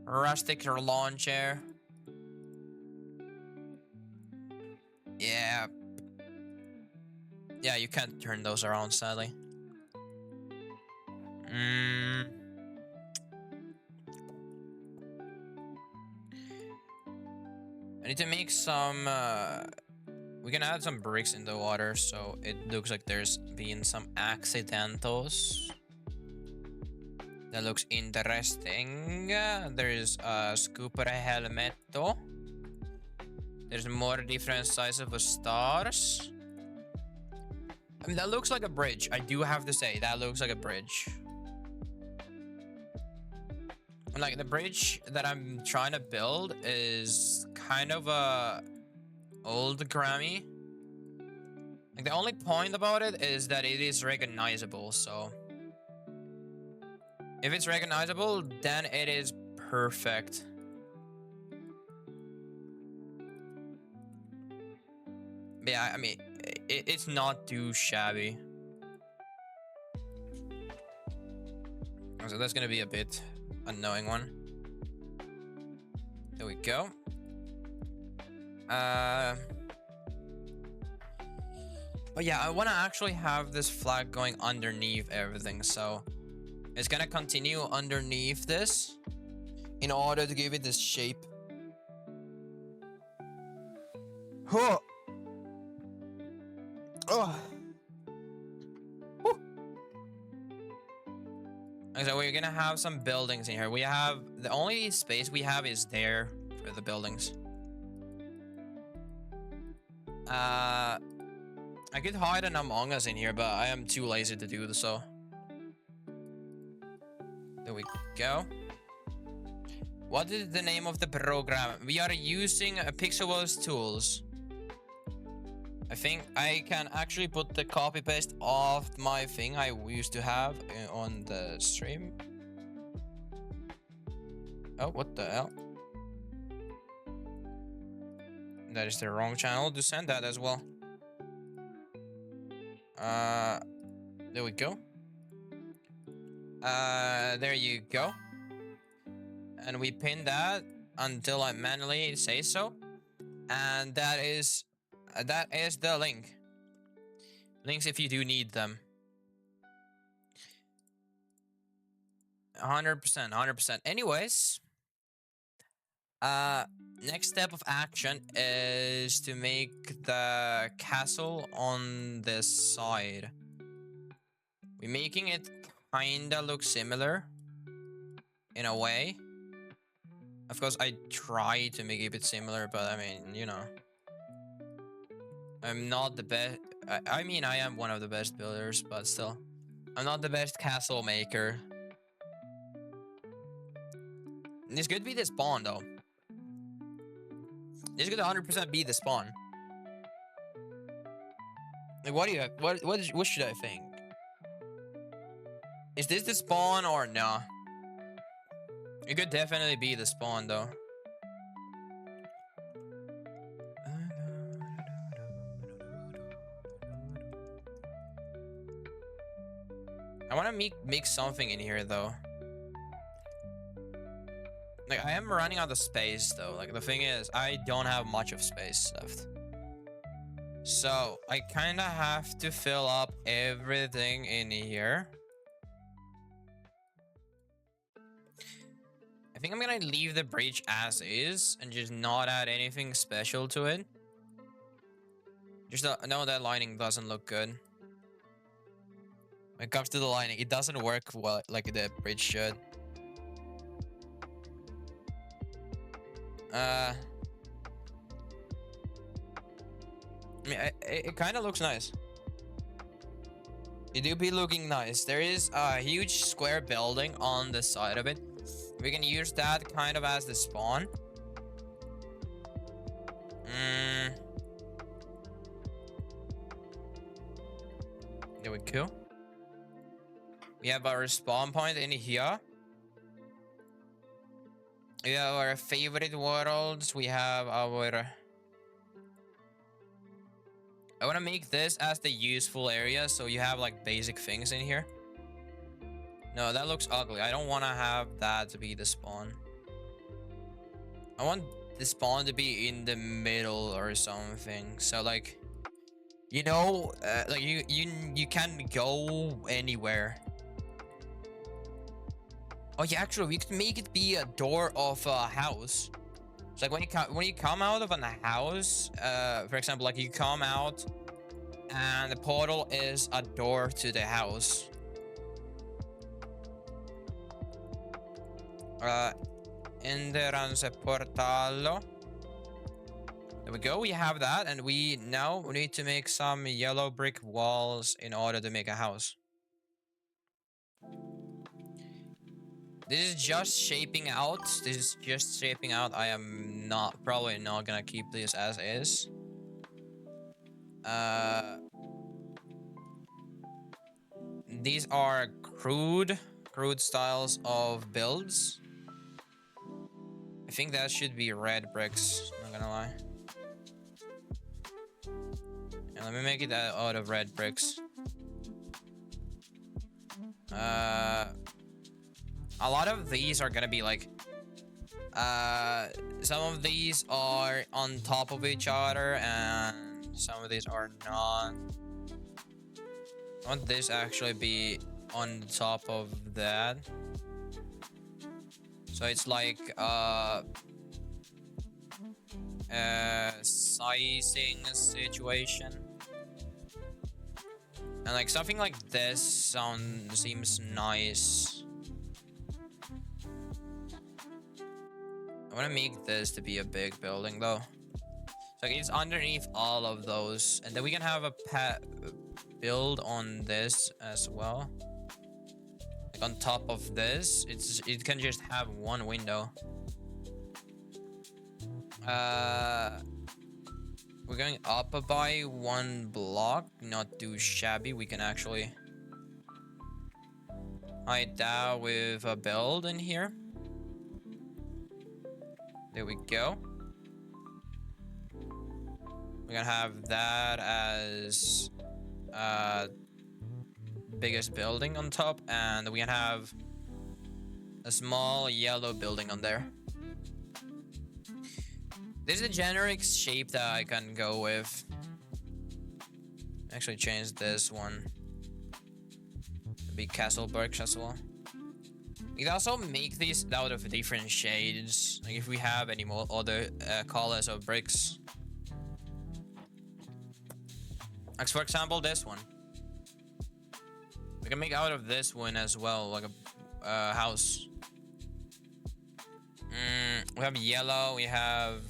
Rustic lawn chair. Yeah. Yeah, you can't turn those around, sadly. I need to make some, we can add some bricks in the water, so it looks like there's been some accidentals. That looks interesting. There's a scooper helmetto. There's more different sizes of stars. I mean, that looks like a bridge. I do have to say, that looks like a bridge. Like, the bridge that I'm trying to build is kind of a old Grammy. Like, the only point about it is that it is recognizable, so if it's recognizable, then it is perfect. But yeah, I mean, it's not too shabby. So that's gonna be a bit annoying one. There we go. But yeah, I want to actually have this flag going underneath everything, so it's gonna continue underneath this in order to give it this shape. Huh. Oh. So we're gonna have some buildings in here. We have the only space we have is there for the buildings. I could hide an Among Us in here, but I am too lazy to do so. There we go. What is the name of the program? We are using Pixelworks tools. I think I can actually put the copy paste of my thing I used to have on the stream. Oh, what the hell? That is the wrong channel to send that as well. There we go. There you go. And we pin that until I manually say so. And that is the link. Links if you do need them. 100%, 100%. Anyways, next step of action is to make the castle on this side. We're making it kinda look similar in a way. Of course, I try to make it a bit similar, but I mean, you know, I'm not the best. I mean, I am one of the best builders, but still, I'm not the best castle maker. This could be the spawn though. This could 100% be the spawn. Like, what do you? What should I think? Is this the spawn or no? It could definitely be the spawn though. I want to make something in here though. Like, I am running out of space though. Like, the thing is, I don't have much of space left. So I kind of have to fill up everything in here. I think I'm gonna leave the bridge as is and just not add anything special to it. Just no, that lining doesn't look good. When it comes to the lining, it doesn't work well like the bridge should. I mean, it kind of looks nice. It do be looking nice. There is a huge square building on the side of it. We can use that kind of as the spawn. There we go. We have our spawn point in here. We have our favorite worlds. We have our... I want to make this as the useful area, so you have like basic things in here. No, that looks ugly. I don't want to have that to be the spawn. I want the spawn to be in the middle or something. So like, you know, like you can go anywhere. Oh yeah, actually, we could make it be a door of a house. So like when you come out of a house, for example, like you come out, and the portal is a door to the house. Enderanze portalo. There we go. We have that, and we now need to make some yellow brick walls in order to make a house. This is just shaping out. This is just shaping out. I am probably not gonna keep this as is. These are crude styles of builds. I think that should be red bricks, not gonna lie. And let me make it out of red bricks. A lot of these are gonna be like, some of these are on top of each other and some of these are not. I want this actually be on top of that. So it's like, sizing situation. And like something like this seems nice. I want to make this to be a big building though. So like it's underneath all of those, and then we can have a build on this as well. Like on top of this, it can just have one window. We're going up by one block, not too shabby. We can actually hide that with a build in here. There we go. We're gonna have that as biggest building on top, and we can have a small yellow building on there. This is a generic shape that I can go with. Actually change this one. It'll be castle bricks as well. We can also make these out of different shades, like if we have any more other colors of bricks. Like for example, this one. We can make out of this one as well, like a house. We have yellow, we have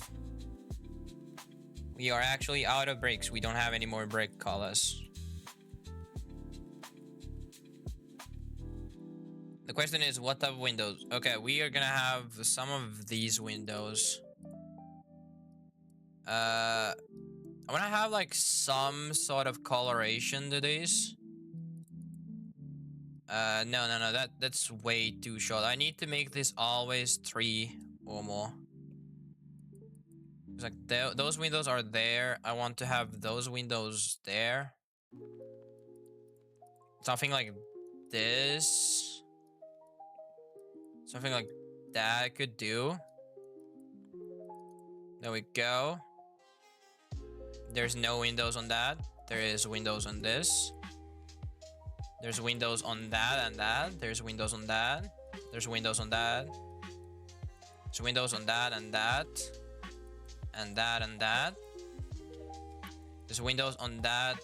We are actually out of bricks. We don't have any more brick colors. The question is, what type of windows? Okay, we are gonna have some of these windows. I wanna have like some sort of coloration to these. No. That's way too short. I need to make this always 3 or more. It's like those windows are there. I want to have those windows there. Something like this. Something like that I could do. There we go. There's no windows on that. There is windows on this. There's windows on that and that. There's windows on that. There's windows on that. There's windows on that and that. And that and that. There's windows on that,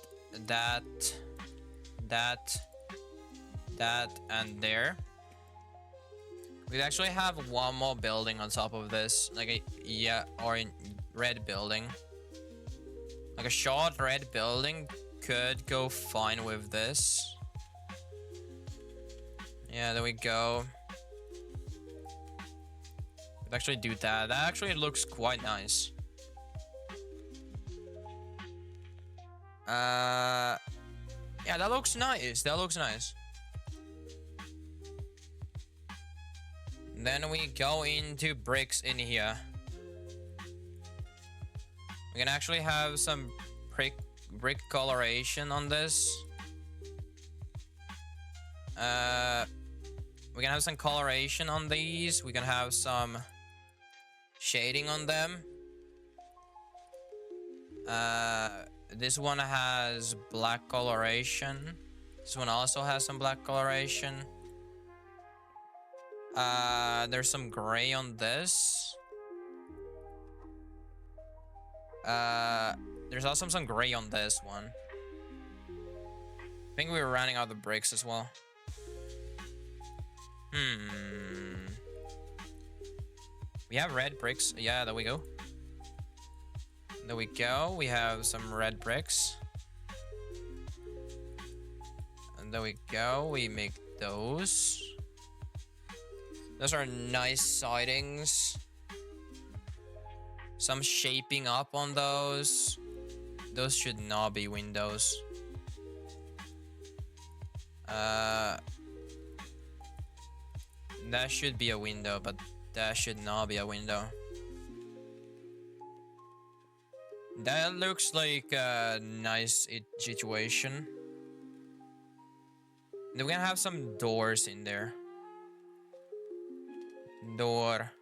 that, and there. We actually have one more building on top of this. Like a, red building. Like a short red building could go fine with this. Yeah, there we go. Could actually do that. That actually looks quite nice. Yeah, that looks nice. That looks nice. Then we go into bricks in here. We can actually have some brick coloration on this. We can have some coloration on these. We can have some shading on them. This one has black coloration. This one also has some black coloration. There's some gray on this. There's also some gray on this one. I think we were running out of bricks as well. We have red bricks. Yeah, there we go. There we go. We have some red bricks. And there we go. We make those. Those are nice sidings. Some shaping up on those. Those should not be windows. That should be a window, but that should not be a window. That looks like a nice situation. Then we're gonna have some doors in there. Door.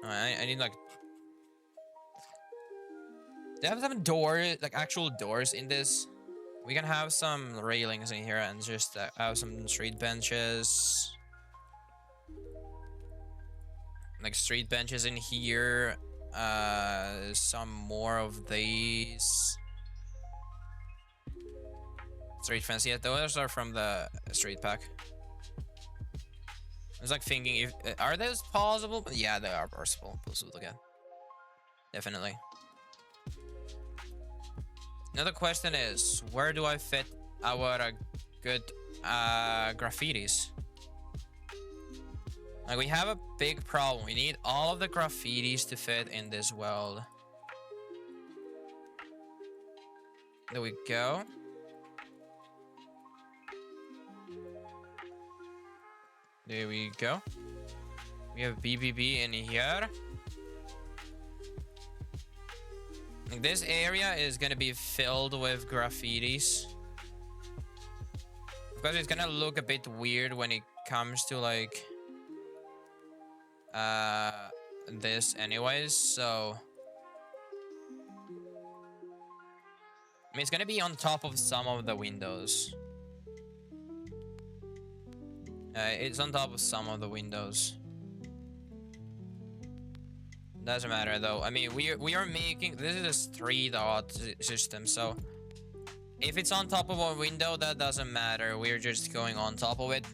Oh, I need like... They have some doors, like actual doors in this. We can have some railings in here and just have some street benches. Like street benches in here. Some more of these. Street fence. Yeah, those are from the street pack. I was like thinking, if are those possible? Yeah, they are possible. Again, definitely. Another question is, where do I fit our good graffitis? Like, we have a big problem. We need all of the graffitis to fit in this world. There we go. There we go. We have BBB in here. Like, this area is gonna be filled with graffitis. Of course, it's gonna look a bit weird when it comes to like this anyways, so I mean, it's gonna be on top of some of the windows. It's on top of some of the windows. Doesn't matter though. I mean, we are making, this is a 3-dot system, so if it's on top of a window, that doesn't matter. We're just going on top of it.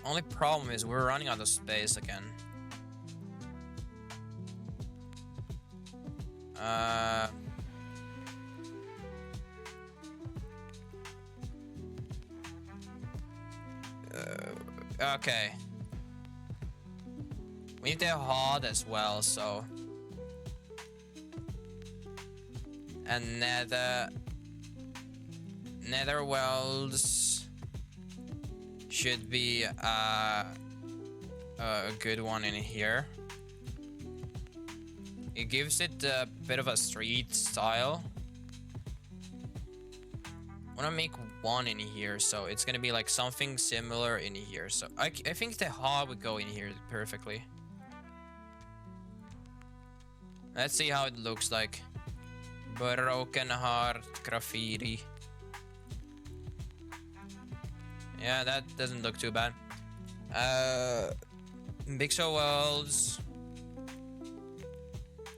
Only problem is we're running out of space again. Okay. We need the HOD as well, so. And nether wells should be a good one in here. It gives it a bit of a street style. I want to make one in here, so it's gonna be like something similar in here. So I think the HOD would go in here perfectly. Let's see how it looks like. Broken heart graffiti. Yeah, that doesn't look too bad. Big show worlds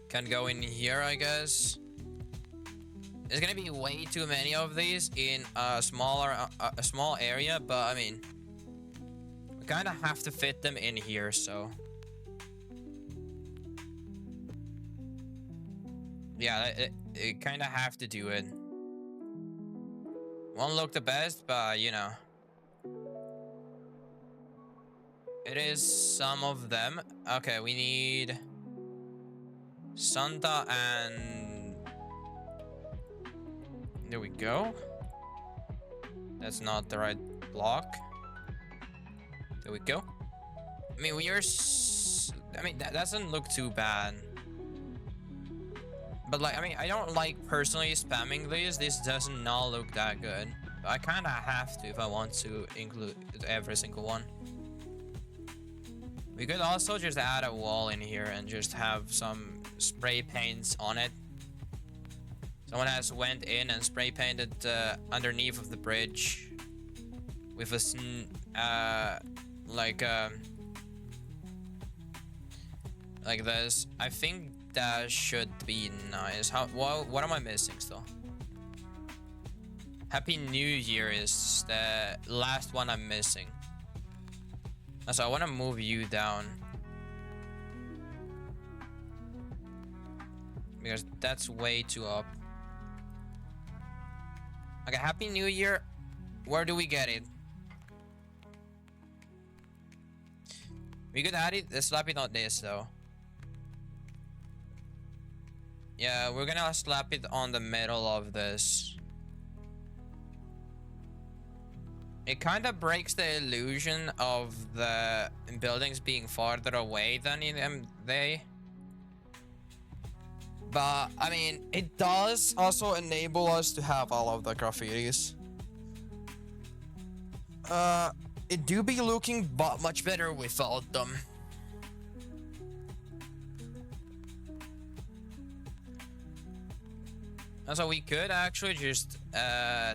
can go in here, I guess. There's gonna be way too many of these in a small area, but I mean, we kind of have to fit them in here, so. Yeah, it kind of have to do it. Won't look the best, but you know. It is some of them. Okay, we need Santa and... There we go. That's not the right block. There we go. I mean, I mean, that doesn't look too bad. But like, I mean, I don't like personally spamming these. This does not look that good. But I kind of have to if I want to include every single one. We could also just add a wall in here and just have some spray paints on it. Someone has went in and spray painted underneath of the bridge with a like this. I think that should be nice. What am I missing still? Happy New Year is the last one I'm missing. So I want to move you down. Because that's way too up. Okay, Happy New Year. Where do we get it? We could add it, slap it on this though. Yeah, we're gonna slap it on the middle of this. It kind of breaks the illusion of the buildings being farther away than in they. But, I mean, it does also enable us to have all of the graffitis. It do be looking much better without them. And so we could actually just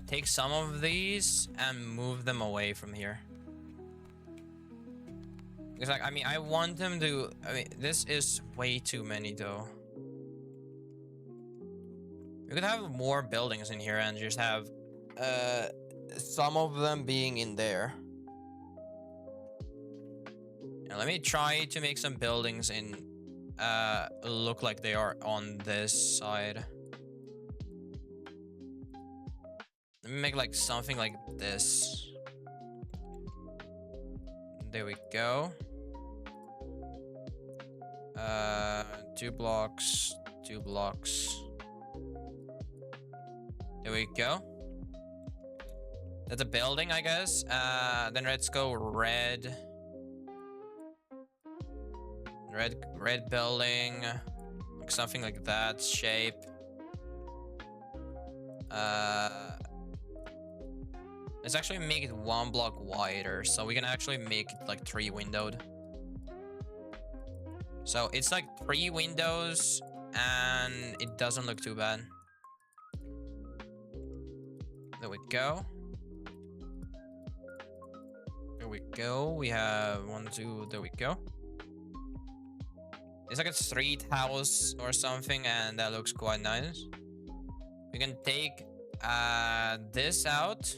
take some of these and move them away from here. Because like, I mean, I want them to, I mean, this is way too many though. We could have more buildings in here and just have some of them being in there. And let me try to make some buildings in look like they are on this side. Let me make like something like this. There we go. 2 blocks, 2 blocks. There we go. That's a building, I guess. Then let's go red. Red building. Like something like that shape. Let's actually make it 1 block wider, so we can actually make it like 3 windowed. So it's like 3 windows, and it doesn't look too bad. There we go. There we go. We have 1, 2. There we go. It's like a street house or something, and that looks quite nice. We can take this out.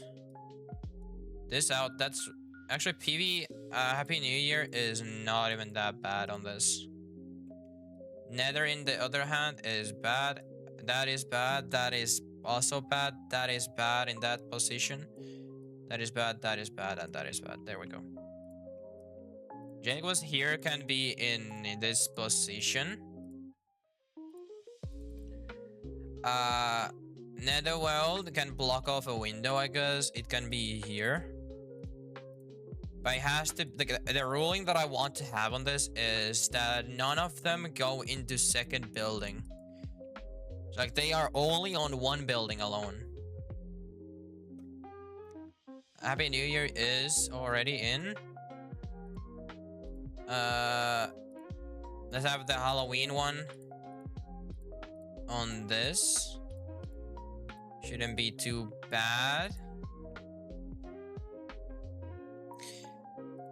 This out. That's actually PV. Happy New Year is not even that bad on this. Nether, in the other hand, is bad. That is bad. That is also bad. That is bad in that position. That is bad. That is bad. And that is bad. There we go. Jaguars here can be in this position. Netherworld can block off a window, I guess. It can be here. But it has to, the ruling that I want to have on this is that none of them go into second building. Like, they are only on one building alone. Happy New Year is already in. Let's have the Halloween one on this. Shouldn't be too bad.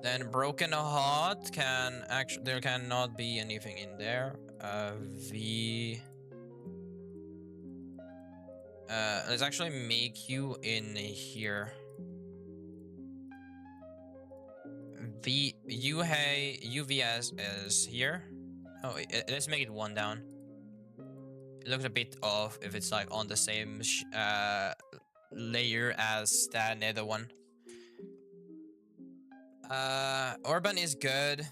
Then Broken Heart can actually, there cannot be anything in there. Let's actually make you in here. UVS is here. Oh, let's make it one down. It looks a bit off if it's like on the same layer as that nether one. Urban is good.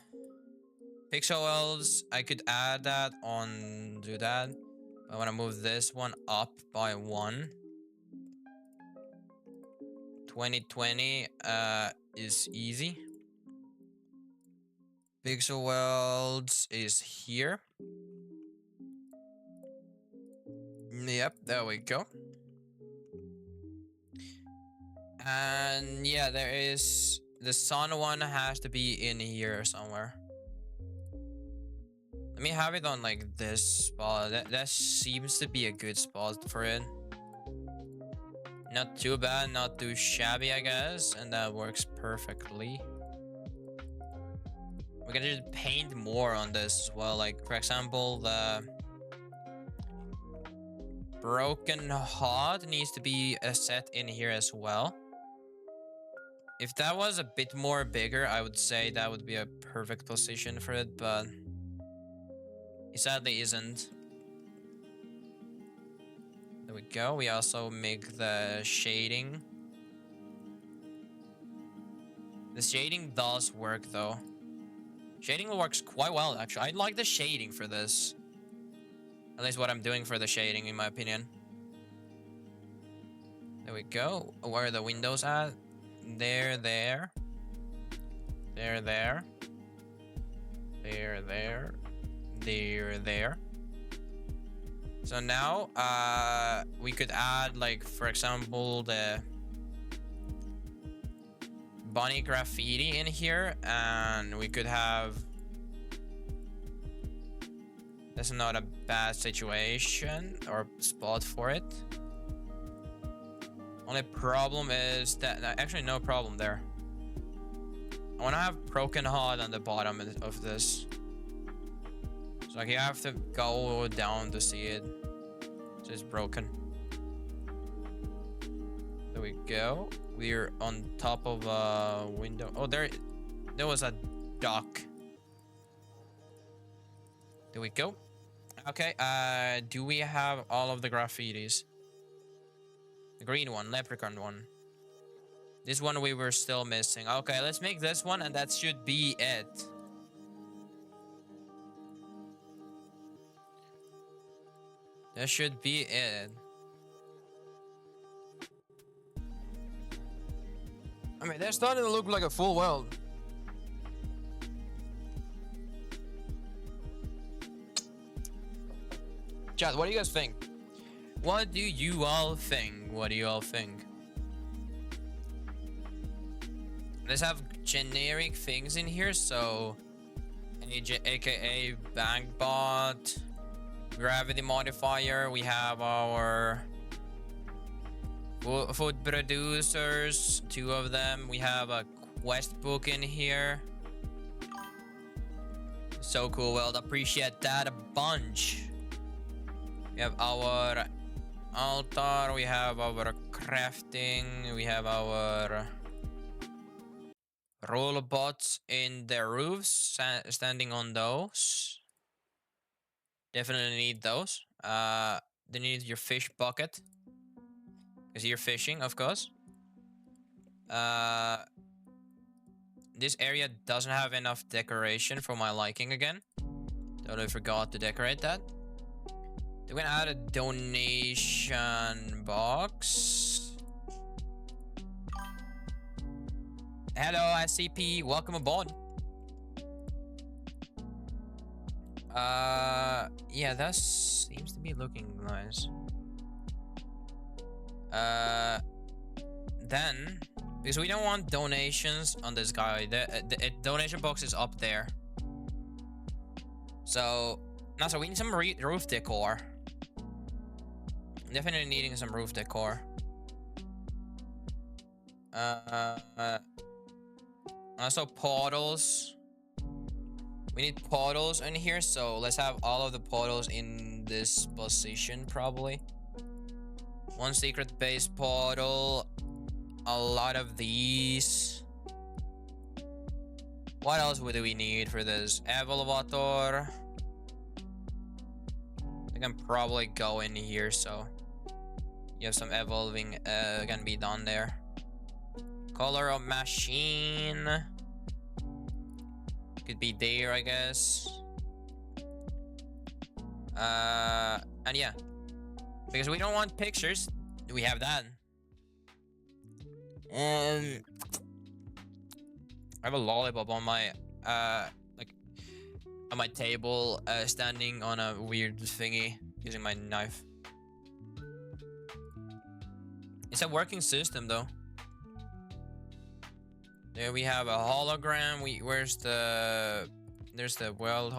Pixel Elves, I could add that on, do that. I want to move this one up by 1. 2020 is easy. Pixel Worlds is here. Yep, there we go. And yeah, there is the sun one has to be in here somewhere. Let me have it on like this spot. That seems to be a good spot for it. Not too bad, not too shabby, I guess, and that works perfectly. We can just paint more on this as well. Like, for example, the Broken Heart needs to be a set in here as well. If that was a bit more bigger, I would say that would be a perfect position for it, but it sadly isn't. There we go. We also make the shading. The shading does work though. Shading works quite well, actually. I like the shading for this. At least what I'm doing for the shading, in my opinion. There we go. Where are the windows at? There. There. There. So now, we could add, like, for example, the bunny graffiti in here, and we could have... That's not a bad situation or spot for it. Only problem is that... Actually, no problem there. I want to have Broken Heart on the bottom of this. So like you have to go down to see it. So it's broken. There we go. We're on top of a window. Oh, there was a dock. There we go. Okay, do we have all of the graffitis? The green one, leprechaun one. This one we were still missing. Okay, let's make this one and that should be it. That should be it. I mean, they're starting to look like a full world. Chat, what do you guys think? What do you all think? What do you all think? Let's have generic things in here, so aka Bangbot, gravity modifier. We have our food producers, 2 of them. We have a quest book in here. So cool, well, appreciate that a bunch. We have our altar, we have our crafting, we have our robots in the roofs, standing on those. Definitely need those. Then you need your fish bucket. Because you're fishing, of course. This area doesn't have enough decoration for my liking again. Totally forgot to decorate that. They're gonna add a donation box. Hello, SCP. Welcome aboard. Yeah, that seems to be looking nice. Then, because we don't want donations on this guy, the donation box is up there. So, now, so we need some roof decor. Definitely needing some roof decor. Also portals. We need portals in here, so let's have all of the portals in this position, probably. One secret base portal. A lot of these. What else do we need for this? Elevator. I can probably go in here, so you have some evolving can be done there. Color of machine could be there, I guess. And yeah, because we don't want pictures, we have that. And I have a lollipop on my like on my table, standing on a weird thingy using my knife. It's a working system though. There we have a hologram. There's the world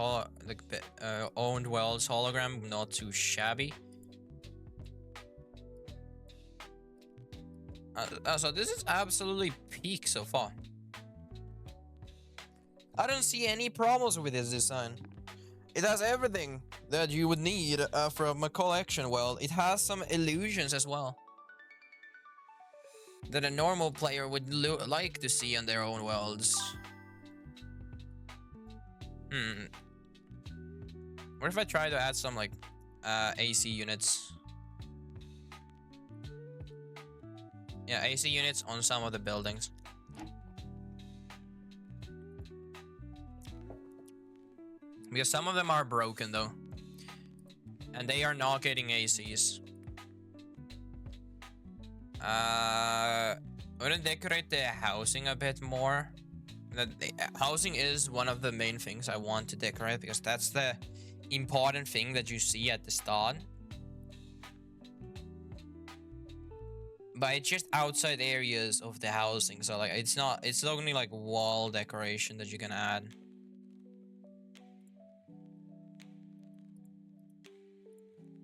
owned world's hologram, not too shabby. So this is absolutely peak so far. I don't see any problems with this design. It has everything that you would need from a collection world. It has some illusions as well that a normal player would like to see on their own worlds. What if I try to add some like AC units? Yeah, AC units on some of the buildings. Because some of them are broken though. And they are not getting ACs. I'm gonna decorate the housing a bit more. The housing is one of the main things I want to decorate because that's the important thing that you see at the start. But it's just outside areas of the housing, so like it's only like wall decoration that you can add.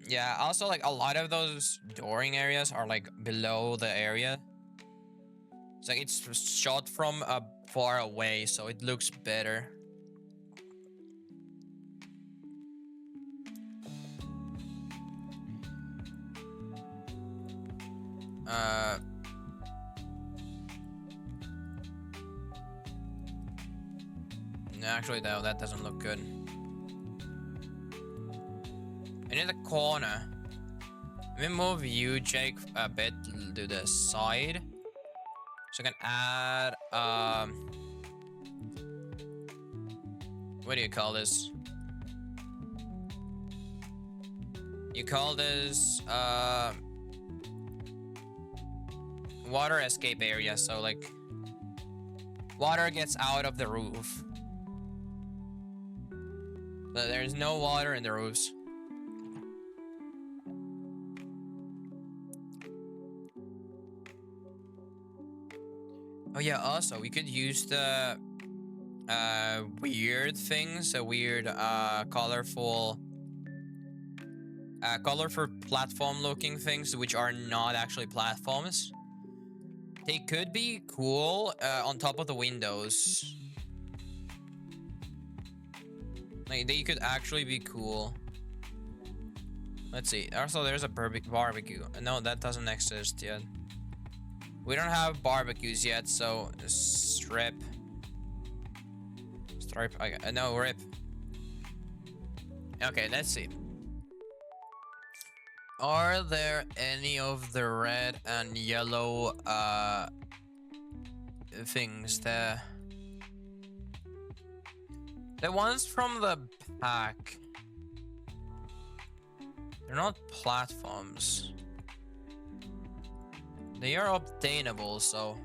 Yeah, also like a lot of those dooring areas are like below the area. So it's shot from far away, so it looks better. No, actually, though, that doesn't look good. And in the corner, let me move you, Jake, a bit to the side. So I can add, what do you call this? You call this, water escape area. So like, water gets out of the roof. But there's no water in the roofs. Oh yeah, also we could use the weird things, weird colorful platform looking things which are not actually platforms. They could be cool on top of the windows. Like they could actually be cool. Let's see. Also, there's a barbecue. No, that doesn't exist yet. We don't have barbecues yet, so strip. Stripe. Okay, no, rip. Okay, let's see. Are there any of the red and yellow things there? The ones from the pack. They're not platforms. They are obtainable, so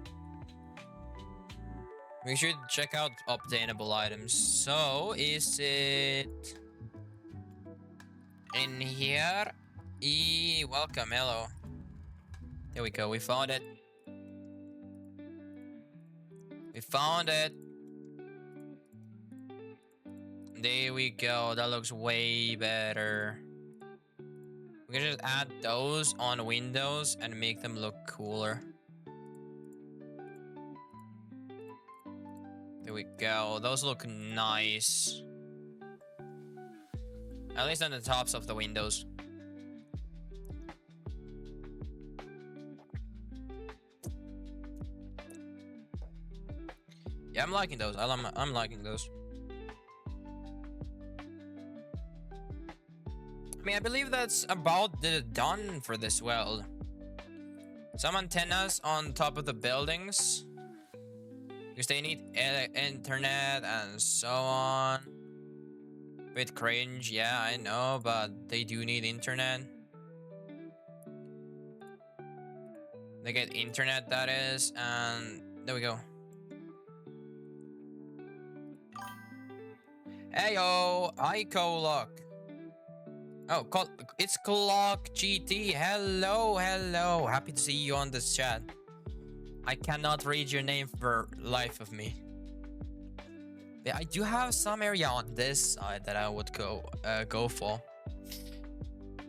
we should check out obtainable items. So, is it in here? Welcome, hello. There we go, we found it. We found it. There we go, that looks way better. We can just add those on windows and make them look cooler. There we go. Those look nice. At least on the tops of the windows. Yeah, I'm liking those. I'm liking those. I mean, I believe that's about done for this world. Some antennas on top of the buildings, because they need internet and so on. Bit cringe, yeah, I know, but they do need internet. They get internet, that is, and there we go. Heyo, hi Kolok. Oh, it's Clock GT. Hello, hello. Happy to see you on this chat. I cannot read your name for life of me. Yeah, I do have some area on this side that I would go for.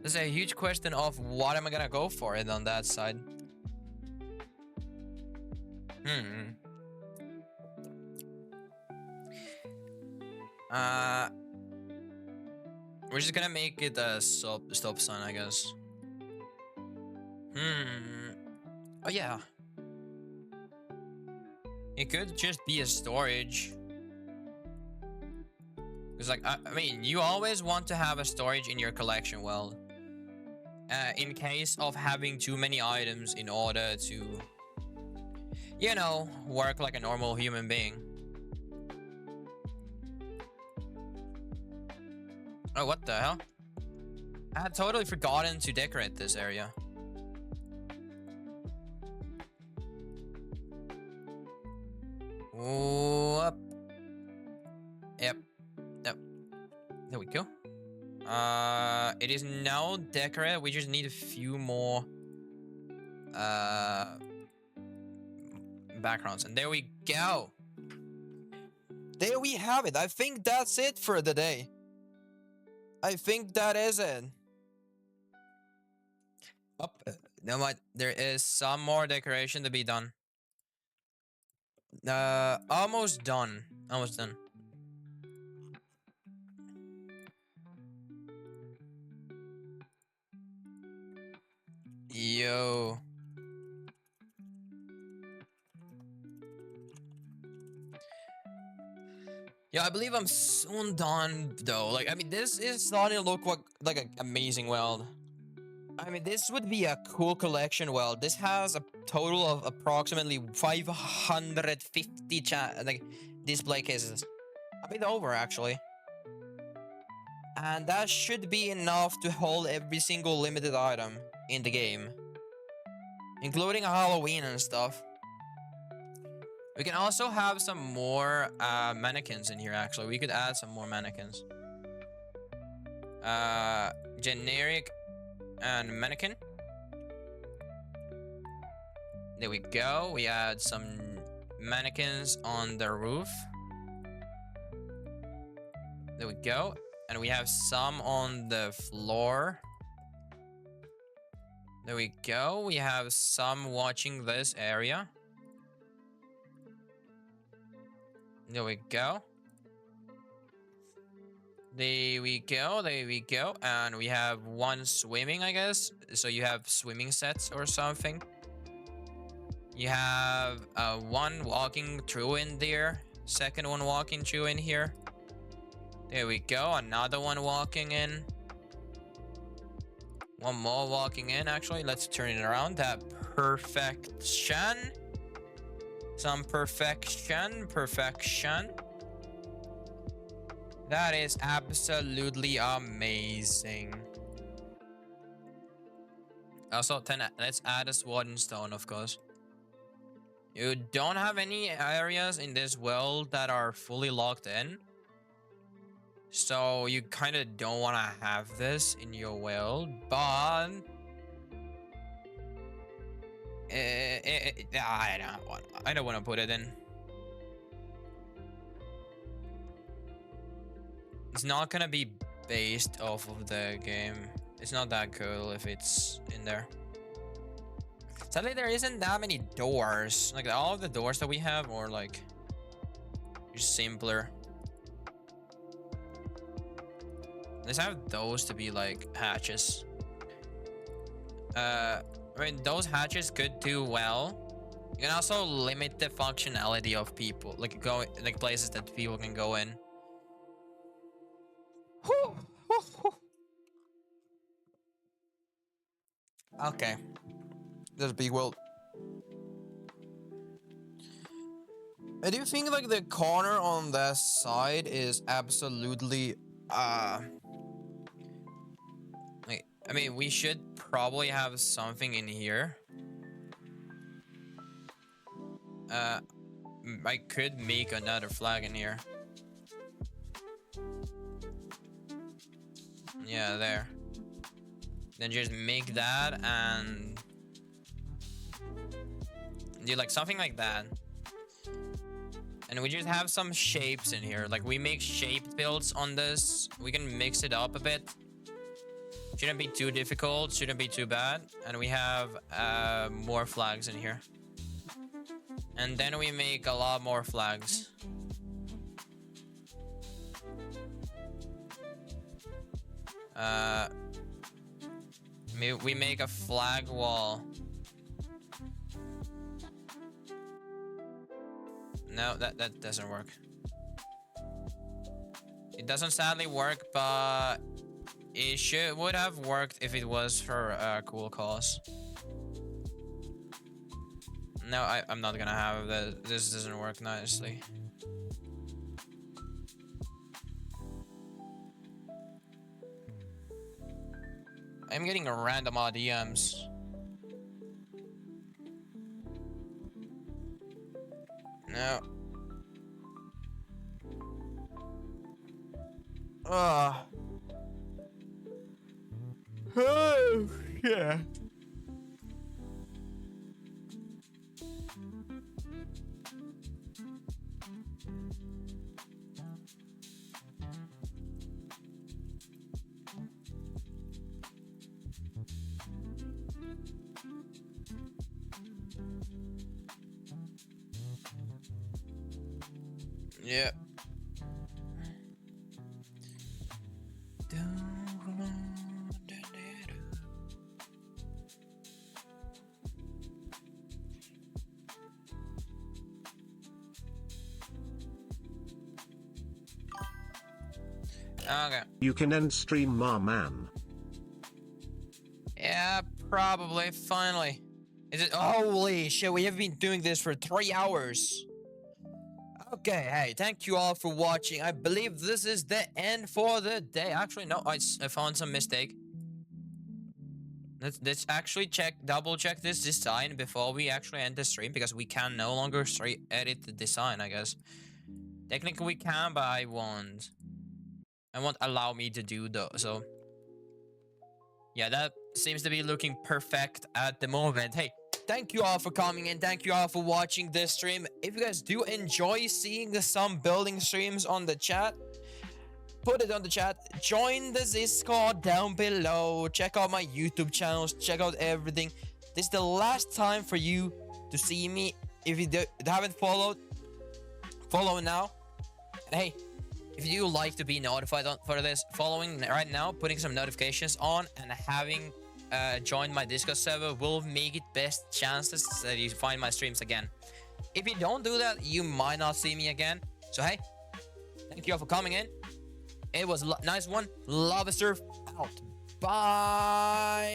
There's a huge question of what am I gonna go for it on that side. We're just gonna make it a stop sign, I guess. Oh yeah. It could just be a storage. It's like, I mean, you always want to have a storage in your collection, well, in case of having too many items in order to, you know, work like a normal human being. Oh, what the hell? I had totally forgotten to decorate this area. Whoop. Yep. There we go. It is now decorated. We just need a few more backgrounds, and there we go. There we have it. I think that's it for the day. I think that is it. Oh, no, what? There is some more decoration to be done. Almost done. Almost done. Yo. Yeah, I believe I'm soon done though. Like, I mean, this is starting to look like an amazing world. I mean, this would be a cool collection world. This has a total of approximately 550 like display cases. A bit over actually. And that should be enough to hold every single limited item in the game, including Halloween and stuff. We can also have some more mannequins in here, actually. We could add some more mannequins. Generic and mannequin. There we go. We add some mannequins on the roof. There we go. And we have some on the floor. There we go. We have some watching this area. There we go. There we go. There we go. And we have one swimming, I guess. So you have swimming sets or something. You have one walking through in there. Second one walking through in here. There we go. Another one walking in. One more walking in, actually. Let's turn it around. That perfection. Some perfection. Perfection. That is absolutely amazing. Also, let's add a sword and stone, of course. You don't have any areas in this world that are fully locked in. So you kind of don't want to have this in your world, but I don't want to put it in. It's not gonna be based off of the game. It's not that cool if it's in there. Sadly, there isn't that many doors. Like all of the doors that we have, or like just simpler. Let's have those to be like hatches. I mean, those hatches could do well. You can also limit the functionality of people, like places that people can go in. Okay, this big world. I do think like the corner on that side is absolutely like, I mean, we should probably have something in here. I could make another flag in here. Yeah, there. Then just make that and do like something like that. And we just have some shapes in here. Like we make shaped builds on this. We can mix it up a bit. Shouldn't be too difficult. Shouldn't be too bad. And we have more flags in here. And then we make a lot more flags. We make a flag wall. No, that doesn't work. It doesn't sadly work, but it would have worked if it was for a cool cause. No, I'm not gonna have that. This doesn't work nicely. I'm getting a random odd DMs. No. Oh, yeah. Yeah. Okay. You can end stream, ma man. Yeah, probably. Finally. Is it? Holy shit, we have been doing this for 3 hours. Okay, hey, thank you all for watching. I believe this is the end for the day. Actually, no, I found some mistake. Let's actually double check this design before we actually end the stream, because we can no longer edit the design, I guess. Technically we can, but I won't. I won't allow me to do though, so. Yeah, that seems to be looking perfect at the moment. Hey, thank you all for coming in. Thank you all for watching this stream. If you guys do enjoy seeing some building streams on the chat, put it on the chat. Join the Discord down below. Check out my YouTube channels. Check out everything. This is the last time for you to see me. If you haven't followed, follow now. And hey, if you like to be notified for this, following right now, putting some notifications on, and having joined my Discord server will make it best chances that you find my streams again. If you don't do that, you might not see me again. So hey, thank you all for coming in. It was a nice one. Lava Surf out. Bye.